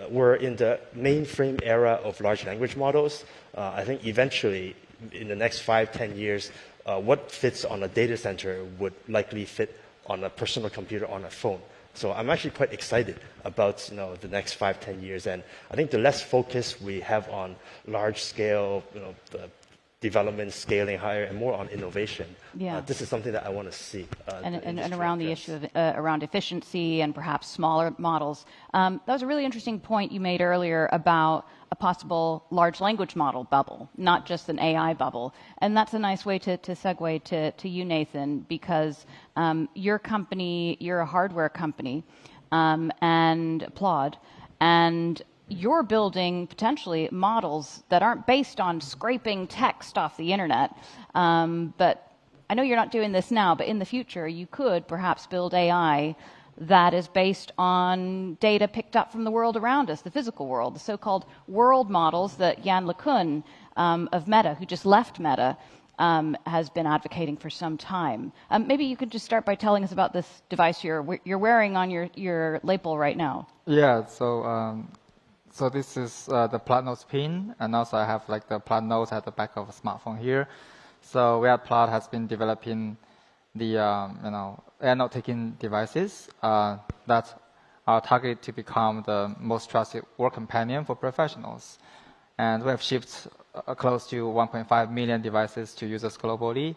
we're in the mainframe era of large language models. I think eventually, in the next 5-10 years, what fits on a data center would likely fit on a personal computer on a phone. So I'm actually quite excited about the next 5-10 years. And I think the less focus we have on large scale, the development, scaling higher, and more on innovation. This is something that I want to see.
And around the issue of around efficiency and perhaps smaller models. That was a really interesting point you made earlier about a possible large language model bubble, not just an AI bubble. And that's a nice way to segue to you, Nathan, because your company, you're a hardware company, and Applaud, and you're building potentially models that aren't based on scraping text off the internet. But I know you're not doing this now, but in the future you could perhaps build AI that is based on data picked up from the world around us, the physical world, the so-called world models that Yann LeCun of Meta, who just left Meta, has been advocating for some time. Maybe you could just start by telling us about this device you're wearing on your lapel right now.
Yeah, so this is the Plaid Notes pin, and also I have like the Plaid Notes at the back of a smartphone here. So we at Plaid has been developing the air note-taking devices that are targeted to become the most trusted work companion for professionals. And we have shipped close to 1.5 million devices to users globally.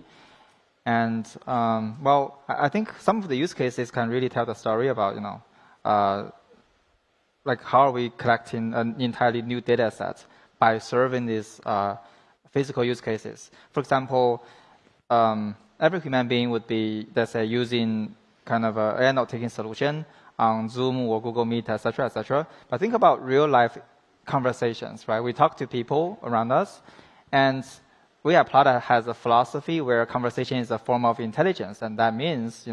And well, I think some of the use cases can really tell the story about like how are we collecting an entirely new data set by serving these physical use cases. For example, every human being would be, let's say, using kind of a air note-taking solution on Zoom or Google Meet, etc., etc. But think about real-life conversations, right? We talk to people around us, and we at Plaid has a philosophy where conversation is a form of intelligence, and that means,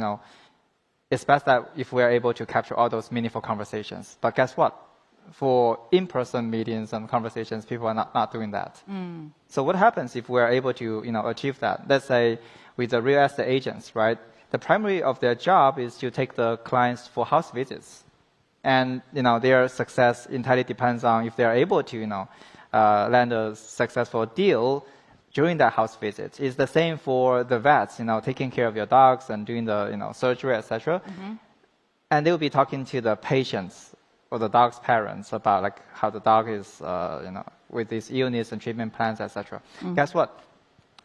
it's best that if we are able to capture all those meaningful conversations. But guess what? For in-person meetings and conversations, people are not doing that. So what happens if we are able to achieve that? Let's say with the real estate agents, right? The primary of their job is to take the clients for house visits. And their success entirely depends on if they are able to land a successful deal during that house visit. It's the same for the vets, taking care of your dogs and doing the surgery, etc. And they will be talking to the patients or the dog's parents about like how the dog is, with this illness and treatment plans, etc. Guess what?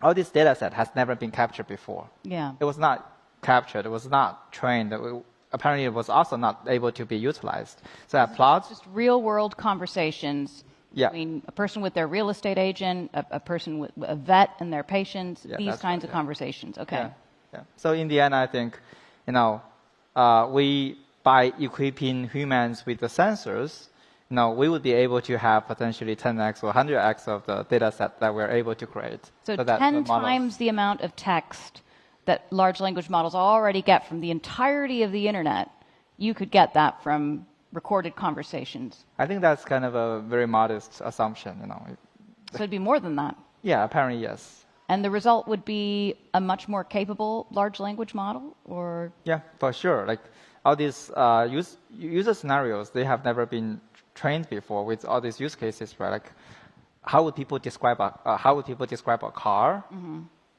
All this data set has never been captured before. It was not captured. It was not trained. Apparently, it was also not able to be utilized. So Applaud,
just real-world conversations. Between a person with their real estate agent, a person with a vet and their patients, these kinds of conversations. Okay.
So in the end, I think, we, by equipping humans with the sensors, we would be able to have potentially 10x or 100x of the data set that we're able to create.
So 10 times the amount of text that large language models already get from the entirety of the internet, you could get that from recorded conversations.
I think that's kind of a very modest assumption,
So it'd be more than that.
Yeah, apparently yes.
And the result would be a much more capable large language model, or?
Yeah, for sure. Like all these user scenarios, they have never been trained before with all these use cases, right? Like how would people describe a car?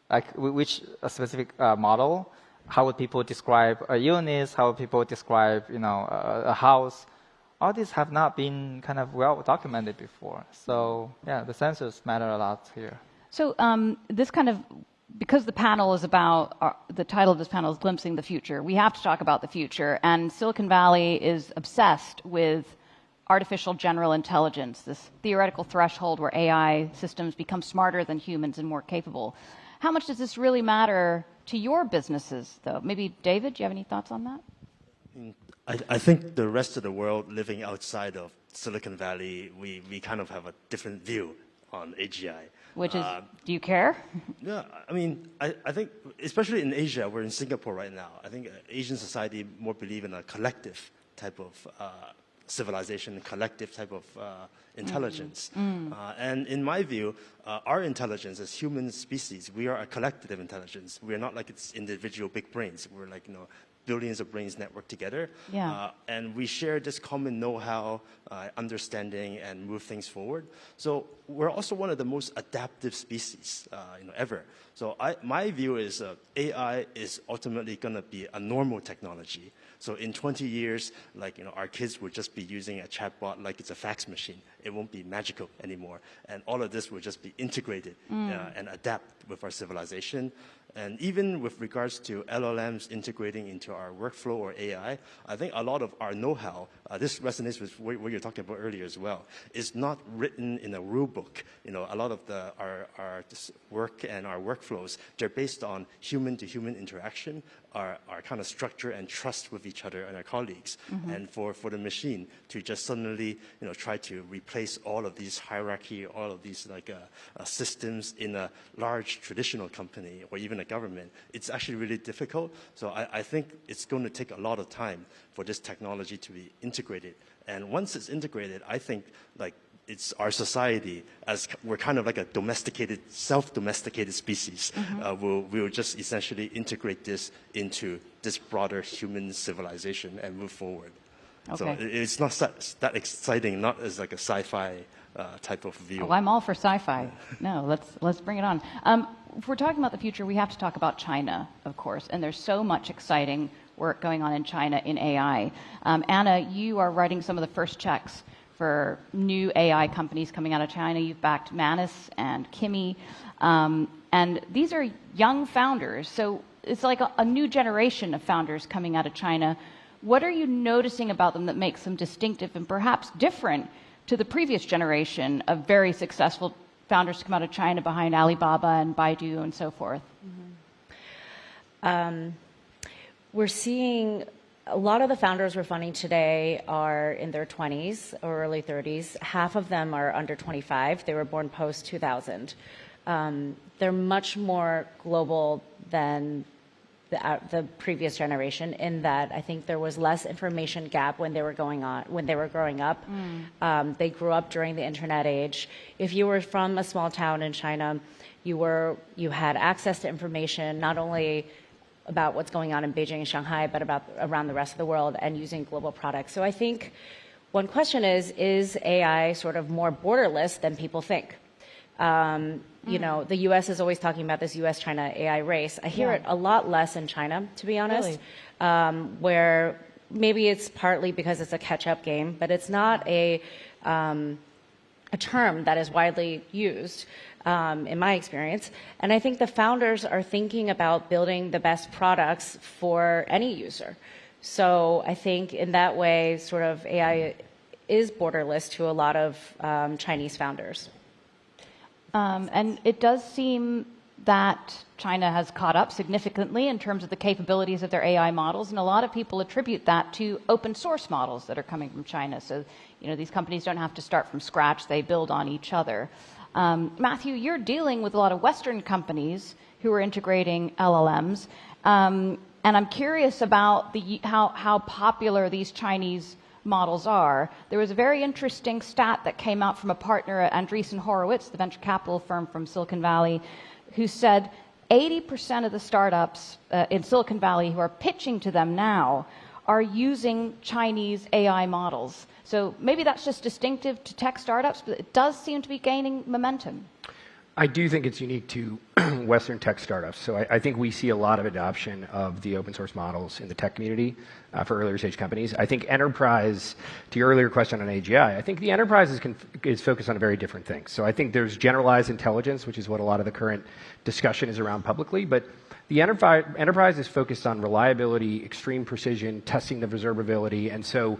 Like which specific model? How would people describe a illness? How would people describe, a house? All these have not been kind of well documented before. So yeah, the sensors matter a lot here.
So this kind of, because the panel is about, the title of this panel is Glimpsing the Future, we have to talk about the future. And Silicon Valley is obsessed with artificial general intelligence, this theoretical threshold where AI systems become smarter than humans and more capable. How much does this really matter to your businesses, though? Maybe, David, do you have any thoughts on that?
I think the rest of the world living outside of Silicon Valley, we kind of have a different view on AGI.
Which is, do you care?
Yeah, I mean, I think, especially in Asia, we're in Singapore right now, I think Asian society more believe in a collective type of civilization, collective type of intelligence. And in my view, our intelligence as human species, we are a collective intelligence. We are not like it's individual big brains. We're like, billions of brains network together.
Yeah.
And we share this common know-how, understanding, and move things forward. So we're also one of the most adaptive species ever. So my view is AI is ultimately going to be a normal technology. So in 20 years, our kids would just be using a chatbot like it's a fax machine. It won't be magical anymore. And all of this will just be integrated and adapt with our civilization. And even with regards to LLMs integrating into our workflow or AI, I think a lot of our know-how, this resonates with what you were talking about earlier as well, is not written in a rule book. A lot of our work and our workflows, they're based on human-to-human interaction, our kind of structure and trust with each other and our colleagues. And for the machine to just suddenly try to replace all of these hierarchy, all of these systems in a large traditional company or even a government, it's actually really difficult. So I think it's going to take a lot of time for this technology to be integrated. And once it's integrated, I think it's our society, as we're kind of like a domesticated, self-domesticated species. We'll just essentially integrate this into this broader human civilization and move forward.
Okay.
So it's not that exciting, not as like a sci-fi type of view.
Oh, I'm all for sci-fi. No, let's bring it on. If we're talking about the future, we have to talk about China, of course, and there's so much exciting work going on in China in AI. Anna, you are writing some of the first checks for new AI companies coming out of China. You've backed Manus and Kimi, and these are young founders. So it's like a new generation of founders coming out of China. What are you noticing about them that makes them distinctive and perhaps different to the previous generation of very successful founders to come out of China behind Alibaba and Baidu and so forth?
We're seeing a lot of the founders we're funding today are in their 20s or early 30s. Half of them are under 25. They were born post-2000. They're much more global than the previous generation, in that I think there was less information gap when they were growing up. They grew up during the internet age. If you were from a small town in China, you had access to information not only about what's going on in Beijing and Shanghai, but about around the rest of the world, and using global products. So I think one question is AI sort of more borderless than people think? The U.S. is always talking about this U.S.-China AI race. I hear it a lot less in China, to be honest, where maybe it's partly because it's a catch-up game, but it's not a term that is widely used, in my experience. And I think the founders are thinking about building the best products for any user. So I think in that way, sort of AI is borderless to a lot of Chinese founders.
And it does seem that China has caught up significantly in terms of the capabilities of their AI models, and a lot of people attribute that to open source models that are coming from China. So, these companies don't have to start from scratch, they build on each other. Matthew, you're dealing with a lot of Western companies who are integrating LLMs, and I'm curious about how popular these Chinese models are. There was a very interesting stat that came out from a partner at Andreessen Horowitz, the venture capital firm from Silicon Valley, who said 80% of the startups in Silicon Valley who are pitching to them now are using Chinese AI models. So maybe that's just distinctive to tech startups, but it does seem to be gaining momentum.
I do think it's unique to Western tech startups. So I think we see a lot of adoption of the open source models in the tech community for earlier stage companies. I think enterprise, to your earlier question on AGI, I think the enterprise is focused on a very different thing. So I think there's generalized intelligence, which is what a lot of the current discussion is around publicly, but the enterprise is focused on reliability, extreme precision, testing the observability, and so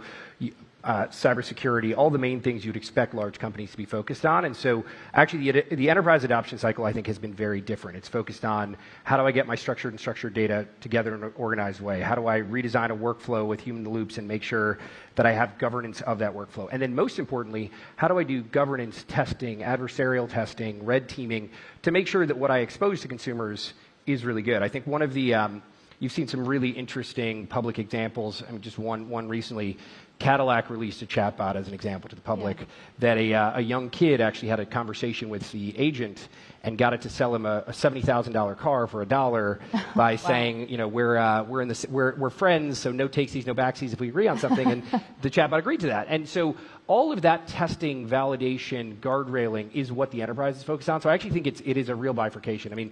cybersecurity, all the main things you'd expect large companies to be focused on. And so actually the enterprise adoption cycle, I think, has been very different. It's focused on how do I get my structured and structured data together in an organized way? How do I redesign a workflow with human in the loops and make sure that I have governance of that workflow? And then most importantly, how do I do governance testing, adversarial testing, red teaming to make sure that what I expose to consumers is really good? I think one of the you've seen some really interesting public examples. I mean, just one recently. Cadillac released a chatbot as an example to the public that a young kid actually had a conversation with the agent and got it to sell him a $70,000 car for $1 by saying, you know, we're friends, so no takesies, no backsies if we agree on something, and the chatbot agreed to that. And so all of that testing, validation, guardrailing is what the enterprise is focused on. So I actually think it is a real bifurcation. I mean,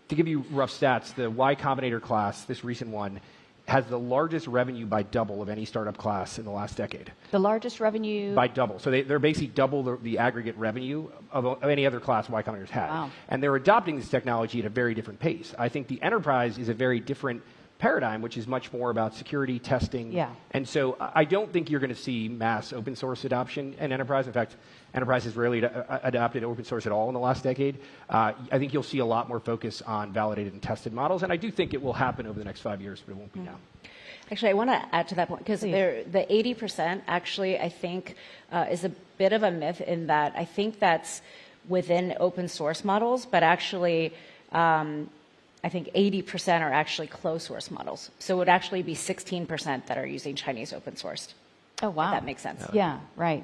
to give you rough stats, the Y Combinator class, this recent one, has the largest revenue by double of any startup class in the last decade.
The largest revenue?
By double. So they're basically double the aggregate revenue of any other class Y Combinator's had.
Wow.
And they're adopting this technology at a very different pace. I think the enterprise is a very different paradigm, which is much more about security, testing.
Yeah.
And so I don't think you're going to see mass open source adoption in enterprise. In fact, enterprise has rarely adopted open source at all in the last decade. I think you'll see a lot more focus on validated and tested models, and I do think it will happen over the next 5 years, but it won't be now.
Actually, I want to add to that point, because the 80% actually, I think, is a bit of a myth in that I think that's within open source models, but actually, I think 80% are actually closed source models. So it would actually be 16% that are using Chinese open sourced.
Oh, wow.
If that makes sense.
Yeah, right.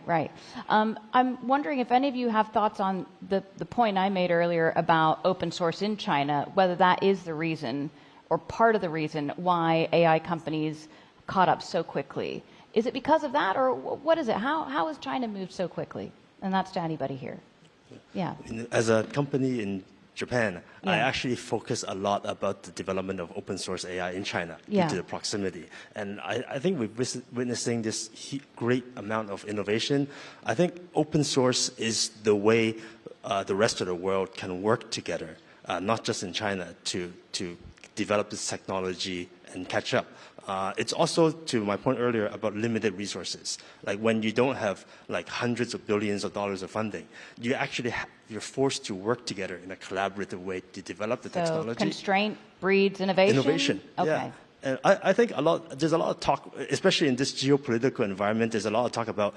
I'm wondering if any of you have thoughts on the point I made earlier about open source in China, whether that is the reason or part of the reason why AI companies caught up so quickly. Is it because of that, or what is it? How has China moved so quickly? And that's to anybody here. Yeah.
As a company in Japan, I actually focus a lot about the development of open source AI in China due to the proximity. And I think we're witnessing this great amount of innovation. I think open source is the way the rest of the world can work together, not just in China, to develop this technology and catch up. It's also, to my point earlier, about limited resources. Like when you don't have like hundreds of billions of dollars of funding, you actually you're forced to work together in a collaborative way to develop the technology.
Constraint breeds innovation?
Innovation,
okay.
And I think there's a lot of talk, especially in this geopolitical environment, there's a lot of talk about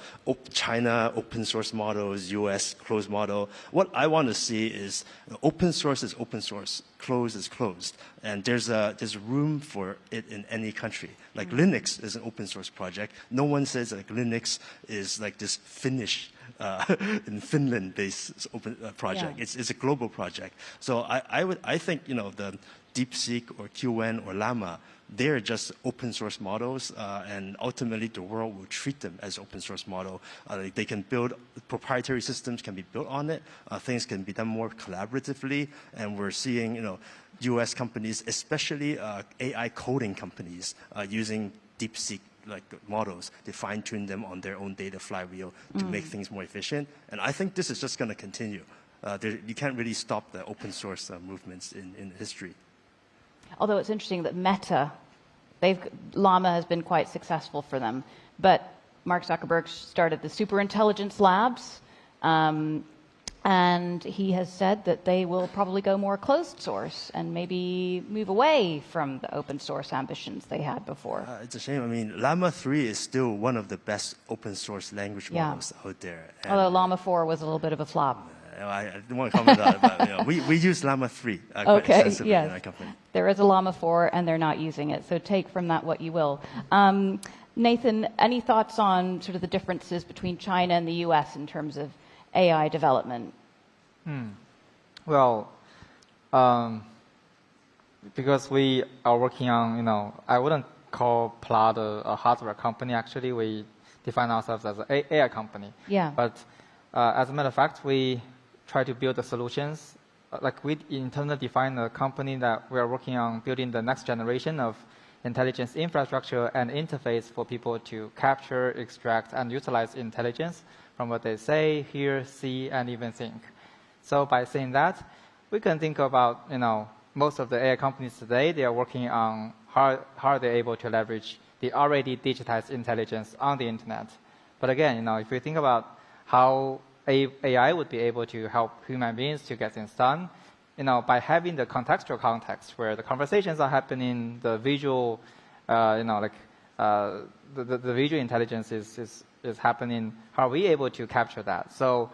China, open source models, US closed model. What I want to see is open source is open source, closed is closed. And there's room for it in any country. Like Linux is an open source project. No one says like Linux is like this Finnish, in Finland-based open project. Yeah. It's a global project. So I think, you know, the DeepSeek or QN or Llama, they're just open source models, and ultimately the world will treat them as open source model. They can build, proprietary systems can be built on it. Things can be done more collaboratively, and we're seeing, you know, U.S. companies, especially AI coding companies, using DeepSeek like models to fine-tune them on their own data flywheel to make things more efficient. And I think this is just going to continue. You can't really stop the open source movements in history.
Although it's interesting that Meta, Llama has been quite successful for them, but Mark Zuckerberg started the Superintelligence Labs, and he has said that they will probably go more closed source and maybe move away from the open source ambitions they had before.
It's a shame. I mean, Llama 3 is still one of the best open source language models out there. And
although Llama 4 was a little bit of a flop.
I didn't want to comment on it, but you know, we use Llama 3 quite extensively in our company.
There is a Llama 4, and they're not using it, so take from that what you will. Nathan, any thoughts on sort of the differences between China and the U.S. in terms of AI development?
Well, because we are working on, you know, I wouldn't call Plaid a hardware company. Actually, we define ourselves as an AI company.
Yeah.
But as a matter of fact, we try to build the solutions. Like we internally define a company that we are working on building the next generation of intelligence infrastructure and interface for people to capture, extract, and utilize intelligence from what they say, hear, see, and even think. So by saying that, we can think about, you know, most of the AI companies today, they are working on how they're able to leverage the already digitized intelligence on the internet. But again, you know, if you think about how AI would be able to help human beings to get things done, you know, by having the contextual context where the conversations are happening, the visual, you know, like the visual intelligence is happening. How are we able to capture that? So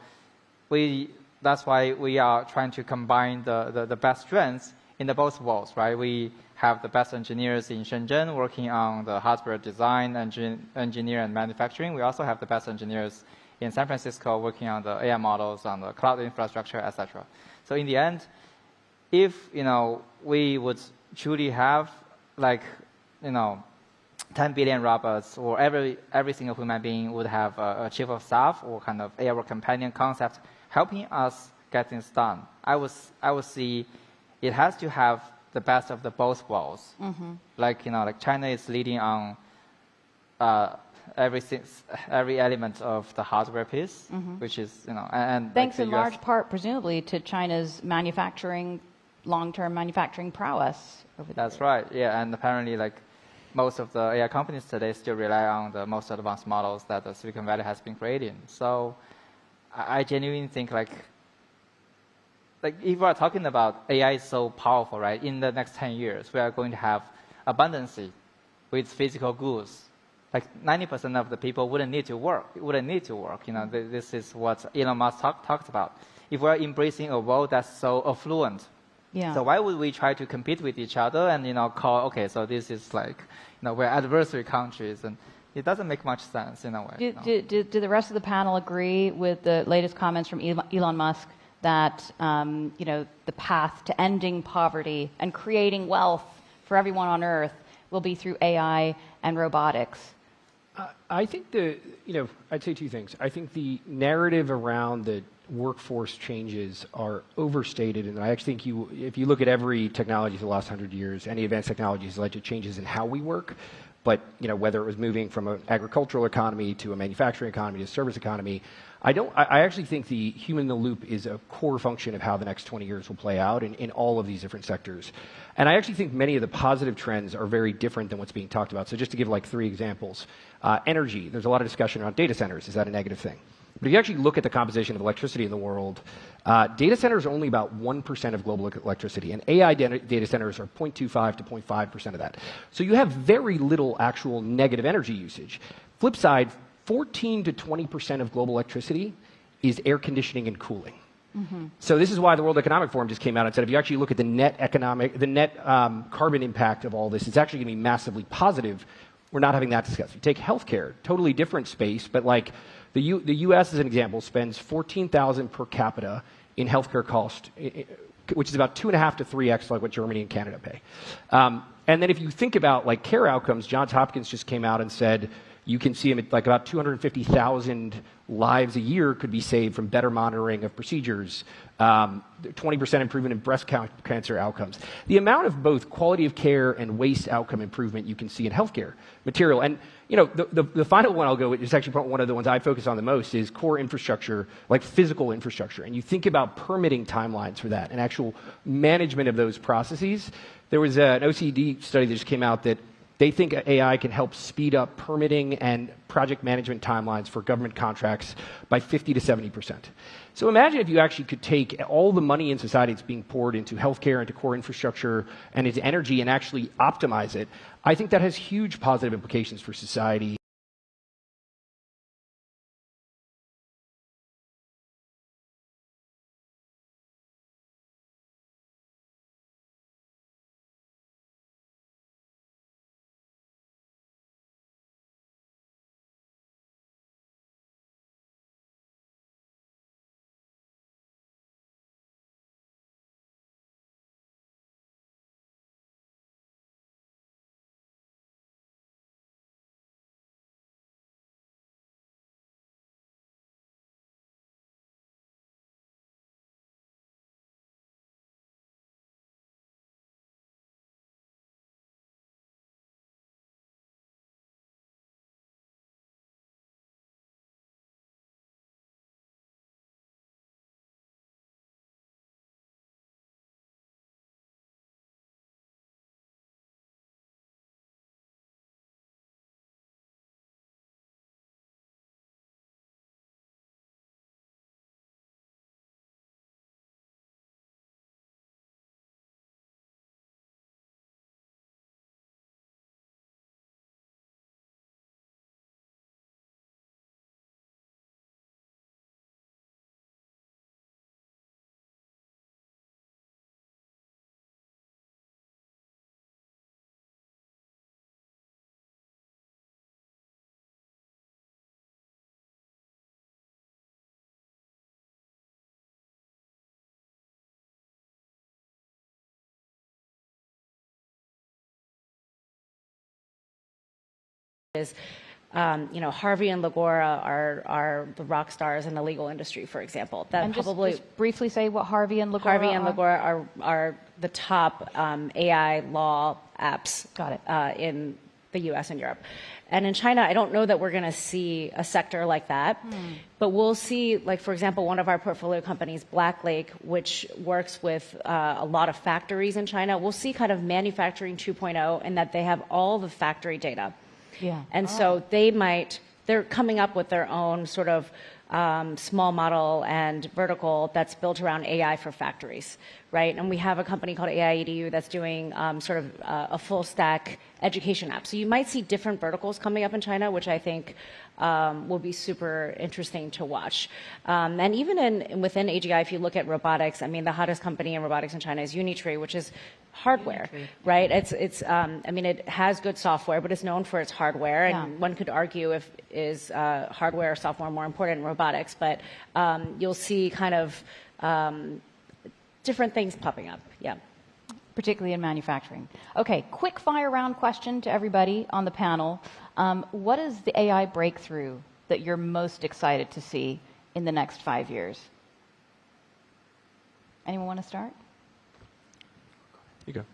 that's why we are trying to combine the best strengths in the both worlds, right? We have the best engineers in Shenzhen working on the hardware design, engineer and manufacturing. We also have the best engineers in San Francisco working on the AI models, on the cloud infrastructure, etc. So in the end, if we would truly have 10 billion robots, or every single human being would have a chief of staff or kind of AI companion concept helping us get things done, I would see it has to have the best of the both worlds.
Mm-hmm.
Like China is leading on every element of the hardware piece, which is and
thanks
like
in
the US
large part, presumably, to China's long-term manufacturing prowess over there.
That's right. Yeah, and apparently, most of the AI companies today still rely on the most advanced models that the Silicon Valley has been creating. So, I genuinely think if we are talking about AI is so powerful, right? In the next 10 years, we are going to have abundance with physical goods. 90% of the people wouldn't need to work. This is what Elon Musk talked about. If we're embracing a world that's so affluent, so why would we try to compete with each other and so this is we're adversary countries, and it doesn't make much sense in a way.
Do the rest of the panel agree with the latest comments from Elon Musk that the path to ending poverty and creating wealth for everyone on Earth will be through AI and robotics?
I think I'd say two things. I think the narrative around the workforce changes are overstated, and I actually think if you look at every technology for the last 100 years, any advanced technology has led to changes in how we work. But whether it was moving from an agricultural economy to a manufacturing economy to a service economy, I actually think the human in the loop is a core function of how the next 20 years will play out in all of these different sectors. And I actually think many of the positive trends are very different than what's being talked about. So just to give 3 examples. Energy, there's a lot of discussion around data centers. Is that a negative thing? But if you actually look at the composition of electricity in the world, data centers are only about 1% of global electricity, and AI data centers are 0.25 to 0.5% of that. So you have very little actual negative energy usage. Flip side, 14 to 20% of global electricity is air conditioning and cooling. So this is why the World Economic Forum just came out and said if you actually look at the net carbon impact of all this, it's actually going to be massively positive. We're not having that discussed. You take healthcare, totally different space, but the U.S., as an example, spends $14,000 per capita in healthcare cost, which is about 2.5 to 3x what Germany and Canada pay. And then if you think about care outcomes, Johns Hopkins just came out and said you can see them at about 250,000 lives a year could be saved from better monitoring of procedures, 20% improvement in breast cancer outcomes. The amount of both quality of care and waste outcome improvement you can see in healthcare material. And the final one I'll go with is actually one of the ones I focus on the most is core infrastructure, like physical infrastructure. And you think about permitting timelines for that and actual management of those processes. There was an OECD study that just came out that they think AI can help speed up permitting and project management timelines for government contracts by 50 to 70%. So imagine if you actually could take all the money in society that's being poured into healthcare, into core infrastructure, and into energy and actually optimize it. I think that has huge positive implications for society.
is, Harvey and Lagora are the rock stars in the legal industry, for example. That
and
probably
just briefly say what Harvey and Lagora
are the top AI law apps.
Got it.
In the U.S. and Europe. And in China, I don't know that we're going to see a sector like that, but we'll see, like, for example, one of our portfolio companies, Black Lake, which works with a lot of factories in China, we'll see kind of manufacturing 2.0 in that they have all the factory data.
Yeah.
And so they're coming up with their own sort of small model and vertical that's built around AI for factories, right? And we have a company called AI EDU that's doing sort of a full stack education app. So you might see different verticals coming up in China, which I think will be super interesting to watch. And even within AGI, if you look at robotics, I mean, the hottest company in robotics in China is Unitree, which is hardware, right? It has good software, but it's known for its hardware. And one could argue is hardware or software more important in robotics, but you'll see kind of different things popping up. Yeah.
Particularly in manufacturing. Okay, quick fire round question to everybody on the panel. What is the AI breakthrough that you're most excited to see in the next 5 years? Anyone want to start?
You go.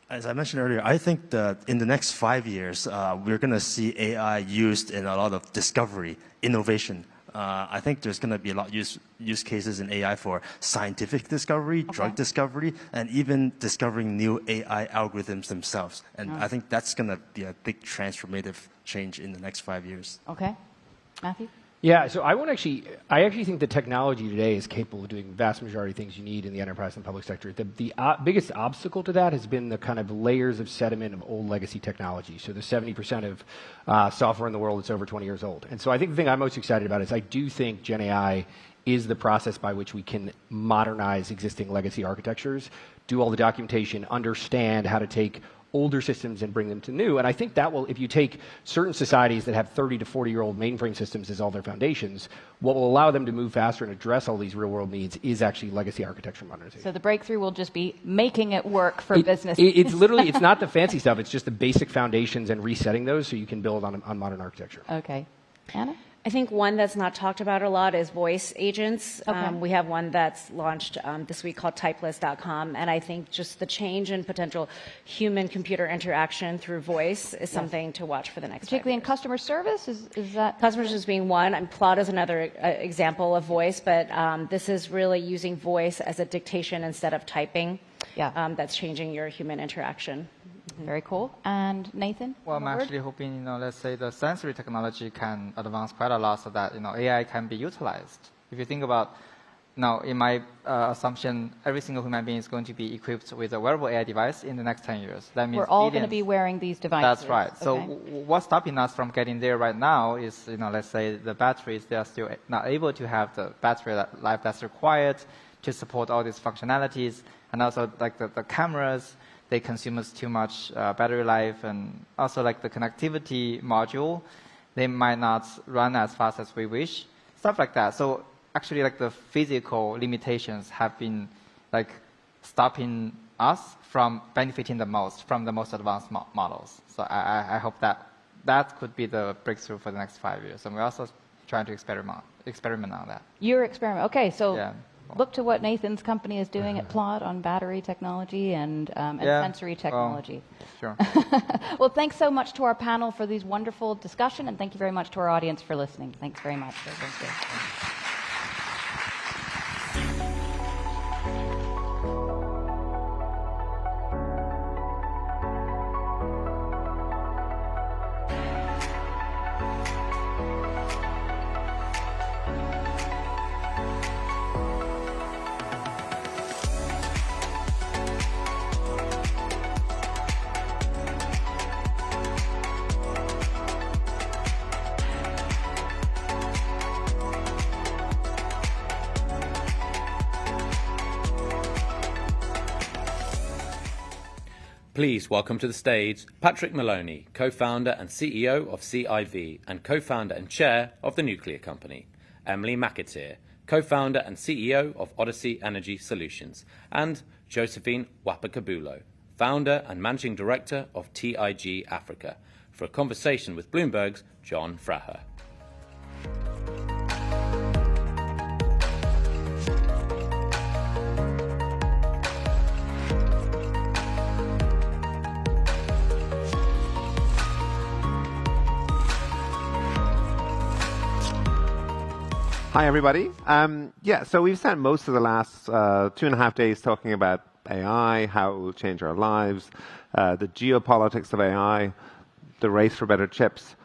As I mentioned earlier, I think that in the next 5 years, we're going to see AI used in a lot of discovery, innovation. I think there's going to be a lot of use cases in AI for scientific discovery, drug discovery, and even discovering new AI algorithms themselves. And I think that's going to be a big transformative change in the next 5 years.
Okay. Matthew?
Yeah, so I actually think the technology today is capable of doing the vast majority of things you need in the enterprise and public sector. The biggest obstacle to that has been the kind of layers of sediment of old legacy technology. So the 70% of software in the world that's over 20 years old. And so I think the thing I'm most excited about is I do think Gen AI is the process by which we can modernize existing legacy architectures, do all the documentation, understand how to take older systems and bring them to new. And I think that will, if you take certain societies that have 30 to 40-year-old mainframe systems as all their foundations, what will allow them to move faster and address all these real-world needs is actually legacy architecture modernization.
So the breakthrough will just be making it work for business.
It's literally, it's not the fancy stuff, it's just the basic foundations and resetting those so you can build on modern architecture.
Okay. Anna?
I think one that's not talked about a lot is voice agents.
Okay.
We have one that's launched this week called Typeless.com, and I think just the change in potential human-computer interaction through voice is something to watch for the next 5
Particularly
years.
in customer service? Is that?
Customer service being one, and Plot is another example of voice, but this is really using voice as a dictation instead of typing.
Yeah.
That's changing your human interaction.
Very cool. And Nathan?
Well, I'm actually hoping, let's say the sensory technology can advance quite a lot so that, AI can be utilized. If you think about, in my assumption, every single human being is going to be equipped with a wearable AI device in the next 10 years. That means
we're all going to be wearing these devices.
That's right. So what's stopping us from getting there right now is, let's say the batteries, they are still not able to have the battery life that's required to support all these functionalities. And also like the cameras, they consume too much battery life, and also like the connectivity module, they might not run as fast as we wish, stuff like that. So actually, like the physical limitations have been like stopping us from benefiting the most from the most advanced models. So I hope that could be the breakthrough for the next 5 years. And we're also trying to experiment on that.
Your experiment. Okay, so. Look to what Nathan's company is doing at Plot on battery technology and sensory technology.
Sure.
Well, thanks so much to our panel for these wonderful discussion, and thank you very much to our audience for listening. Thanks very much. Thank you.
Please welcome to the stage Patrick Maloney, co-founder and CEO of CIV and co-founder and chair of the Nuclear Company, Emily McAteer, co-founder and CEO of Odyssey Energy Solutions, and Josephine Wapakabulo, founder and managing director of TIG Africa, for a conversation with Bloomberg's John Fraher.
Hi, everybody. So we've spent most of the last 2.5 days talking about AI, how it will change our lives, the geopolitics of AI, the race for better chips.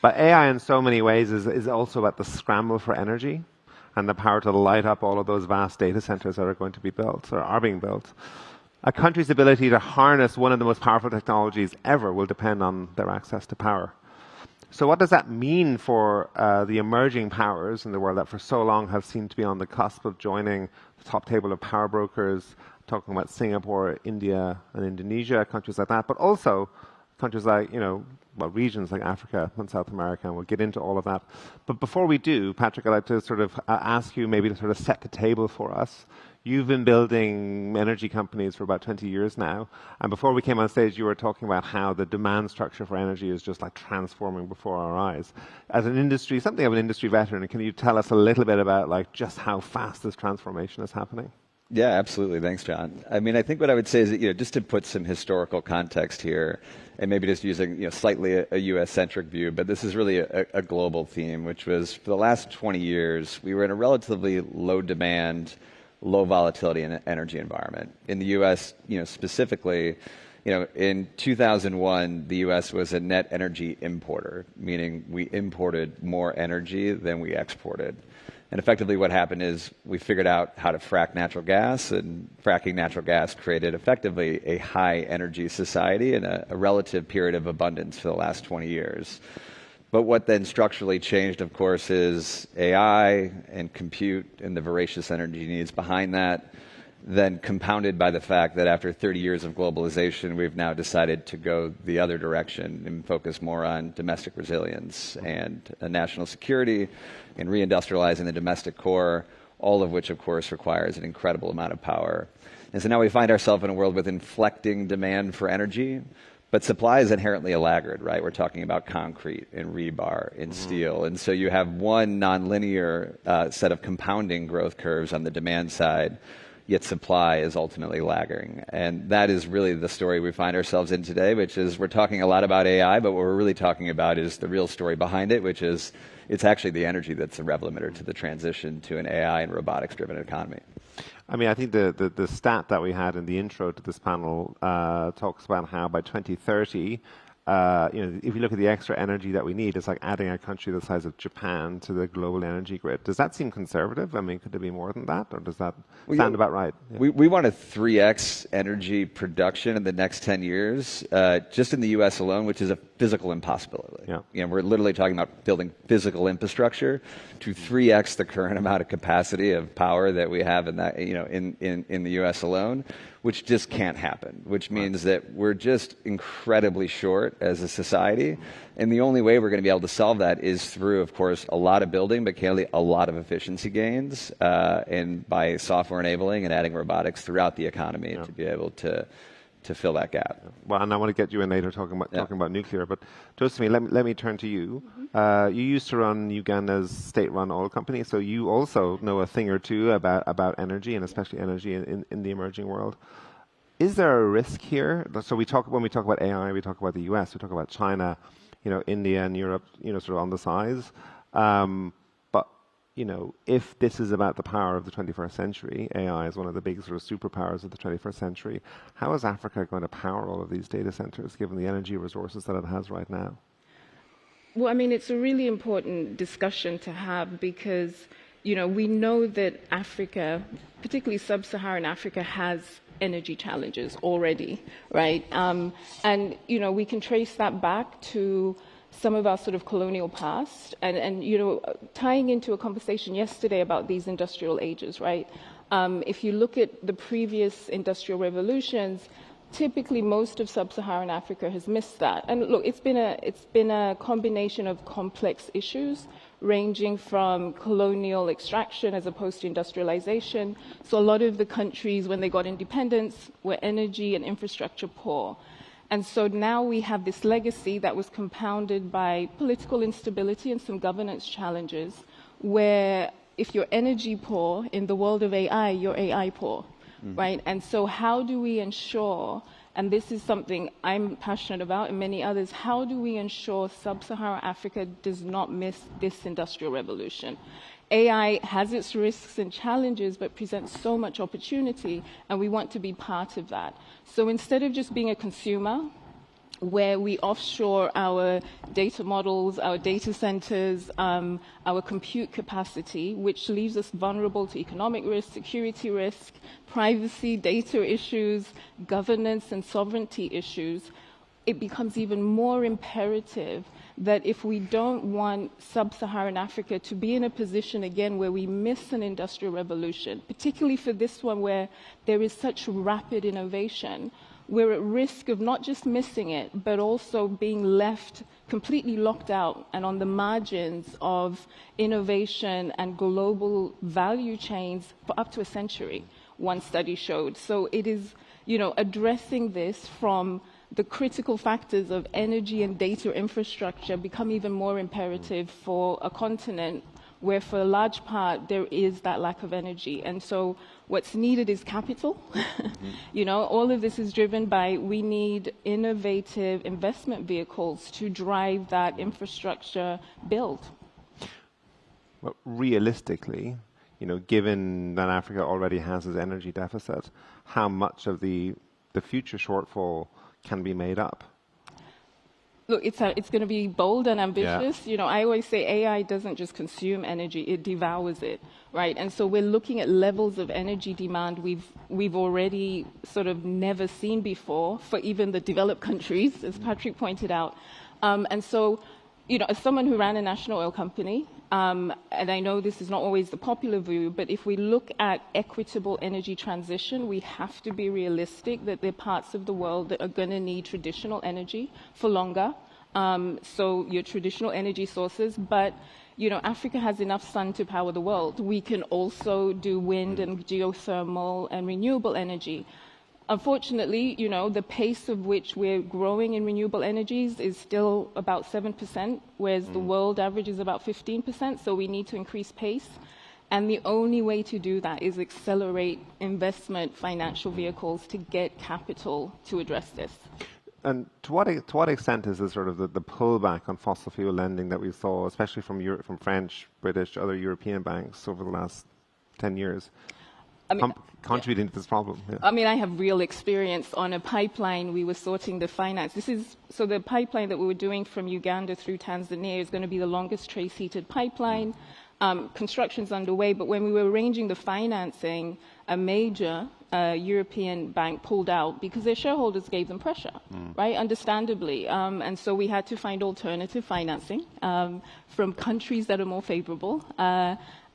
But AI in so many ways is also about the scramble for energy and the power to light up all of those vast data centers that are going to be built or are being built. A country's ability to harness one of the most powerful technologies ever will depend on their access to power. So what does that mean for the emerging powers in the world that for so long have seemed to be on the cusp of joining the top table of power brokers, talking about Singapore, India, and Indonesia, countries like that, but also countries like, regions like Africa and South America, and we'll get into all of that. But before we do, Patrick, I'd like to sort of ask you maybe to sort of set the table for us. You've been building energy companies for about 20 years now. And before we came on stage, you were talking about how the demand structure for energy is just like transforming before our eyes. As an industry, something of an industry veteran, can you tell us a little bit about like just how fast this transformation is happening?
Yeah, absolutely. Thanks, John. I mean, I think what I would say is that, just to put some historical context here, and maybe just using, slightly a U.S.-centric view, but this is really a global theme, which was for the last 20 years, we were in a relatively low demand, low volatility energy environment. In the U.S., specifically, in 2001, the U.S. was a net energy importer, meaning we imported more energy than we exported. And effectively what happened is we figured out how to frack natural gas, and fracking natural gas created effectively a high energy society and a relative period of abundance for the last 20 years. But what then structurally changed, of course, is AI and compute and the voracious energy needs behind that, then compounded by the fact that after 30 years of globalization, we've now decided to go the other direction and focus more on domestic resilience and national security and reindustrializing the domestic core, all of which, of course, requires an incredible amount of power. And so now we find ourselves in a world with inflecting demand for energy, but supply is inherently a laggard, right? We're talking about concrete and rebar and steel. And so you have one nonlinear set of compounding growth curves on the demand side, yet supply is ultimately lagging. And that is really the story we find ourselves in today, which is we're talking a lot about AI, but what we're really talking about is the real story behind it, which is it's actually the energy that's the rev limiter to the transition to an AI and robotics-driven economy.
I mean, I think the stat that we had in the intro to this panel talks about how by 2030, if you look at the extra energy that we need, it's like adding a country the size of Japan to the global energy grid. Does that seem conservative? I mean, could there be more than that, or does that sound about right? Yeah.
We want a 3x energy production in the next 10 years, just in the U.S. alone, which is a physical impossibility. Yeah. We're literally talking about building physical infrastructure to 3x the current amount of capacity of power that we have in that, in the U.S. alone, which just can't happen, which means that we're just incredibly short as a society. And the only way we're going to be able to solve that is through, of course, a lot of building, but clearly a lot of efficiency gains, and by software enabling and adding robotics throughout the economy to be able to fill that gap.
Well, and I want to get you in later talking about nuclear, but Josephine, let me turn to you. You used to run Uganda's state-run oil company, so you also know a thing or two about energy, and especially energy in the emerging world. Is there a risk here? So when we talk about AI, we talk about the US, we talk about China, India and Europe, sort of on the size. But if this is about the power of the 21st century, AI is one of the big sort of superpowers of the 21st century. How is Africa going to power all of these data centers, given the energy resources that it has right now?
Well, I mean, it's a really important discussion to have because, we know that Africa, particularly sub-Saharan Africa, has energy challenges already, right? And, we can trace that back to some of our sort of colonial past and tying into a conversation yesterday about these industrial ages, right? If you look at the previous industrial revolutions, typically most of sub-Saharan Africa has missed that. And look, it's been a combination of complex issues ranging from colonial extraction as opposed to industrialization. So a lot of the countries, when they got independence, were energy and infrastructure poor.
And so now we have this legacy that was compounded by political instability and some governance challenges, where if you're energy poor in the world of AI, you're AI poor, right? And so how do we ensure, and this is something I'm passionate about and many others, how do we ensure sub-Saharan Africa does not miss this industrial revolution? AI has its risks and challenges, but presents so much opportunity, and we want to be part of that. So instead of just being a consumer, where we offshore our data models, our data centers, our compute capacity, which leaves us vulnerable to economic risk, security risk, privacy, data issues, governance and sovereignty issues, it becomes even more imperative that if we don't want sub-Saharan Africa to be in a position again where we miss an industrial revolution, particularly for this one where there is such rapid innovation, we're at risk of not just missing it, but also being left completely locked out and on the margins of innovation and global value chains for up to a century, one study showed. So it is, addressing this from the critical factors of energy and data infrastructure become even more imperative for a continent where for a large part there is that lack of energy. And so what's needed is capital. All of this is driven by, we need innovative investment vehicles to drive that infrastructure build.
Well, realistically, given that Africa already has its energy deficit, how much of the future shortfall can be made up?
Look, it's going to be bold and ambitious.
Yeah.
I always say AI doesn't just consume energy, it devours it, right? And so we're looking at levels of energy demand we've already sort of never seen before for even the developed countries, as Patrick pointed out. And so, as someone who ran a national oil company, and I know this is not always the popular view, but if we look at equitable energy transition, we have to be realistic that there are parts of the world that are going to need traditional energy for longer. So your traditional energy sources, but Africa has enough sun to power the world. We can also do wind and geothermal and renewable energy. Unfortunately, the pace of which we're growing in renewable energies is still about 7%, whereas the world average is about 15%, so we need to increase pace. And the only way to do that is accelerate investment financial vehicles to get capital to address this.
And to what extent is this sort of the pullback on fossil fuel lending that we saw, especially from French, British, other European banks over the last 10 years? Contributing to this problem. Yeah.
I have real experience on a pipeline. We were sorting the finance. So the pipeline that we were doing from Uganda through Tanzania is going to be the longest trace-heated pipeline. Construction's underway, but when we were arranging the financing, a major European bank pulled out because their shareholders gave them pressure, right? Understandably. And so we had to find alternative financing from countries that are more favorable.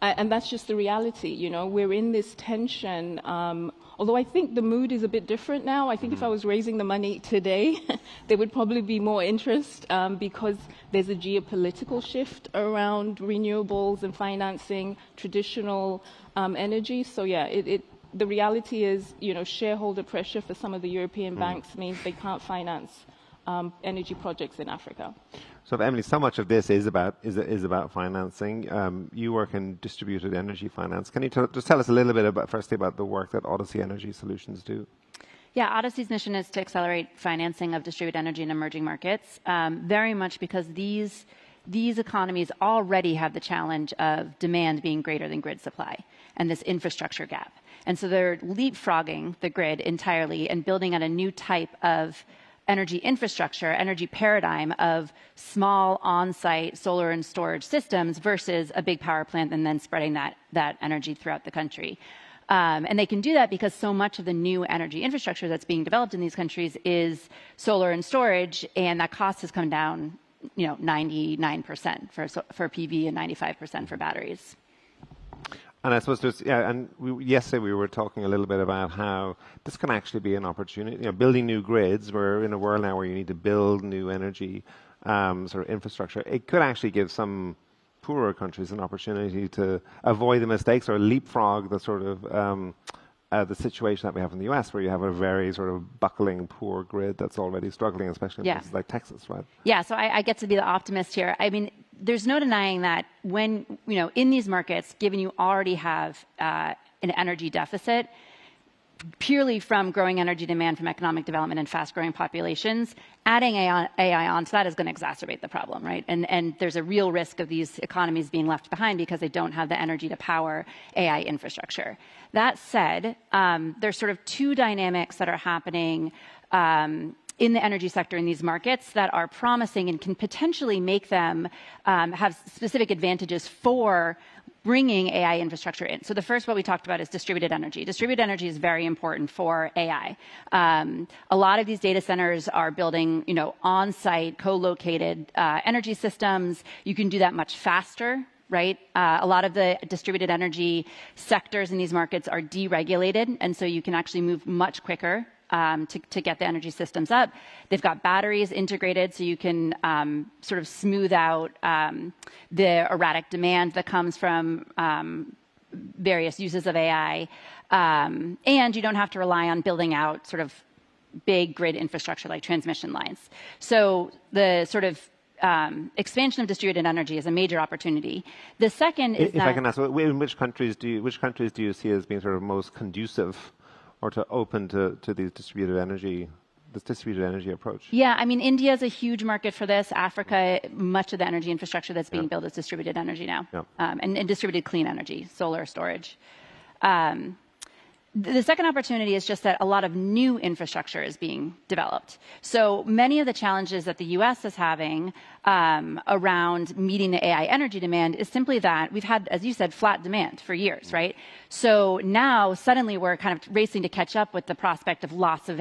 And that's just the reality, We're in this tension. Although I think the mood is a bit different now. I think if I was raising the money today, there would probably be more interest because there's a geopolitical shift around renewables and financing traditional energy. So yeah, the reality is, shareholder pressure for some of the European banks means they can't finance energy projects in Africa.
So, Emily, so much of this is about financing. You work in distributed energy finance. Can you just tell us a little bit firstly about the work that Odyssey Energy Solutions do?
Yeah, Odyssey's mission is to accelerate financing of distributed energy in emerging markets, very much because these economies already have the challenge of demand being greater than grid supply and this infrastructure gap. And so they're leapfrogging the grid entirely and building out a new type of energy infrastructure, energy paradigm of small on-site solar and storage systems versus a big power plant and then spreading that energy throughout the country. And they can do that because so much of the new energy infrastructure that's being developed in these countries is solar and storage, and that cost has come down 99% for PV and 95% for batteries.
And I suppose yesterday we were talking a little bit about how this can actually be an opportunity. Building new grids. We're in a world now where you need to build new energy sort of infrastructure. It could actually give some poorer countries an opportunity to avoid the mistakes or leapfrog the sort of the situation that we have in the US, where you have a very sort of buckling, poor grid that's already struggling, especially in places like Texas, right?
Yeah, so I get to be the optimist here. I mean, there's no denying that when, in these markets, given you already have an energy deficit, purely from growing energy demand from economic development and fast-growing populations, adding AI onto that is going to exacerbate the problem, right? And there's a real risk of these economies being left behind because they don't have the energy to power AI infrastructure. That said, there's sort of two dynamics that are happening in the energy sector in these markets that are promising and can potentially make them have specific advantages for bringing AI infrastructure in. So the first, what we talked about, is distributed energy. Distributed energy is very important for AI. A lot of these data centers are building, on-site, co-located energy systems. You can do that much faster, right? A lot of the distributed energy sectors in these markets are deregulated, and so you can actually move much quicker to get the energy systems up. They've got batteries integrated, so you can sort of smooth out the erratic demand that comes from various uses of AI. And you don't have to rely on building out sort of big grid infrastructure like transmission lines. So the sort of expansion of distributed energy is a major opportunity. The second is
if I can ask, in which countries do you see as being sort of most conducive or to open to this distributed energy approach?
Yeah, I mean, India is a huge market for this. Africa, much of the energy infrastructure that's being built is distributed energy now, and distributed clean energy, solar storage. The second opportunity is just that a lot of new infrastructure is being developed. So many of the challenges that the U.S. is having around meeting the AI energy demand is simply that we've had, as you said, flat demand for years, right? So now suddenly we're kind of racing to catch up with the prospect of lots of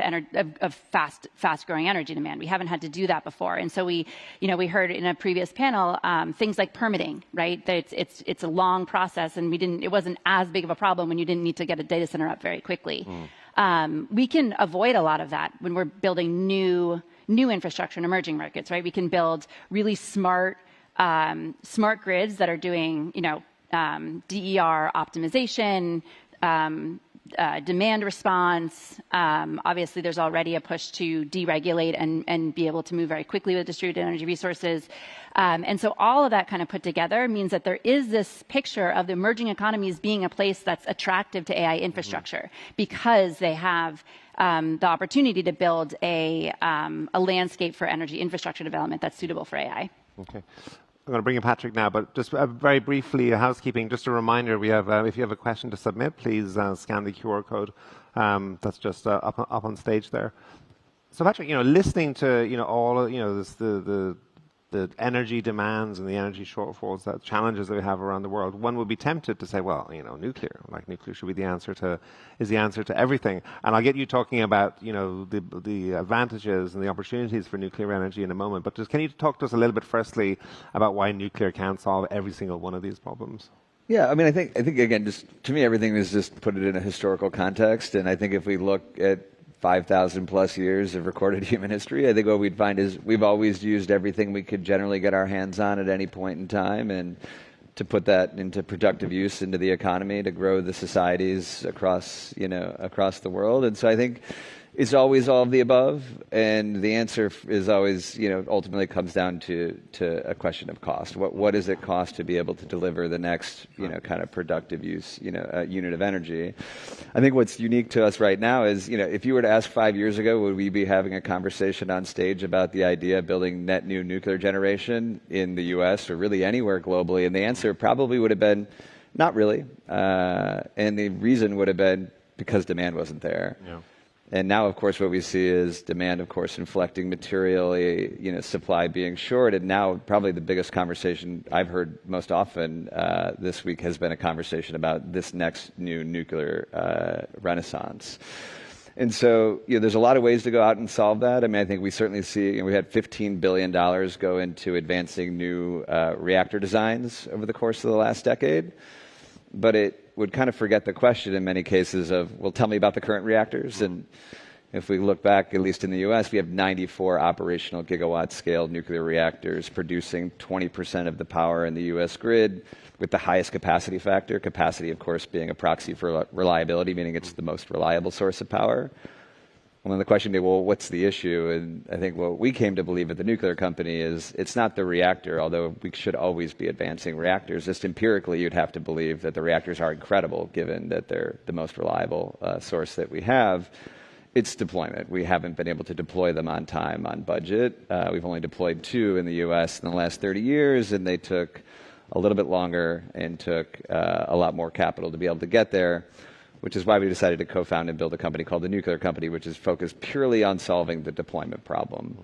fast-growing energy demand. We haven't had to do that before, and so we heard in a previous panel things like permitting, right? That it's a long process, and it wasn't as big of a problem when you didn't need to get a data center up very quickly. We can avoid a lot of that when we're building new infrastructure in emerging markets, right? We can build really smart grids that are doing, DER optimization, demand response. Obviously, there's already a push to deregulate and be able to move very quickly with distributed energy resources. And so all of that kind of put together means that there is this picture of the emerging economies being a place that's attractive to AI infrastructure because they have the opportunity to build a landscape for energy infrastructure development that's suitable for AI.
Okay. I'm going to bring in Patrick now, but just very briefly, housekeeping, just a reminder, we have, if you have a question to submit, please scan the QR code that's just up on stage there. So Patrick, listening to, all of, the energy demands and the energy shortfalls, the challenges that we have around the world, one would be tempted to say, well, nuclear should be the answer to everything. And I'll get you talking about, the advantages and the opportunities for nuclear energy in a moment. But can you talk to us a little bit firstly about why nuclear can't solve every single one of these problems?
Yeah, I mean, I think again, just to me, everything is just put it in a historical context. And I think if we look at 5,000 plus years of recorded human history, I think what we'd find is we've always used everything we could generally get our hands on at any point in time, and to put that into productive use into the economy to grow the societies across the world. And so I think it's always all of the above, and the answer is always, ultimately comes down to a question of cost. What does it cost to be able to deliver the next, kind of productive use, unit of energy? I think what's unique to us right now is, if you were to ask 5 years ago, would we be having a conversation on stage about the idea of building net new nuclear generation in the U.S. or really anywhere globally? And the answer probably would have been not really, and the reason would have been because demand wasn't there. Yeah. And now, of course, what we see is demand, of course, inflecting materially, supply being short. And now probably the biggest conversation I've heard most often this week has been a conversation about this next new nuclear renaissance. And so, there's a lot of ways to go out and solve that. I mean, I think we certainly see, we had $15 billion go into advancing new reactor designs over the course of the last decade. But it would kind of forget the question in many cases of, well, tell me about the current reactors. And, If we look back, at least in the US, we have 94 operational gigawatt scale nuclear reactors producing 20% of the power in the US grid with the highest capacity factor. Capacity, of course, being a proxy for reliability, meaning it's the most reliable source of power. Well, then the question would be, well, what's the issue? And I think what we came to believe at the nuclear company is it's not the reactor, although we should always be advancing reactors. Just empirically, you'd have to believe that the reactors are incredible, given that they're the most reliable source that we have. It's deployment. We haven't been able to deploy them on time, on budget. We've only deployed 2 in the US in the last 30 years, and they took a little bit longer and took a lot more capital to be able to get there, which is why we decided to co-found and build a company called the Nuclear Company, which is focused purely on solving the deployment problem,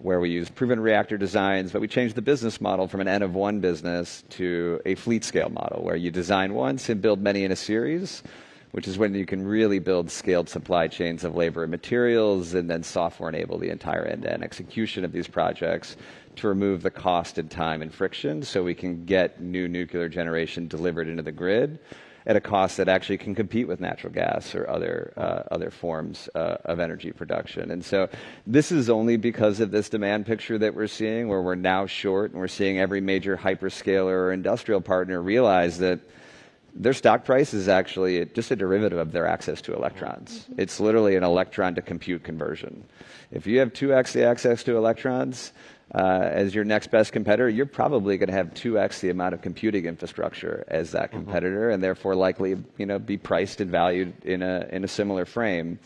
where we use proven reactor designs, but we changed the business model from an N of 1 business to a fleet scale model, where you design once and build many in a series, which is when you can really build scaled supply chains of labor and materials, and then software enable the entire end-to-end execution of these projects to remove the cost and time and friction, so we can get new nuclear generation delivered into the grid at a cost that actually can compete with natural gas or other forms of energy production. And so this is only because of this demand picture that we're seeing, where we're now short, and we're seeing every major hyperscaler or industrial partner realize that their stock price is actually just a derivative of their access to electrons. It's literally an electron to compute conversion. If you have 2x the access to electrons as your next best competitor, you're probably going to have 2x the amount of computing infrastructure as that competitor, and therefore likely, be priced and valued in a similar frame.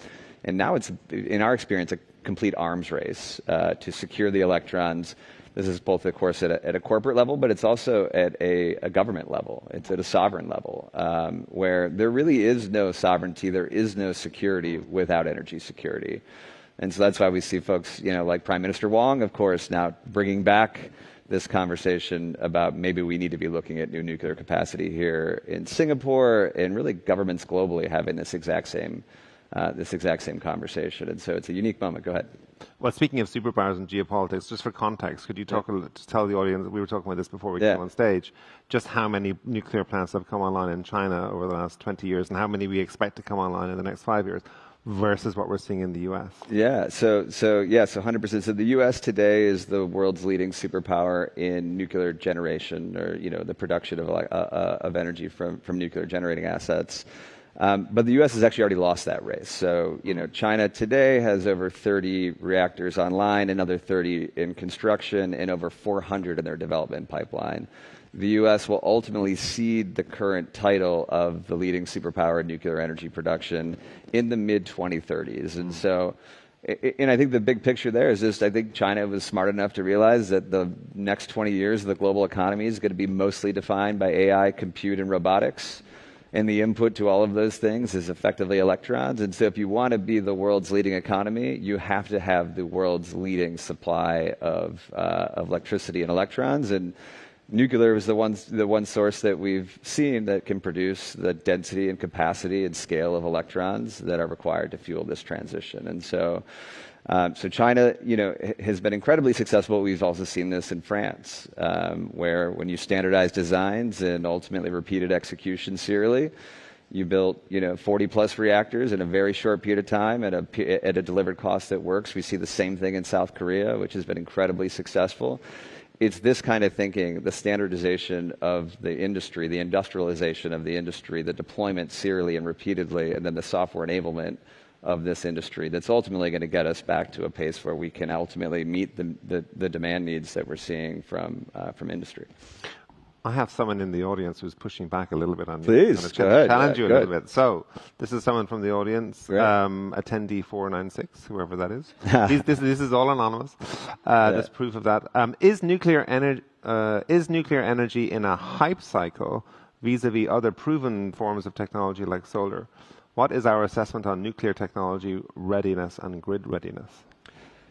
And now it's, in our experience, a complete arms race to secure the electrons. This is both, of course, at a corporate level, but it's also at a government level. It's at a sovereign level, where there really is no sovereignty, there is no security without energy security. And so that's why we see folks, like Prime Minister Wong, of course, now bringing back this conversation about maybe we need to be looking at new nuclear capacity here in Singapore, and really governments globally having this exact same conversation. And so it's a unique moment. Go ahead.
Well, speaking of superpowers and geopolitics, just for context, could you talk just tell the audience, we were talking about this before we came on stage, just how many nuclear plants have come online in China over the last 20 years, and how many we expect to come online in the next 5 years versus what we're seeing in the U.S.? So 100%. So the U.S. today is the world's leading superpower in nuclear generation, or the production of energy from nuclear generating assets. But the U.S. has actually already lost that race. So, China today has over 30 reactors online, another 30 in construction, and over 400 in their development pipeline. The U.S. will ultimately cede the current title of the leading superpower in nuclear energy production in the mid-2030s. And so, and I think the big picture there is just, I think China was smart enough to realize that the next 20 years of the global economy is going to be mostly defined by AI, compute, and robotics. And the input to all of those things is effectively electrons. And so if you want to be the world's leading economy, you have to have the world's leading supply of electricity and electrons. And nuclear is the one source that we've seen that can produce the density and capacity and scale of electrons that are required to fuel this transition. And so China, has been incredibly successful. We've also seen this in France, where when you standardize designs and ultimately repeated execution serially, you built 40 plus reactors in a very short period of time at a delivered cost that works. We see the same thing in South Korea, which has been incredibly successful. It's this kind of thinking, the standardization of the industry, the industrialization of the industry, the deployment serially and repeatedly, and then the software enablement of this industry that's ultimately going to get us back to a pace where we can ultimately meet the demand needs that we're seeing from industry. I have someone in the audience who's pushing back a little bit on
Please,
you.
go ahead.
Challenge you a little bit. So this is someone from the audience, attendee 496, whoever that is. This is all anonymous. There's proof of that. Is nuclear energy in a hype cycle vis-a-vis other proven forms of technology like solar? What is our assessment on nuclear technology readiness and grid readiness?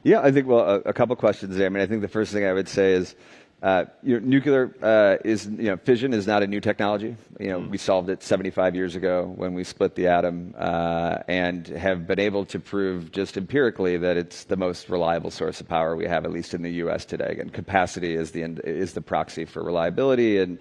Yeah, I think, a couple questions there. I mean, I think the first thing I would say is, nuclear fission is not a new technology. We solved it 75 years ago when we split the atom, and have been able to prove just empirically that it's the most reliable source of power we have, at least in the U.S. today. Again, capacity is the proxy for reliability, and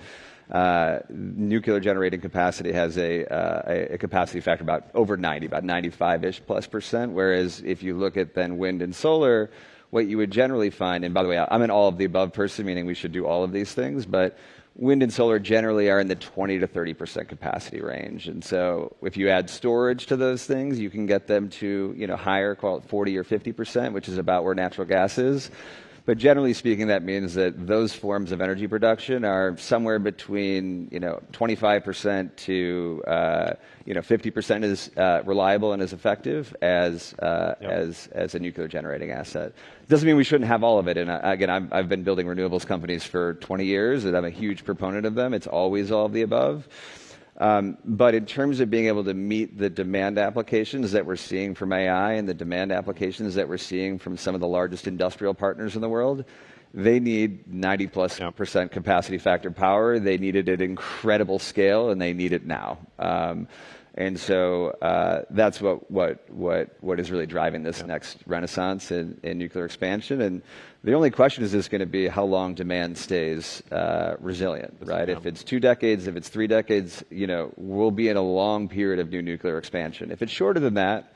nuclear generating capacity has a capacity factor about over 90, about 95-ish+%, whereas if you look at then wind and solar, what you would generally find, and by the way, I'm an all of the above person, meaning we should do all of these things, but wind and solar generally are in the 20 to 30% capacity range. And so if you add storage to those things, you can get them to, higher, call it 40 or 50%, which is about where natural gas is. But generally speaking, that means that those forms of energy production are somewhere between 25% to 50% as reliable and as effective as a nuclear generating asset. Doesn't mean we shouldn't have all of it. And again, I've been building renewables companies for 20 years, and I'm a huge proponent of them. It's always all of the above. But in terms of being able to meet the demand applications that we're seeing from AI and the demand applications that we're seeing from some of the largest industrial partners in the world, they need 90+% capacity factor power. They need it at incredible scale, and they need it now. And so that's what is really driving this next renaissance in nuclear expansion. And the only question is going to be how long demand stays resilient, right? If it's 2 decades, if it's 3 decades, we'll be in a long period of new nuclear expansion. If it's shorter than that,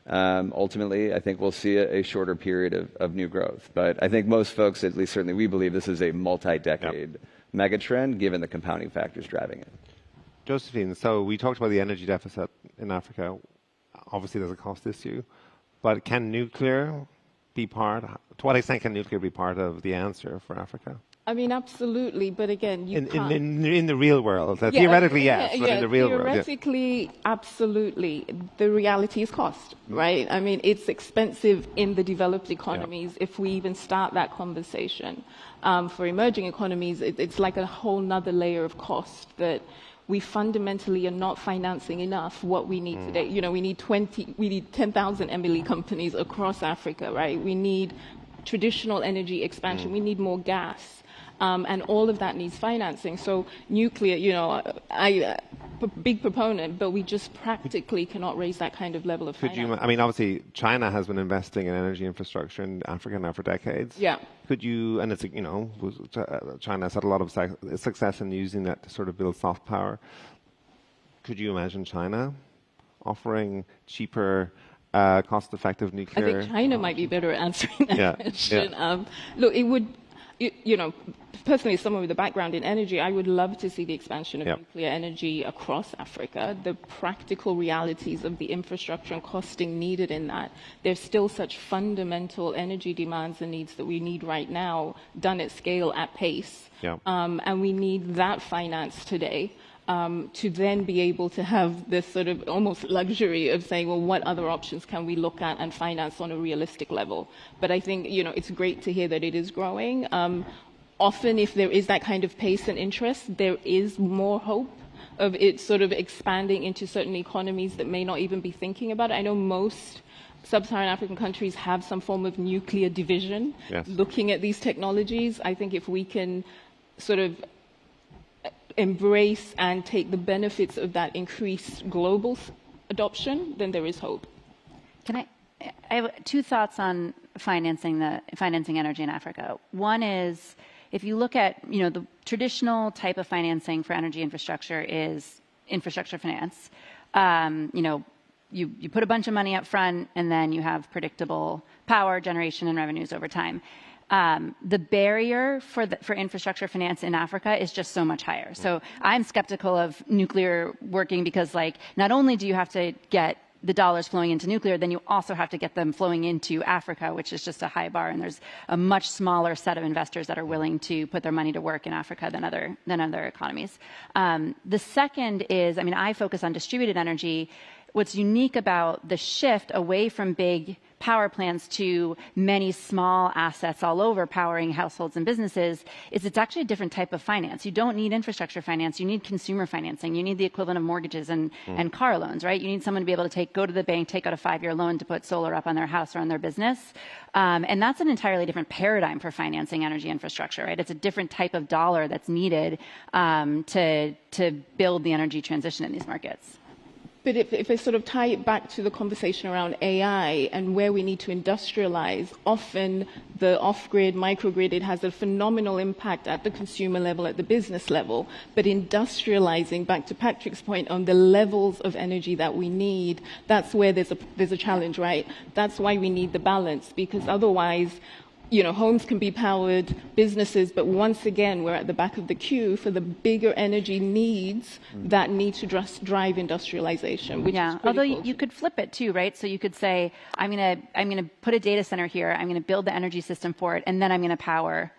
ultimately, I think we'll see a shorter period of new growth. But I think most folks, at least certainly we believe, this is a multi-decade megatrend, given the compounding factors driving it.
Josephine, so we talked about the energy deficit in Africa. Obviously, there's a cost issue. But can nuclear be to what extent can nuclear be part of the answer for Africa?
I mean, absolutely. But again, you can't.
In the real world. Theoretically, yes. But in the real world.
Theoretically, absolutely. The reality is cost, right? I mean, it's expensive in the developed economies if we even start that conversation. For emerging economies, it's like a whole nother layer of cost that we fundamentally are not financing enough what we need today. We need 10,000 MLE companies across Africa, right? We need traditional energy expansion. We need more gas. And all of that needs financing. So nuclear, I big proponent, but we just practically cannot raise that kind of level of financing.
Obviously, China has been investing in energy infrastructure in Africa now for decades.
Yeah.
Could you, and China has had a lot of success in using that to sort of build soft power. Could you imagine China offering cheaper, cost-effective nuclear?
I think China might be better at answering that question. Yeah. Look, it would, personally, as someone with a background in energy, I would love to see the expansion of nuclear energy across Africa. The practical realities of the infrastructure and costing needed in that. There's still such fundamental energy demands and needs that we need right now, done at scale, at pace. And we need that finance today. To then be able to have this sort of almost luxury of saying, well, what other options can we look at and finance on a realistic level? But I think, it's great to hear that it is growing. Often, if there is that kind of pace and interest, there is more hope of it sort of expanding into certain economies that may not even be thinking about it. I know most sub-Saharan African countries have some form of nuclear division looking at these technologies. I think if we can sort of embrace and take the benefits of that increased global adoption, then there is hope.
I have 2 thoughts on financing energy in Africa. One is, if you look at, the traditional type of financing for energy infrastructure is infrastructure finance. You put a bunch of money up front, and then you have predictable power generation and revenues over time. The barrier for infrastructure finance in Africa is just so much higher. So I'm skeptical of nuclear working because, not only do you have to get the dollars flowing into nuclear, then you also have to get them flowing into Africa, which is just a high bar. And there's a much smaller set of investors that are willing to put their money to work in Africa than other economies. The second is, I focus on distributed energy. What's unique about the shift away from big power plants to many small assets all over powering households and businesses is it's actually a different type of finance. You don't need infrastructure finance. You need consumer financing. You need the equivalent of mortgages and car loans, right? You need someone to be able to go to the bank, take out a 5-year loan to put solar up on their house or on their business. And that's an entirely different paradigm for financing energy infrastructure, right? It's a different type of dollar that's needed to build the energy transition in these markets.
But if I sort of tie it back to the conversation around AI and where we need to industrialize, often the off-grid, microgrid, it has a phenomenal impact at the consumer level, at the business level. But industrializing, back to Patrick's point, on the levels of energy that we need, that's where there's a challenge, right? That's why we need the balance, because otherwise, you know, homes can be powered, businesses, but once again, we're at the back of the queue for the bigger energy needs that need to drive industrialization. Which is
although you could flip it too, right? So you could say, I'm gonna put a data center here, I'm gonna build the energy system for it, and then I'm gonna power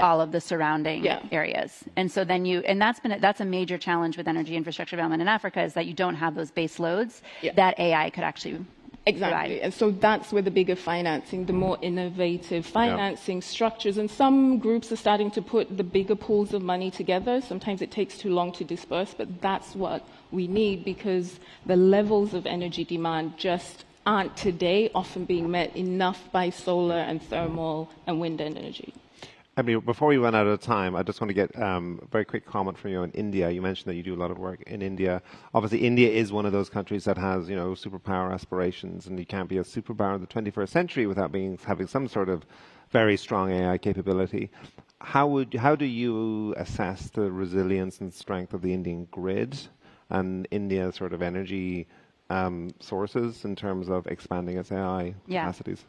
all of the surrounding areas. And so then that's a major challenge with energy infrastructure development in Africa, is that you don't have those base loads that AI could actually
Exactly. And so that's where the bigger financing, the more innovative financing structures, and some groups are starting to put the bigger pools of money together. Sometimes it takes too long to disperse, but that's what we need, because the levels of energy demand just aren't today often being met enough by solar and thermal and wind energy.
I mean, before we run out of time, I just want to get a very quick comment from you on India. You mentioned that you do a lot of work in India. Obviously, India is one of those countries that has, you know, superpower aspirations, and you can't be a superpower in the 21st century without having some sort of very strong AI capability. How do you assess the resilience and strength of the Indian grid and India's sort of energy sources in terms of expanding its AI capacities?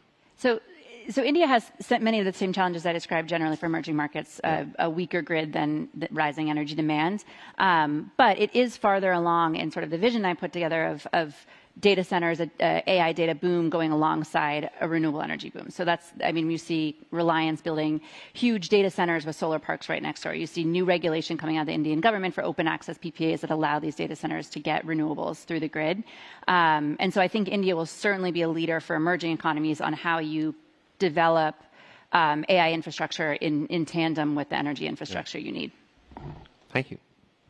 So India has many of the same challenges I described generally for emerging markets, a weaker grid than the rising energy demand. But it is farther along in sort of the vision I put together of data centers, AI data boom going alongside a renewable energy boom. So that's, I mean, you see Reliance building huge data centers with solar parks right next door. You see new regulation coming out of the Indian government for open access PPAs that allow these data centers to get renewables through the grid. And so I think India will certainly be a leader for emerging economies on how you develop AI infrastructure in tandem with the energy infrastructure you need.
Thank you.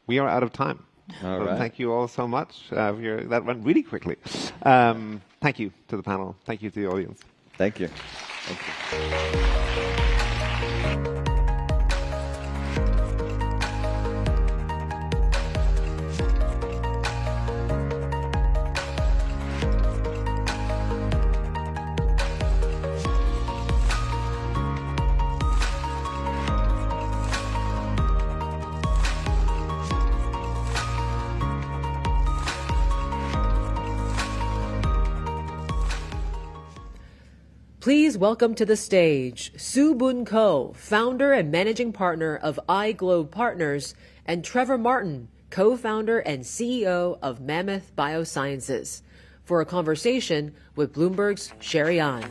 We are out of time.
All right.
Thank you all so much. That went really quickly. Thank you to the panel. Thank you to the audience.
Thank you. Thank you.
Please welcome to the stage Soo Boon Ko, founder and managing partner of iGlobe Partners, and Trevor Martin, co-founder and CEO of Mammoth Biosciences, for a conversation with Bloomberg's Sherry An.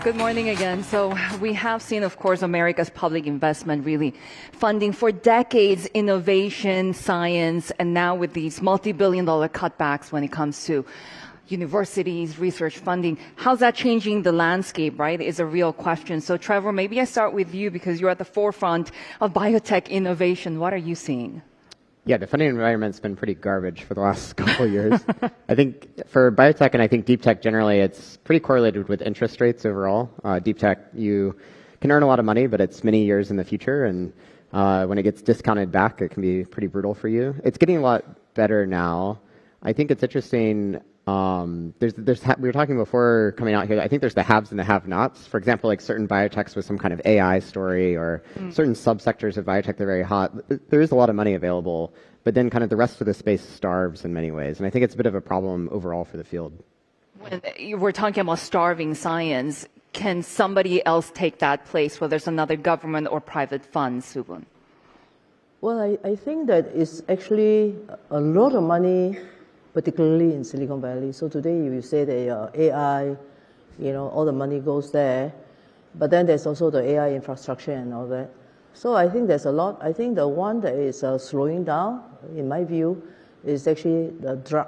Good morning again. So we have seen, of course, America's public investment really funding for decades innovation, science, and now with these multi-billion-dollar cutbacks when it comes to universities, research funding. How's that changing the landscape, right, is a real question. So Trevor, maybe I start with you because you're at the forefront of biotech innovation. What are you seeing?
Yeah, the funding environment's been pretty garbage for the last couple of years. I think for biotech and I think deep tech generally, it's pretty correlated with interest rates overall. Deep tech, you can earn a lot of money, but it's many years in the future. And when it gets discounted back, it can be pretty brutal for you. It's getting a lot better now. I think it's interesting. We were talking before coming out here, I think there's the haves and the have-nots. For example, like certain biotechs with some kind of AI story or certain subsectors of biotech that are very hot. There is a lot of money available, but then kind of the rest of the space starves in many ways. And I think it's a bit of a problem overall for the field.
When we're talking about starving science, can somebody else take that place, whether it's another government or private fund, Soo-Boon?
Well, I think that it's actually a lot of money, particularly in Silicon Valley. So today you say that AI, all the money goes there, but then there's also the AI infrastructure and all that. So I think there's a lot. I think the one that is slowing down, in my view, is actually the drug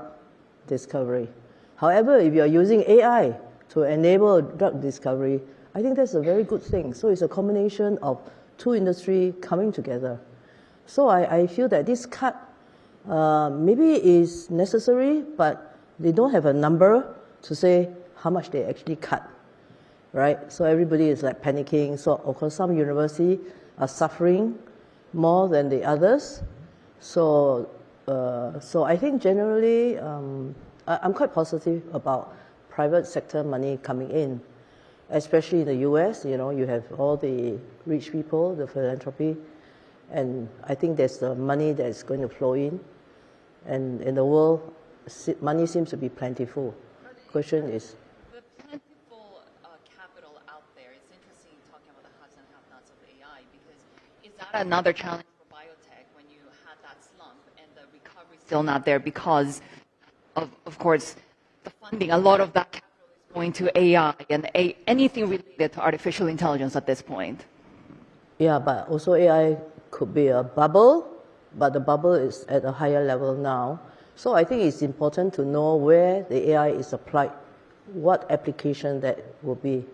discovery. However, if you're using AI to enable drug discovery, I think that's a very good thing. So it's a combination of two industries coming together. So I feel that this cut maybe is necessary, but they don't have a number to say how much they actually cut, right? So everybody is like panicking. So of course some universities are suffering more than the others. So I think generally I'm quite positive about private sector money coming in, especially in the US. You know, you have all the rich people, the philanthropy, and I think there's the money that is going to flow in. And in the world, money seems to be plentiful. Question is,
the plentiful capital out there. It's interesting talking about the haves and have-nots of AI, because is that another challenge for biotech when you had that slump and the recovery still not there because of course, the funding, a lot of that capital is going to AI and anything related to artificial intelligence at this point.
Yeah, but also AI could be a bubble, but the bubble is at a higher level now. So I think it's important to know where the AI is applied, what application that will be.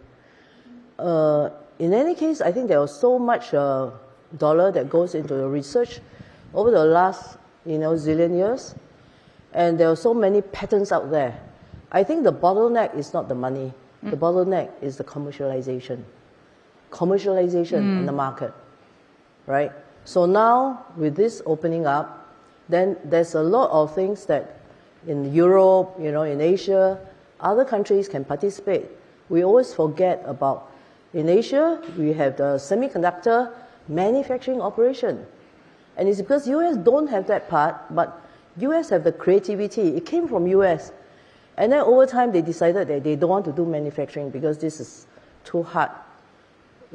In any case, I think there was so much dollar that goes into the research over the last zillion years, and there are so many patents out there. I think the bottleneck is not the money. The bottleneck is the commercialization in the market, right? So now with this opening up, then there's a lot of things that in Europe, in Asia, other countries can participate. We always forget about, in Asia, we have the semiconductor manufacturing operation. And it's because US don't have that part, but US have the creativity. It came from US. And then over time, they decided that they don't want to do manufacturing because this is too hard.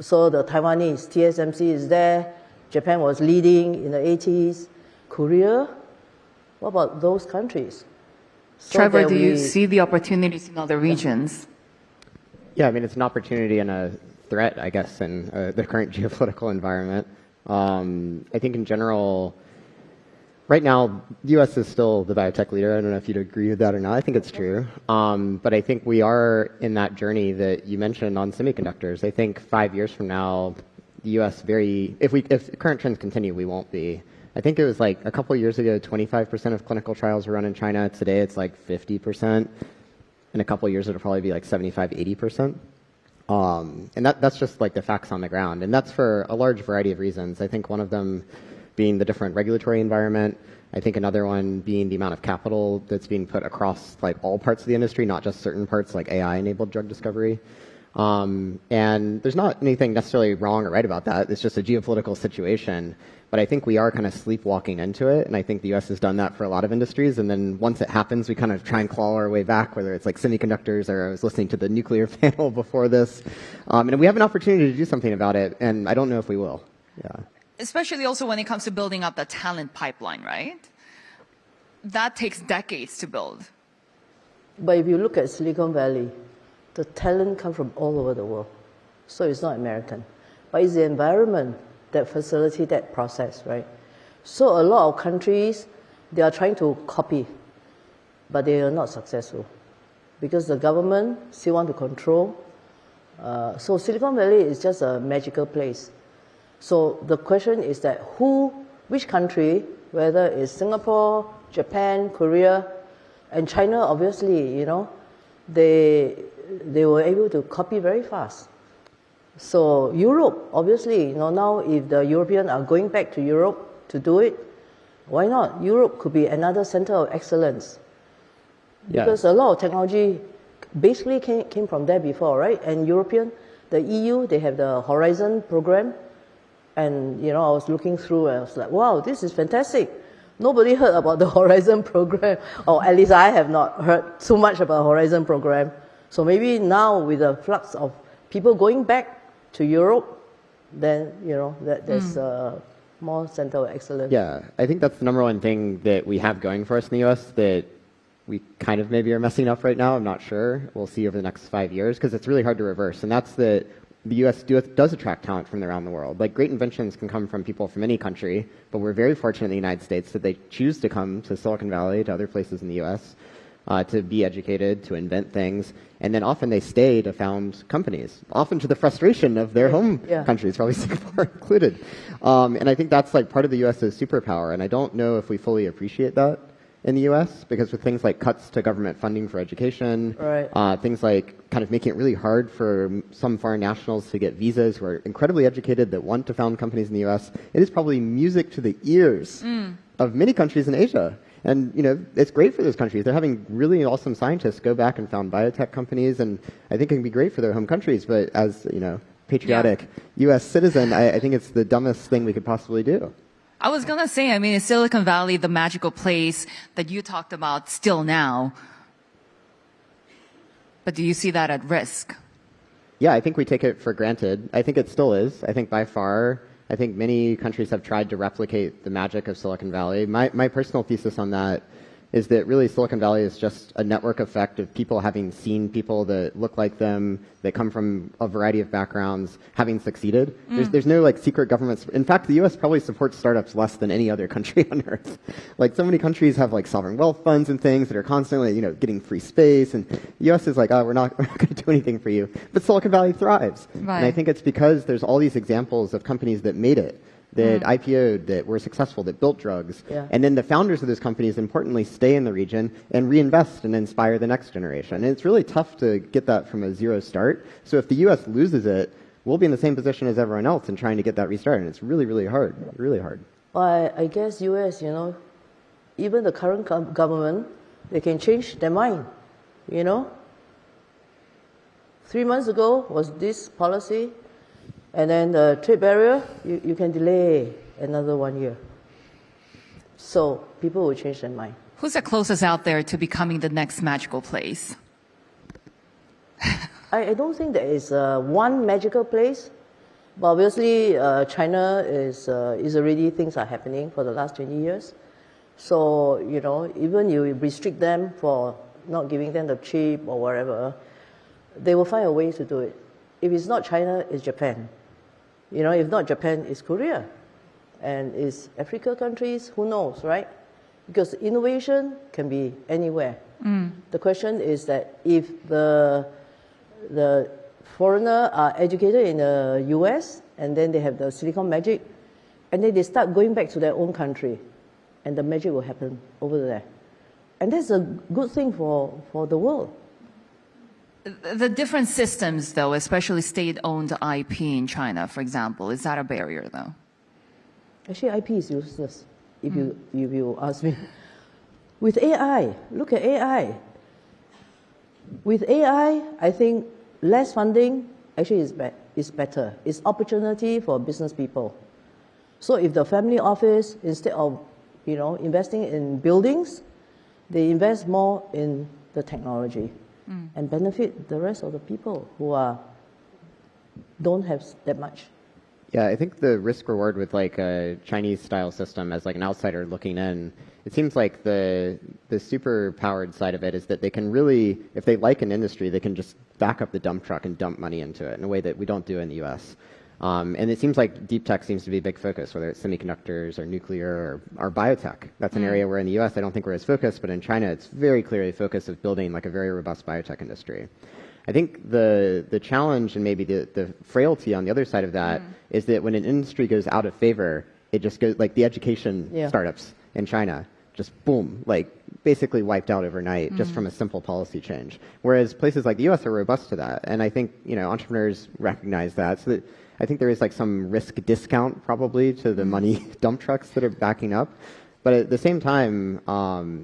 So the Taiwanese, TSMC is there. Japan was leading in the 80s. Korea, what about those countries? So
Trevor, do you see the opportunities in other regions?
Yeah, I mean, it's an opportunity and a threat, I guess, in the current geopolitical environment. I think in general, right now, the U.S. is still the biotech leader. I don't know if you'd agree with that or not. I think it's true. But I think we are in that journey that you mentioned on semiconductors. I think 5 years from now, the U.S. if current trends continue, we won't be. I think it was like a couple of years ago, 25% of clinical trials were run in China. Today, it's like 50%. In a couple of years, it'll probably be like 75, 80%. And that's just like the facts on the ground. And that's for a large variety of reasons. I think one of them being the different regulatory environment. I think another one being the amount of capital that's being put across like all parts of the industry, not just certain parts like AI-enabled drug discovery. And there's not anything necessarily wrong or right about that. It's just a geopolitical situation. But I think we are kind of sleepwalking into it. And I think the U.S. has done that for a lot of industries. And then once it happens, we kind of try and claw our way back, whether it's like semiconductors or I was listening to the nuclear panel before this. And we have an opportunity to do something about it. And I don't know if we will. Yeah.
Especially also when it comes to building up the talent pipeline, right? That takes decades to build.
But if you look at Silicon Valley, the talent comes from all over the world. So it's not American. But it's the environment that facilitates that process, right? So a lot of countries, they are trying to copy, but they are not successful because the government still want to control. So Silicon Valley is just a magical place. So the question is that which country, whether it's Singapore, Japan, Korea, and China, obviously, they were able to copy very fast. So Europe, obviously, now if the Europeans are going back to Europe to do it, why not? Europe could be another center of excellence. Because a lot of technology basically came from there before, right? And the EU, they have the Horizon program. And, I was looking through and I was like, wow, this is fantastic. Nobody heard about the Horizon program, or at least I have not heard too much about the Horizon program. So maybe now with the flux of people going back to Europe, then, there's more center of excellence.
Yeah, I think that's the number one thing that we have going for us in the U.S. that we kind of maybe are messing up right now. I'm not sure. We'll see over the next 5 years because it's really hard to reverse. And that's that the U.S. does attract talent from around the world. Like great inventions can come from people from any country, but we're very fortunate in the United States that they choose to come to Silicon Valley, to other places in the U.S., to be educated, to invent things, and then often they stay to found companies, often to the frustration of their home countries, probably Singapore included. And I think that's like part of the U.S.'s superpower, and I don't know if we fully appreciate that. in the U.S. because with things like cuts to government funding for education, things like kind of making it really hard for some foreign nationals to get visas who are incredibly educated that want to found companies in the U.S., it is probably music to the ears of many countries in Asia. And, it's great for those countries. They're having really awesome scientists go back and found biotech companies, and I think it can be great for their home countries. But as, patriotic U.S. citizen, I think it's the dumbest thing we could possibly do.
I was going to say, is Silicon Valley the magical place that you talked about still now? But do you see that at risk?
Yeah, I think we take it for granted. I think it still is. I think by far, I think many countries have tried to replicate the magic of Silicon Valley. My personal thesis on that is that really Silicon Valley is just a network effect of people having seen people that look like them, that come from a variety of backgrounds, having succeeded. There's no secret governments. In fact, the U.S. probably supports startups less than any other country on earth. So many countries have sovereign wealth funds and things that are constantly, getting free space. And the U.S. is we're not going to do anything for you. But Silicon Valley thrives.
Right.
And I think it's because there's all these examples of companies that made it, that IPO'd, that were successful, that built drugs.
Yeah.
And then the founders of those companies, importantly, stay in the region and reinvest and inspire the next generation. And it's really tough to get that from a zero start. So if the U.S. loses it, we'll be in the same position as everyone else in trying to get that restarted. And it's really, really hard. Really hard.
Well, I guess U.S., even the current government, they can change their mind, 3 months ago was this policy. And then the trade barrier, you can delay another 1 year. So people will change their mind.
Who's the closest out there to becoming the next magical place?
I don't think there is one magical place. But obviously, China is already, things are happening for the last 20 years. So, even you restrict them for not giving them the chip or whatever, they will find a way to do it. If it's not China, it's Japan. If not Japan, it's Korea. And it's Africa countries, who knows, right? Because innovation can be anywhere. The question is that if the foreigner are educated in the US, and then they have the Silicon magic, and then they start going back to their own country, and the magic will happen over there. And that's a good thing for the world.
The different systems, though, especially state-owned IP in China, for example, is that a barrier, though?
Actually, IP is useless, if you ask me. With AI, look at AI. With AI, I think less funding actually is better. It's opportunity for business people. So if the family office, instead of investing in buildings, they invest more in the technology. And benefit the rest of the people who don't have that much.
Yeah, I think the risk reward with a Chinese style system as an outsider looking in, it seems like the super powered side of it is that they can really, if they like an industry, they can just back up the dump truck and dump money into it in a way that we don't do in the US. And it seems like deep tech seems to be a big focus, whether it's semiconductors or nuclear or biotech. That's an area where in the US I don't think we're as focused, but in China it's very clearly focused of building a very robust biotech industry. I think the challenge and maybe the frailty on the other side of that is that when an industry goes out of favor, it just goes the education startups in China just boom, basically wiped out overnight just from a simple policy change. Whereas places like the US are robust to that. And I think, entrepreneurs recognize that. So that I think there is some risk discount probably to the money dump trucks that are backing up. But at the same time,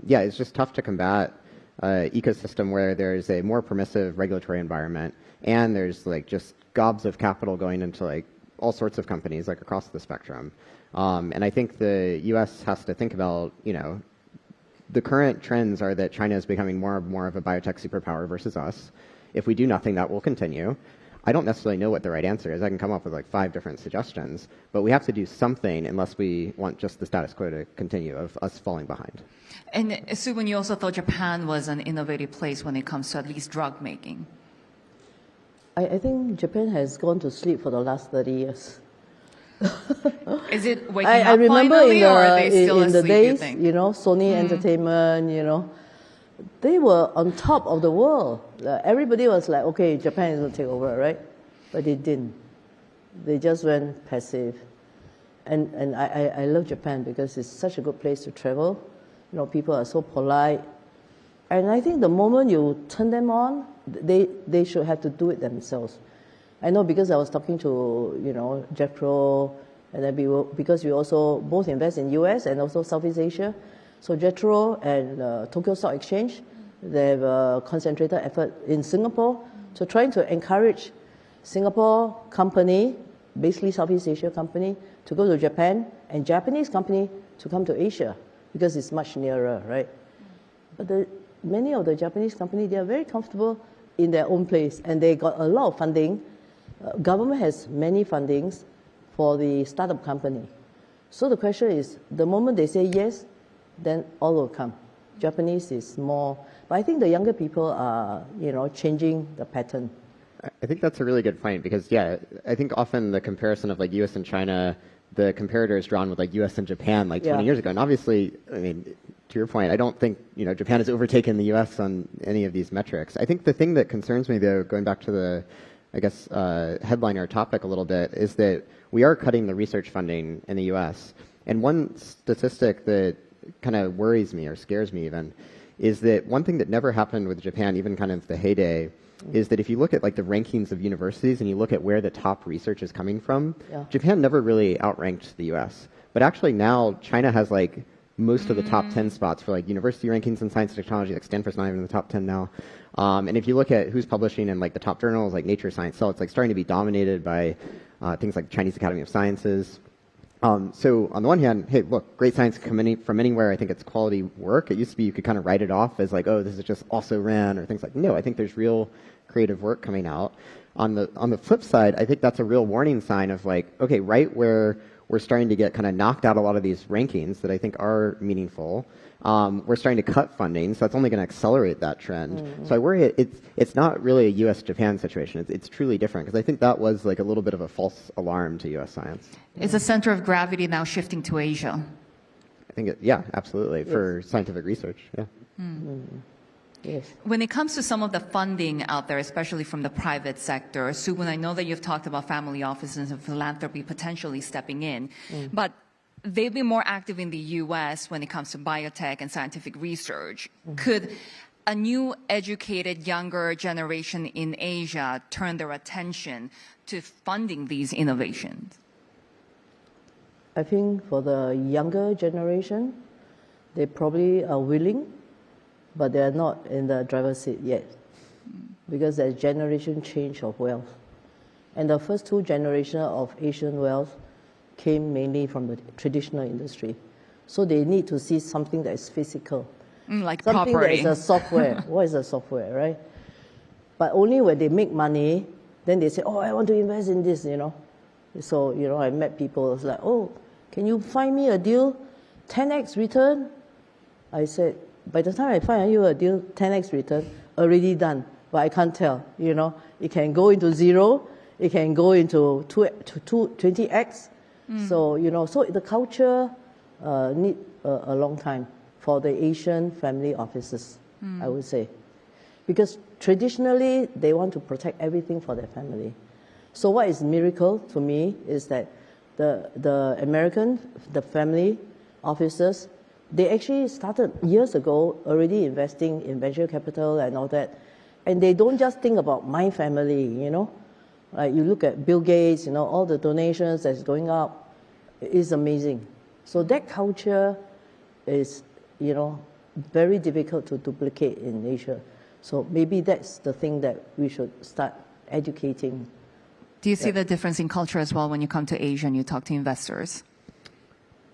it's just tough to combat an ecosystem where there's a more permissive regulatory environment and there's just gobs of capital going into all sorts of companies across the spectrum. And I think the U.S. has to think about, the current trends are that China is becoming more and more of a biotech superpower versus us. If we do nothing, that will continue. I don't necessarily know what the right answer is. I can come up with 5 different suggestions, but we have to do something unless we want just the status quo to continue of us falling behind.
And Sue, when you also thought Japan was an innovative place when it comes to at least drug making.
I think Japan has gone to sleep for the last 30 years.
Is it waking
I
up
remember
finally,
in
or are they still
the
asleep,
days,
you think?
Sony Entertainment, they were on top of the world. Everybody was like, okay, Japan is going to take over, right? But they didn't. They just went passive. And I love Japan because it's such a good place to travel. people are so polite. And I think the moment you turn them on, they should have to do it themselves. I know because I was talking to, Jethro, and then because we also both invest in US and also Southeast Asia. So Jethro and Tokyo Stock Exchange, they have a concentrated effort in Singapore to trying to encourage Singapore company, basically Southeast Asia company, to go to Japan, and Japanese company to come to Asia because it's much nearer, right? But many of the Japanese companies, they are very comfortable in their own place, and they got a lot of funding. Government has many fundings for the startup company. So the question is, the moment they say yes, then all will come. Japanese is more, but I think the younger people are, changing the pattern.
I think that's a really good point because, I think often the comparison of like U.S. and China, the comparator is drawn with like U.S. and Japan like 20 years ago. And obviously, I mean, to your point, I don't think, Japan has overtaken the U.S. on any of these metrics. I think the thing that concerns me, though, going back to the, headliner topic a little bit, is that we are cutting the research funding in the U.S. And one statistic that kind of worries me or scares me even is that one thing that never happened with Japan, even kind of the heyday, is that if you look at like the rankings of universities and you look at where the top research is coming from, Japan never really outranked the US. But actually now China has like most of the top 10 spots for like university rankings in science and technology. Like Stanford's not even in the top 10 now. And if you look at who's publishing in like the top journals like Nature, Science, Cell, it's like starting to be dominated by things like Chinese Academy of Sciences. So on the one hand, hey, look, great science coming from anywhere. I think it's quality work. It used to be you could kind of write it off as like, oh, this is just also ran or things like. No, I think there's real creative work coming out. On the flip side, I think that's a real warning sign of like, okay, right where we're starting to get kind of knocked out a lot of these rankings that I think are meaningful. We're starting to cut funding, so that's only going to accelerate that trend. So I worry it's not really a U.S.-Japan situation. It's truly different because I think that was like a little bit of a false alarm to U.S. science.
Is the center of gravity now shifting to Asia?
I think, absolutely, for scientific research,
Yes.
When it comes to some of the funding out there, especially from the private sector, Subun, I know that you've talked about family offices and philanthropy potentially stepping in, but they've been more active in the U.S. when it comes to biotech and scientific research. Could a new educated younger generation in Asia turn their attention to funding these innovations?
I think for the younger generation, they probably are willing, but they are not in the driver's seat yet because there's generation change of wealth. And the first two generations of Asian wealth came mainly from the traditional industry. So they need to see something that is physical.
Like
something
property.
that is a software. What is a software, right? But only when they make money, then they say, oh, I want to invest in this, So, I met people, it's like, oh, can you find me a deal, 10x return? I said, by the time I find you a deal, 10x return, already done. But I can't tell, It can go into zero, it can go into 20x. So, so the culture need a long time for the Asian family offices, I would say. Because traditionally, they want to protect everything for their family. So what is miracle to me is that the American, the family offices, they actually started years ago already investing in venture capital and all that. And they don't just think about my family, Like you look at Bill Gates, all the donations that's going up is amazing. So that culture is, very difficult to duplicate in Asia. So maybe that's the thing that we should start educating.
Do you see the difference in culture as well when you come to Asia and you talk to investors?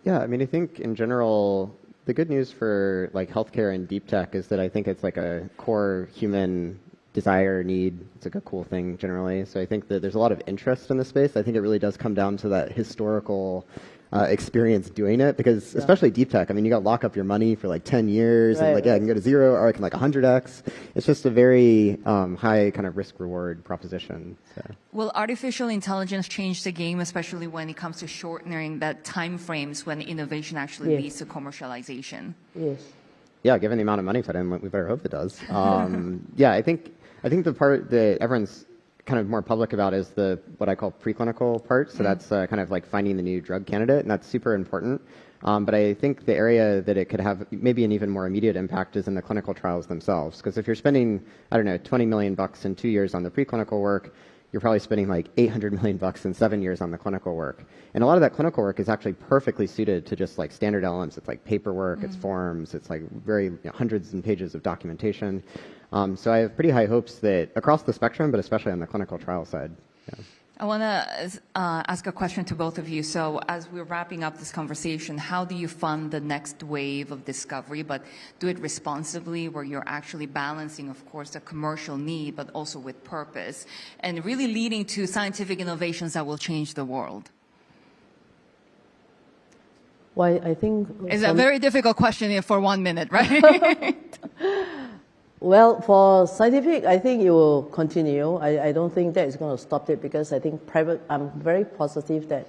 Yeah, I mean, I think in general, the good news for like healthcare and deep tech is that I think it's like a core human desire, need. It's like a cool thing generally. So I think that there's a lot of interest in the space. I think it really does come down to that historical experience doing it because especially deep tech, I mean, you got to lock up your money for like 10 years and I can go to zero or I can like 100x. It's just a very high kind of risk reward proposition. So.
Will artificial intelligence change the game, especially when it comes to shortening the time frames when innovation actually leads to commercialization?
Yes.
Yeah, given the amount of money put in, we better hope it does. I think the part that everyone's kind of more public about is what I call preclinical part. So that's kind of like finding the new drug candidate, and that's super important. But I think the area that it could have maybe an even more immediate impact is in the clinical trials themselves. Because if you're spending, I don't know, $20 million in 2 years on the preclinical work, you're probably spending like $800 million in 7 years on the clinical work. And a lot of that clinical work is actually perfectly suited to just like standard LLMs. It's like paperwork, it's forms, it's like hundreds and pages of documentation. So I have pretty high hopes that across the spectrum, but especially on the clinical trial side. Yeah.
I want to ask a question to both of you. So as we're wrapping up this conversation, how do you fund the next wave of discovery, but do it responsibly, where you're actually balancing, of course, the commercial need, but also with purpose, and really leading to scientific innovations that will change the world?
Well, I think...
It's a very difficult question for 1 minute, right?
Well, for scientific, I think it will continue. I don't think that is going to stop it, because I think I'm very positive that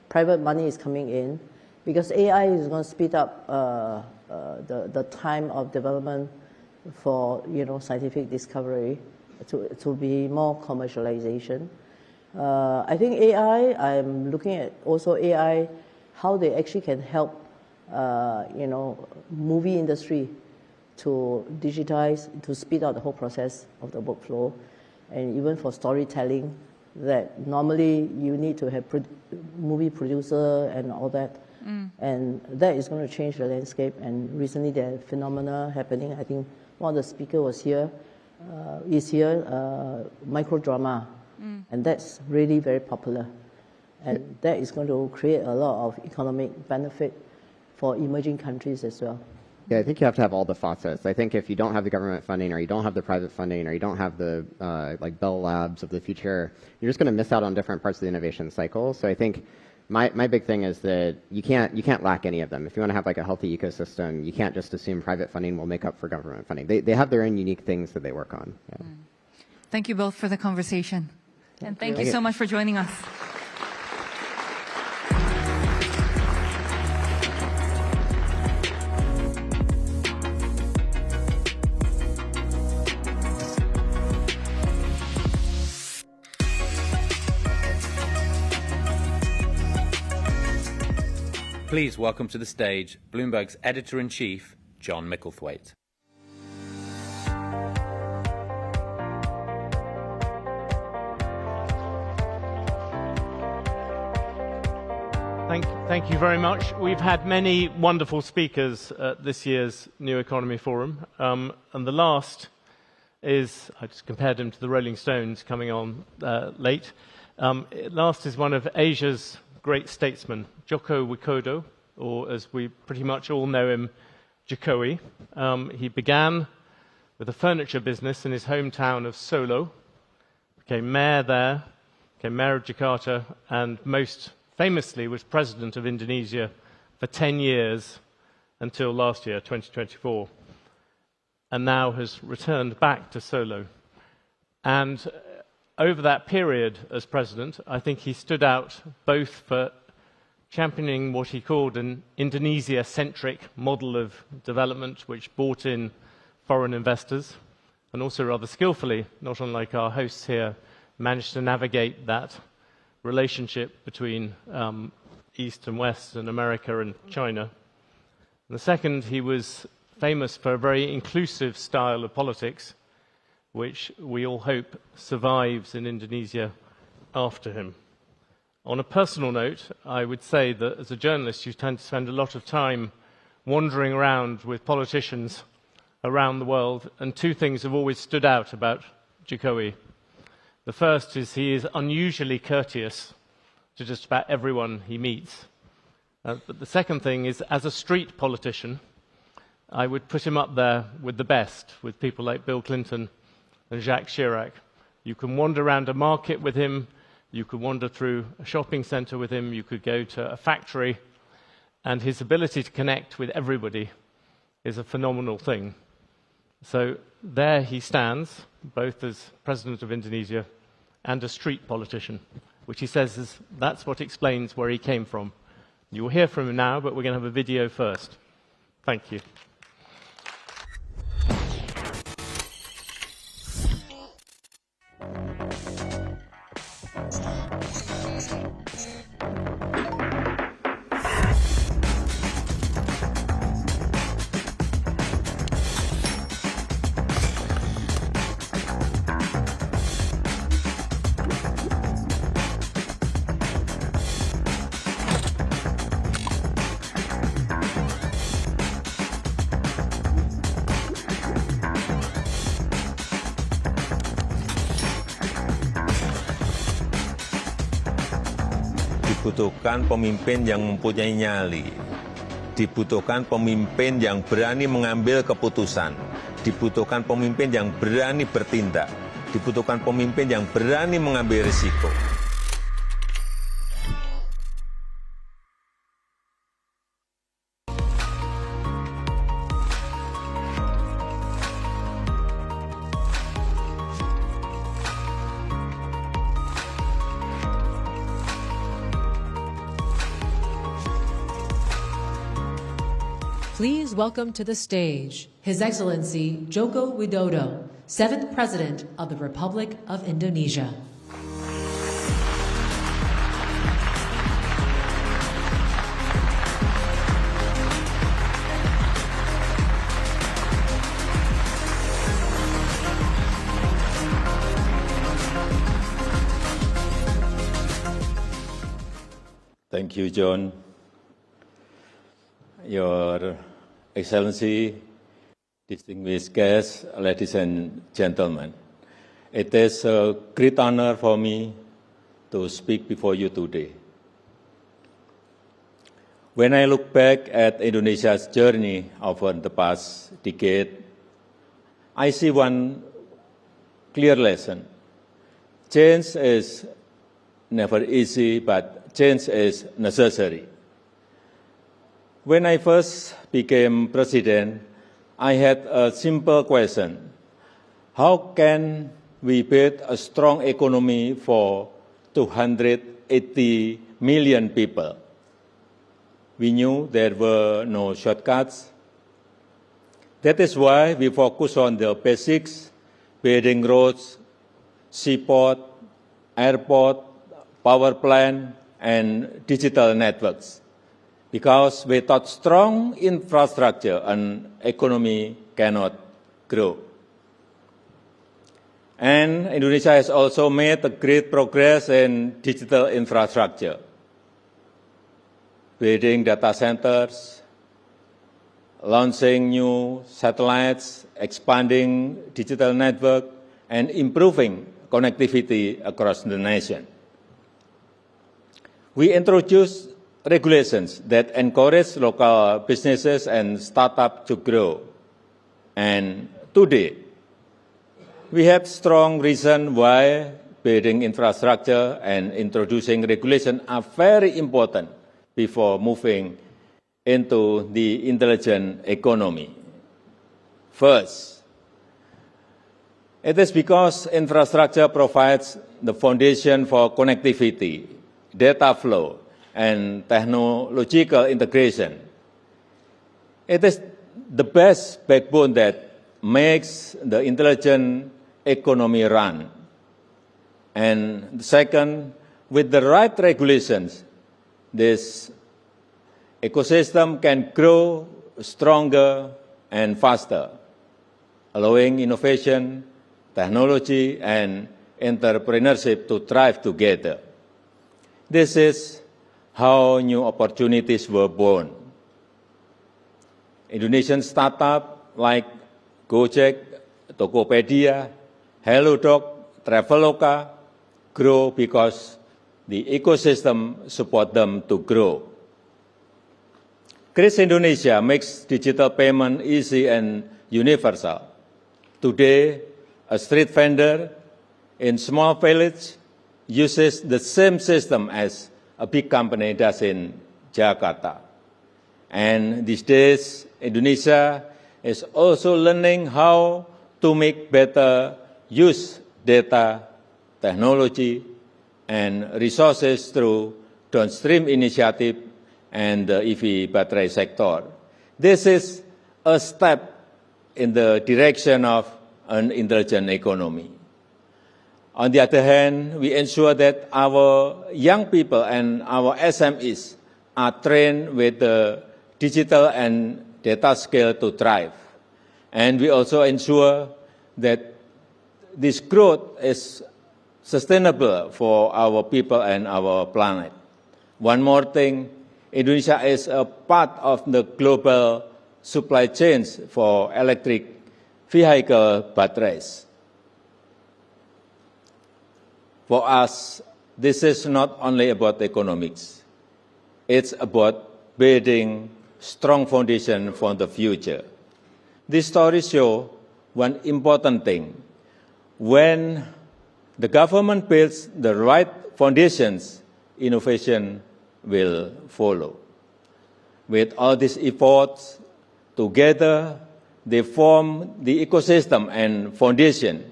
private money is coming in, because AI is going to speed up the time of development for scientific discovery to be more commercialization. I think AI, I'm looking at also AI, how they actually can help movie industry to digitize, to speed up the whole process of the workflow, and even for storytelling, that normally you need to have movie producer and all that, and that is going to change the landscape. And recently there are phenomena happening. I think one of the speakers is here, microdrama, and that's really very popular, and that is going to create a lot of economic benefit for emerging countries as well.
Yeah, I think you have to have all the facets. I think if you don't have the government funding, or you don't have the private funding, or you don't have the like Bell Labs of the future, you're just going to miss out on different parts of the innovation cycle. So I think my big thing is that you can't lack any of them. If you want to have like a healthy ecosystem, you can't just assume private funding will make up for government funding. They have their own unique things that they work on. Yeah.
Thank you both for the conversation. And thank you so much for joining us.
Please welcome to the stage Bloomberg's Editor-in-Chief, John Micklethwaite.
Thank you very much. We've had many wonderful speakers at this year's New Economy Forum, and the last is, I just compared him to the Rolling Stones coming on late. Last is one of Asia's great statesmen, Joko Widodo, or as we pretty much all know him, Jokowi. He began with a furniture business in his hometown of Solo, became mayor there, became mayor of Jakarta, and most famously was president of Indonesia for 10 years until last year, 2024, and now has returned back to Solo. And over that period as president, I think he stood out both for championing what he called an Indonesia-centric model of development, which brought in foreign investors, and also rather skillfully, not unlike our hosts here, managed to navigate that relationship between East and West and America and China. And the second, he was famous for a very inclusive style of politics, which we all hope survives in Indonesia after him. On a personal note, I would say that as a journalist, you tend to spend a lot of time wandering around with politicians around the world, and two things have always stood out about Jokowi. The first is he is unusually courteous to just about everyone he meets. But the second thing is, as a street politician, I would put him up there with the best, with people like Bill Clinton and Jacques Chirac. You can wander around a market with him, you could wander through a shopping center with him, you could go to a factory, and his ability to connect with everybody is a phenomenal thing. So there he stands, both as president of Indonesia and a street politician, which he says is, that's what explains where he came from. You'll hear from him now, but we're going to have a video first. Thank you.
dibutuhkan pemimpin yang mempunyai nyali, dibutuhkan pemimpin yang berani mengambil keputusan, dibutuhkan pemimpin yang berani bertindak, dibutuhkan pemimpin yang berani mengambil risiko.
Please welcome to the stage His Excellency Joko Widodo, 7th President of the Republic of Indonesia.
Thank you, John. Your Excellency, distinguished guests, ladies and gentlemen, it is a great honor for me to speak before you today. When I look back at Indonesia's journey over the past decade, I see one clear lesson. Change is never easy, but change is necessary. When I first became president, I had a simple question. How can we build a strong economy for 280 million people? We knew there were no shortcuts. That is why we focus on the basics, building roads, seaport, airport, power plant, and digital networks. Because without strong infrastructure, an economy cannot grow. And Indonesia has also made a great progress in digital infrastructure, building data centers, launching new satellites, expanding digital network, and improving connectivity across the nation. We introduced regulations that encourage local businesses and startups to grow. And today, we have strong reason why building infrastructure and introducing regulation are very important before moving into the intelligent economy. First, it is because infrastructure provides the foundation for connectivity, data flow, and technological integration. It is the best backbone that makes the intelligent economy run. And second, with the right regulations, this ecosystem can grow stronger and faster, allowing innovation, technology, and entrepreneurship to thrive together. This is how new opportunities were born. Indonesian startups like Gojek, Tokopedia, Hellodoc, Traveloka grow because the ecosystem supports them to grow. Kris Indonesia makes digital payment easy and universal. Today, a street vendor in small village uses the same system as a big company does in Jakarta. And these days, Indonesia is also learning how to make better use data, technology, and resources through downstream initiative and the EV battery sector. This is a step in the direction of an intelligent economy. On the other hand, we ensure that our young people and our SMEs are trained with the digital and data skill to thrive. And we also ensure that this growth is sustainable for our people and our planet. One more thing, Indonesia is a part of the global supply chains for electric vehicle batteries. For us, this is not only about economics. It's about building strong foundation for the future. This story shows one important thing. When the government builds the right foundations, innovation will follow. With all these efforts together, they form the ecosystem and foundation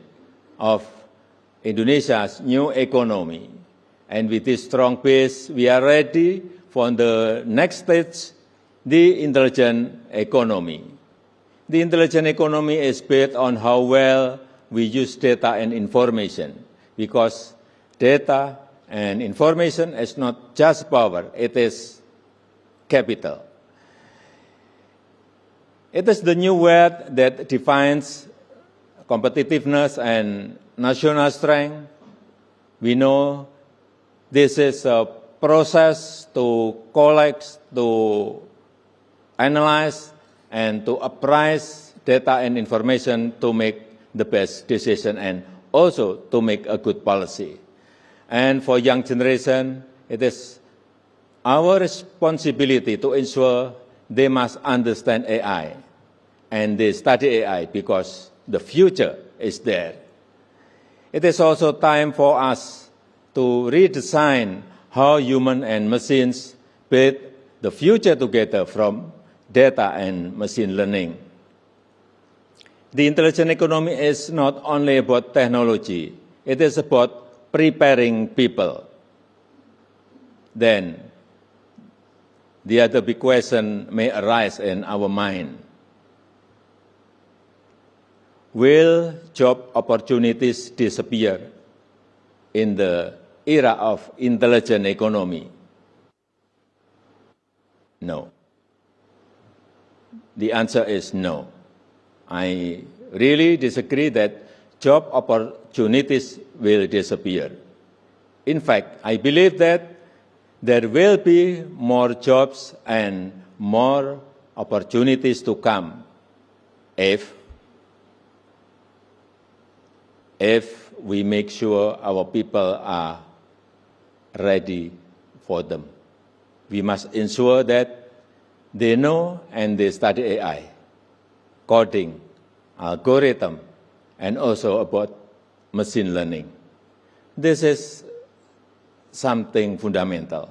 of Indonesia's new economy. And with this strong base, we are ready for the next stage, the intelligent economy. The intelligent economy is based on how well we use data and information, because data and information is not just power, it is capital. It is the new word that defines competitiveness and national strength. We know this is a process to collect, to analyze, and to appraise data and information to make the best decision and also to make a good policy. And for young generation, it is our responsibility to ensure they must understand AI and they study AI because the future is there. It is also time for us to redesign how human and machines build the future together from data and machine learning. The intelligent economy is not only about technology, it is about preparing people. Then, the other big question may arise in our mind. Will job opportunities disappear in the era of intelligent economy? No. The answer is no. I really disagree that job opportunities will disappear. In fact, I believe that there will be more jobs and more opportunities to come if we make sure our people are ready for them. We must ensure that they know and they study AI, coding, algorithm, and also about machine learning. This is something fundamental.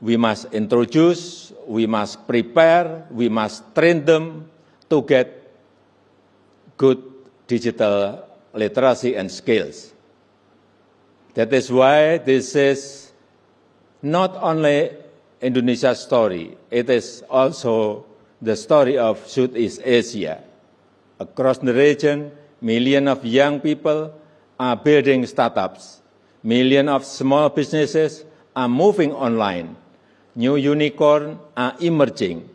We must introduce, we must prepare, we must train them to get good digital literacy and skills. That is why this is not only Indonesia's story, it is also the story of Southeast Asia. Across the region, millions of young people are building startups. Millions of small businesses are moving online. New unicorns are emerging.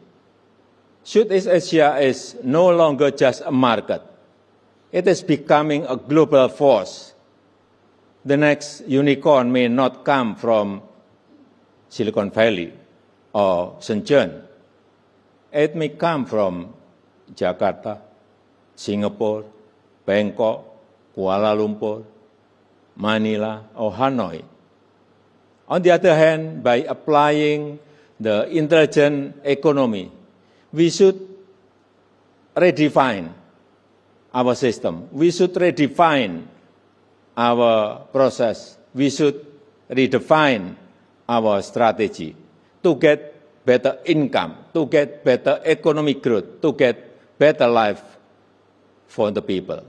Southeast Asia is no longer just a market. It is becoming a global force. The next unicorn may not come from Silicon Valley or Shenzhen. It may come from Jakarta, Singapore, Bangkok, Kuala Lumpur, Manila, or Hanoi. On the other hand, by applying the intelligent economy, we should redefine our system. We should redefine our process. We should redefine our strategy to get better income, to get better economic growth, to get better life for the people.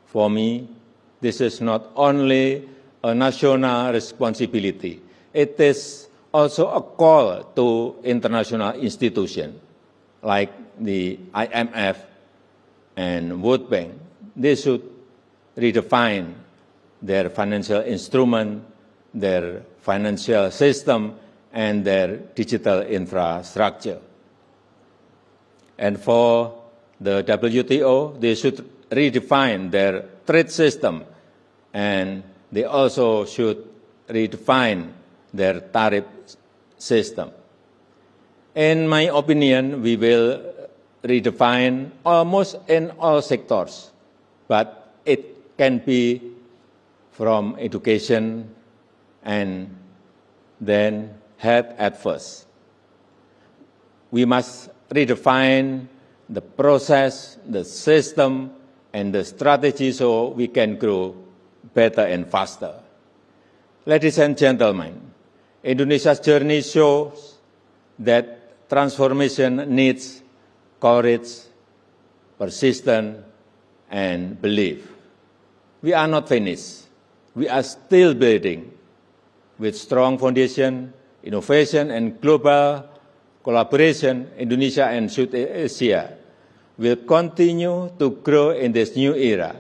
For me, this is not only a national responsibility, it is also a call to international institutions like the IMF and World Bank. They should redefine their financial instrument, their financial system, and their digital infrastructure. And for the WTO, they should redefine their trade system, and they also should redefine their tariff system. In my opinion, we will redefine almost in all sectors, but it can be from education and then health at first. We must redefine the process, the system, and the strategy so we can grow better and faster. Ladies and gentlemen, Indonesia's journey shows that transformation needs courage, persistence, and belief. We are not finished. We are still building. With strong foundation, innovation, and global collaboration, Indonesia and South Asia will continue to grow in this new era.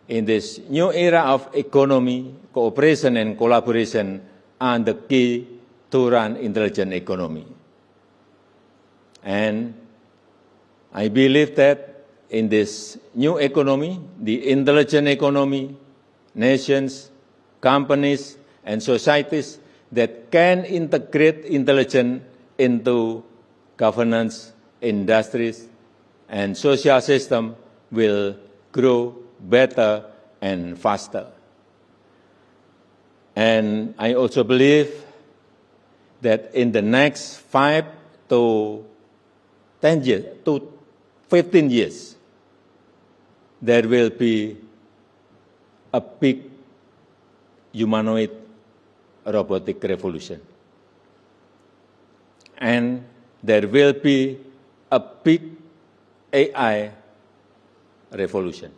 In this new era of economy, cooperation and collaboration are the key to run intelligent economy. And I believe that in this new economy, the intelligent economy, nations, companies, and societies that can integrate intelligence into governance, industries, and social system will grow better and faster. And I also believe that in the next 5 to 10 years, to 15 years, there will be a big humanoid robotic revolution. And there will be a big AI revolution.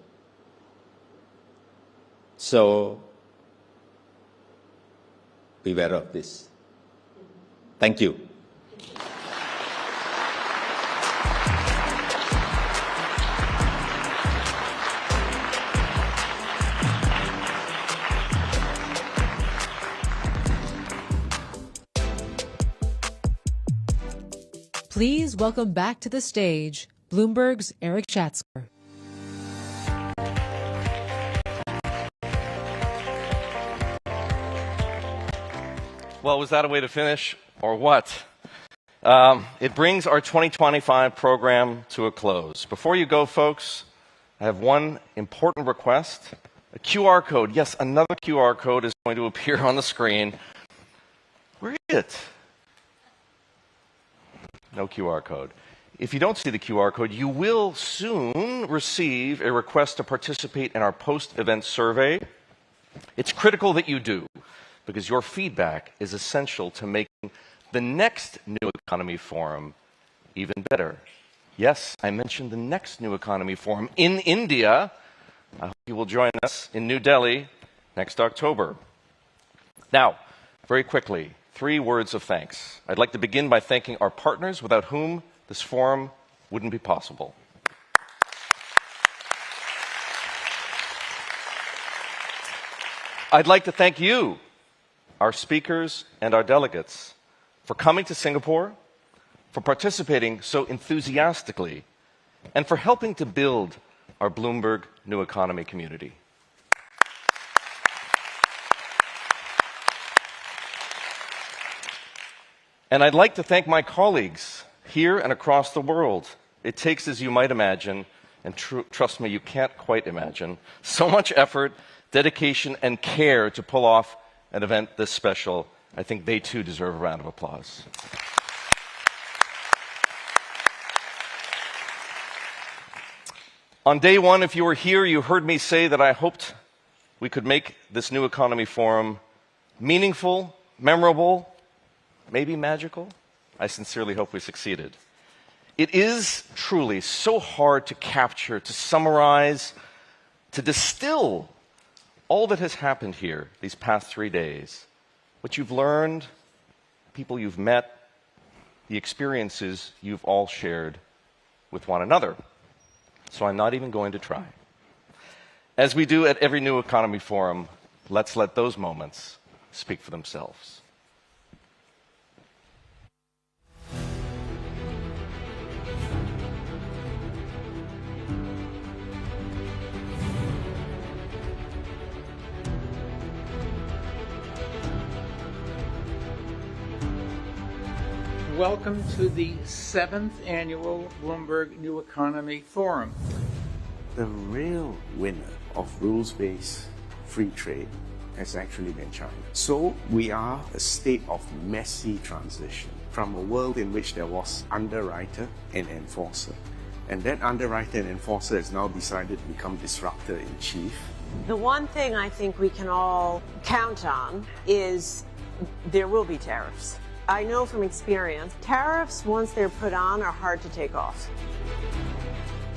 So, beware of this. Thank you.
Please welcome back to the stage Bloomberg's Eric Schatzker.
Well, was that a way to finish, or what? It brings our 2025 program to a close. Before you go, folks, I have one important request. A QR code. Yes, another QR code is going to appear on the screen. Where is it? No QR code. If you don't see the QR code, you will soon receive a request to participate in our post-event survey. It's critical that you do, because your feedback is essential to making the next New Economy Forum even better. Yes, I mentioned the next New Economy Forum in India. I hope you will join us in New Delhi next October. Now, very quickly, 3 words of thanks. I'd like to begin by thanking our partners without whom this forum wouldn't be possible. I'd like to thank you, our speakers and our delegates, for coming to Singapore, for participating so enthusiastically, and for helping to build our Bloomberg New Economy community. And I'd like to thank my colleagues here and across the world. It takes, as you might imagine, and trust me, you can't quite imagine, so much effort, dedication, and care to pull off an event this special. I think they too deserve a round of applause. On day one, if you were here, you heard me say that I hoped we could make this New Economy Forum meaningful, memorable, maybe magical. I sincerely hope we succeeded. It is truly so hard to capture, to summarize, to distill all that has happened here these past 3 days. What you've learned, people you've met, the experiences you've all shared with one another. So I'm not even going to try. As we do at every New Economy Forum, let's let those moments speak for themselves.
Welcome to the 7th annual Bloomberg New Economy Forum.
The real winner of rules-based
free trade has actually been China. So we are a state of messy transition from a world in which there was underwriter and enforcer. And that underwriter and enforcer has now decided to become disruptor in chief.
The one thing I think we can all count on is there will be tariffs. I know from experience, tariffs, once they're put on, are hard to take off.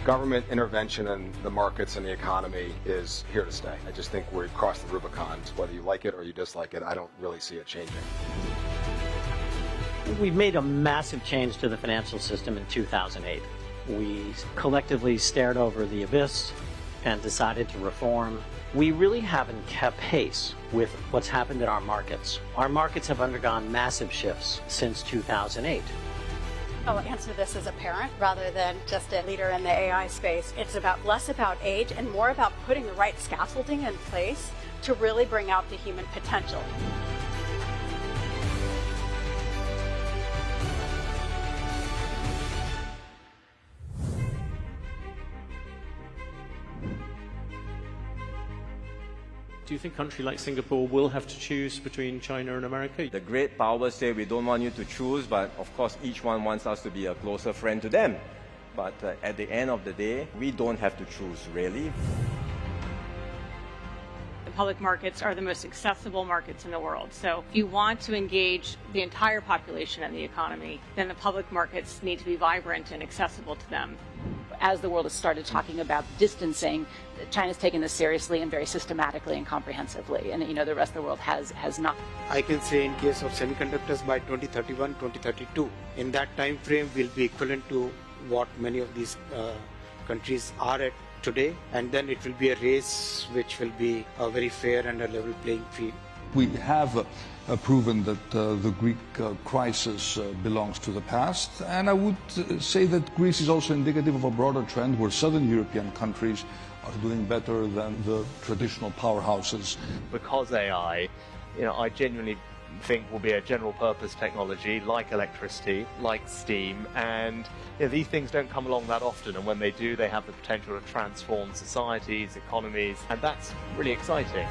Government intervention in the markets and the economy is here to stay. I just think we've crossed the Rubicon. Whether you like it or you dislike it, I don't really see it changing.
We've made a massive change to the financial system in 2008. We collectively stared over the abyss and decided to reform. We really haven't kept pace with what's happened in our markets. Our markets have undergone massive shifts since 2008.
I'll answer this as a parent rather than just a leader in the AI space. It's less about age and more about putting the right scaffolding in place to really bring out the human potential.
Do you think a country like Singapore will have to choose between China and America?
The great powers say we don't want you to choose, but of course each one wants us to be a closer friend to them. But at the end of the day, we don't have to choose, really.
The public markets are the most accessible markets in the world. So if you want to engage the entire population in the economy, then the public markets need to be vibrant and accessible to them.
As the world has started talking about distancing, China's taken this seriously and very systematically and comprehensively, and the rest of the world has not.
I can say in case of semiconductors by 2031, 2032, in that time frame will be equivalent to what many of these countries are at today, and then it will be a race which will be a very fair and a level playing field.
We have proven that the Greek crisis belongs to the past, and I would say that Greece is also indicative of a broader trend where southern European countries are doing better than the traditional powerhouses.
Because AI, I genuinely think will be a general purpose technology like electricity, like steam, and these things don't come along that often, and when they do, they have the potential to transform societies, economies, and that's really exciting.